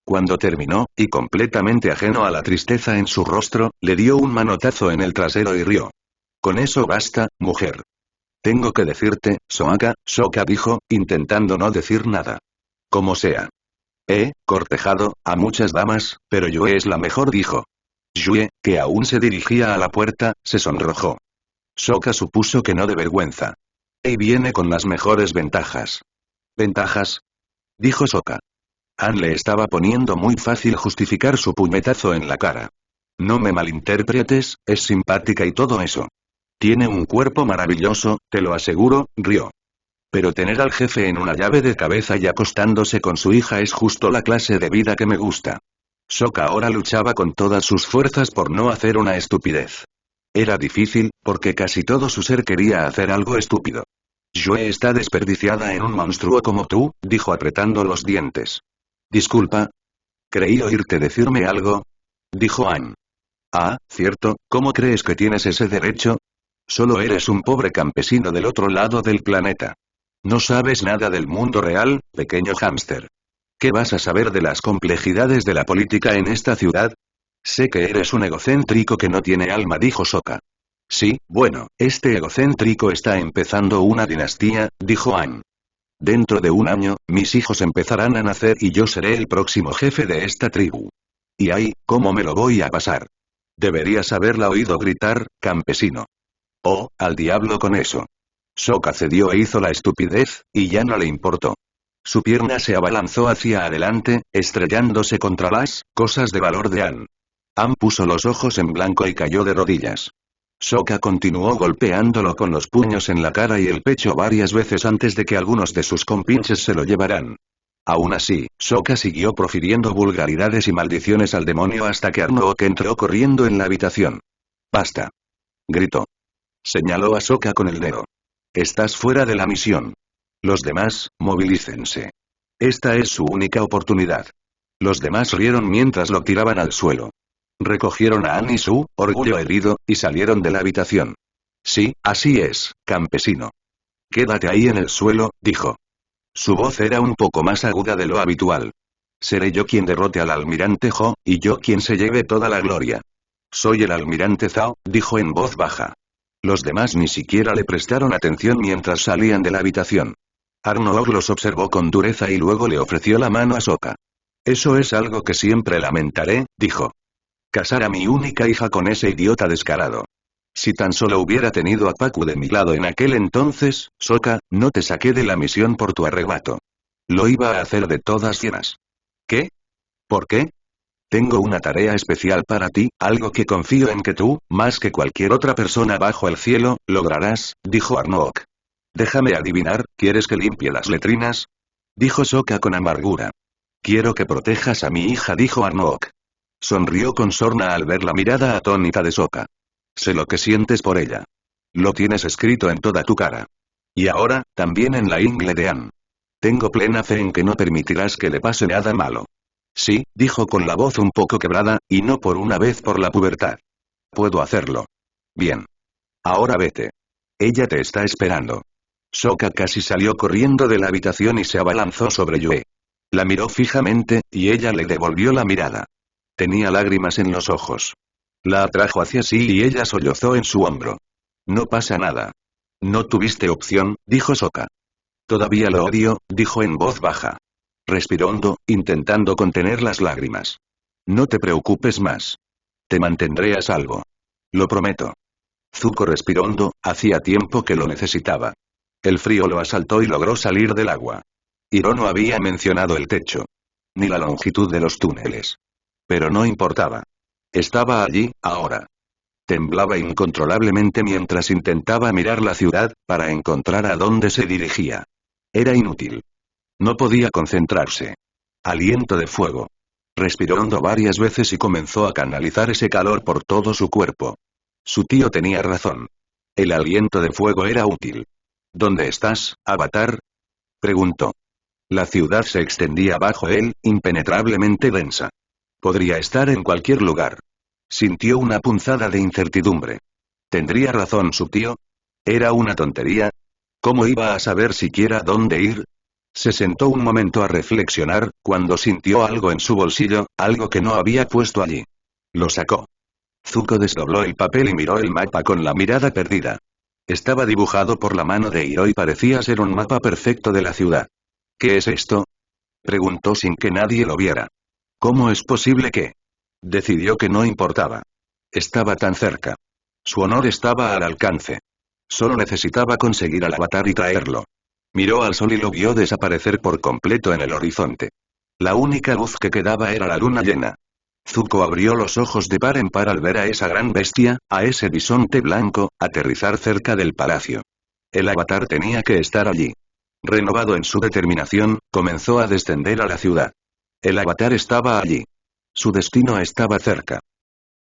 Cuando terminó, y completamente ajeno a la tristeza en su rostro, le dio un manotazo en el trasero y rió. Con eso basta, mujer. Tengo que decirte, Sokka dijo, intentando no decir nada. Como sea. He cortejado a muchas damas, pero Yue es la mejor, dijo. Yue, que aún se dirigía a la puerta, se sonrojó. Sokka supuso que no de vergüenza. Y viene con las mejores ventajas. ¿Ventajas? Dijo Sokka. Ann le estaba poniendo muy fácil justificar su puñetazo en la cara. No me malinterpretes, es simpática y todo eso. Tiene un cuerpo maravilloso, te lo aseguro, rió. Pero tener al jefe en una llave de cabeza y acostándose con su hija es justo la clase de vida que me gusta. Sokka ahora luchaba con todas sus fuerzas por no hacer una estupidez. Era difícil, porque casi todo su ser quería hacer algo estúpido. Yue está desperdiciada en un monstruo como tú, dijo apretando los dientes. Disculpa. Creí oírte decirme algo. Dijo Ann. Ah, cierto, ¿cómo crees que tienes ese derecho? Solo eres un pobre campesino del otro lado del planeta. No sabes nada del mundo real, pequeño hámster. ¿Qué vas a saber de las complejidades de la política en esta ciudad? Sé que eres un egocéntrico que no tiene alma, dijo Sokka. Sí, bueno, este egocéntrico está empezando una dinastía, dijo Ann. Dentro de un año, mis hijos empezarán a nacer y yo seré el próximo jefe de esta tribu. Y ay, ¿cómo me lo voy a pasar? Deberías haberla oído gritar, campesino. Oh, al diablo con eso. Sokka cedió e hizo la estupidez, y ya no le importó. Su pierna se abalanzó hacia adelante, estrellándose contra las cosas de valor de Ann. Ann puso los ojos en blanco y cayó de rodillas. Sokka continuó golpeándolo con los puños en la cara y el pecho varias veces antes de que algunos de sus compinches se lo llevaran. Aún así, Sokka siguió profiriendo vulgaridades y maldiciones al demonio hasta que Arnook entró corriendo en la habitación. ¡Basta! Gritó. Señaló a Sokka con el dedo. Estás fuera de la misión. Los demás, movilícense. Esta es su única oportunidad. Los demás rieron mientras lo tiraban al suelo. Recogieron a Ann y su orgullo herido, y salieron de la habitación. Sí, así es, campesino. Quédate ahí en el suelo, dijo. Su voz era un poco más aguda de lo habitual. Seré yo quien derrote al almirante Ho, y yo quien se lleve toda la gloria. Soy el almirante Zhao, dijo en voz baja. Los demás ni siquiera le prestaron atención mientras salían de la habitación. Arnold los observó con dureza y luego le ofreció la mano a Sokka. Eso es algo que siempre lamentaré, dijo. Casar a mi única hija con ese idiota descarado. Si tan solo hubiera tenido a Pacu de mi lado en aquel entonces, Sokka, no te saqué de la misión por tu arrebato. Lo iba a hacer de todas llenas. ¿Qué? ¿Por qué? Tengo una tarea especial para ti, algo que confío en que tú, más que cualquier otra persona bajo el cielo, lograrás, dijo Arnook. Déjame adivinar, ¿quieres que limpie las letrinas? Dijo Sokka con amargura. Quiero que protejas a mi hija, dijo Arnook. Sonrió con sorna al ver la mirada atónita de Sokka. Sé lo que sientes por ella. Lo tienes escrito en toda tu cara. Y ahora, también en la ingle de Anne. Tengo plena fe en que no permitirás que le pase nada malo. Sí, dijo con la voz un poco quebrada, y no por una vez por la pubertad. Puedo hacerlo. Bien. Ahora vete. Ella te está esperando. Sokka casi salió corriendo de la habitación y se abalanzó sobre Yue. La miró fijamente, y ella le devolvió la mirada. Tenía lágrimas en los ojos. La atrajo hacia sí y ella sollozó en su hombro. No pasa nada. No tuviste opción, dijo Sokka. Todavía lo odio, dijo en voz baja. Respiró hondo, intentando contener las lágrimas. No te preocupes más. Te mantendré a salvo. Lo prometo. Zuko respiró hondo, hacía tiempo que lo necesitaba. El frío lo asaltó y logró salir del agua. Hiro no había mencionado el techo. Ni la longitud de los túneles. Pero no importaba. Estaba allí, ahora. Temblaba incontrolablemente mientras intentaba mirar la ciudad, para encontrar a dónde se dirigía. Era inútil. No podía concentrarse. Aliento de fuego. Respiró hondo varias veces y comenzó a canalizar ese calor por todo su cuerpo. Su tío tenía razón. El aliento de fuego era útil. ¿Dónde estás, Avatar? Preguntó. La ciudad se extendía bajo él, impenetrablemente densa. Podría estar en cualquier lugar. Sintió una punzada de incertidumbre. ¿Tendría razón su tío? ¿Era una tontería? ¿Cómo iba a saber siquiera dónde ir? Se sentó un momento a reflexionar, cuando sintió algo en su bolsillo, algo que no había puesto allí. Lo sacó. Zuko desdobló el papel y miró el mapa con la mirada perdida. Estaba dibujado por la mano de Hiro y parecía ser un mapa perfecto de la ciudad. ¿Qué es esto? Preguntó sin que nadie lo viera. ¿Cómo es posible que? Decidió que no importaba. Estaba tan cerca. Su honor estaba al alcance. Solo necesitaba conseguir al avatar y traerlo. Miró al sol y lo vio desaparecer por completo en el horizonte. La única luz que quedaba era la luna llena. Zuko abrió los ojos de par en par al ver a esa gran bestia, a ese bisonte blanco, aterrizar cerca del palacio. El avatar tenía que estar allí. Renovado en su determinación, comenzó a descender a la ciudad. El avatar estaba allí. Su destino estaba cerca.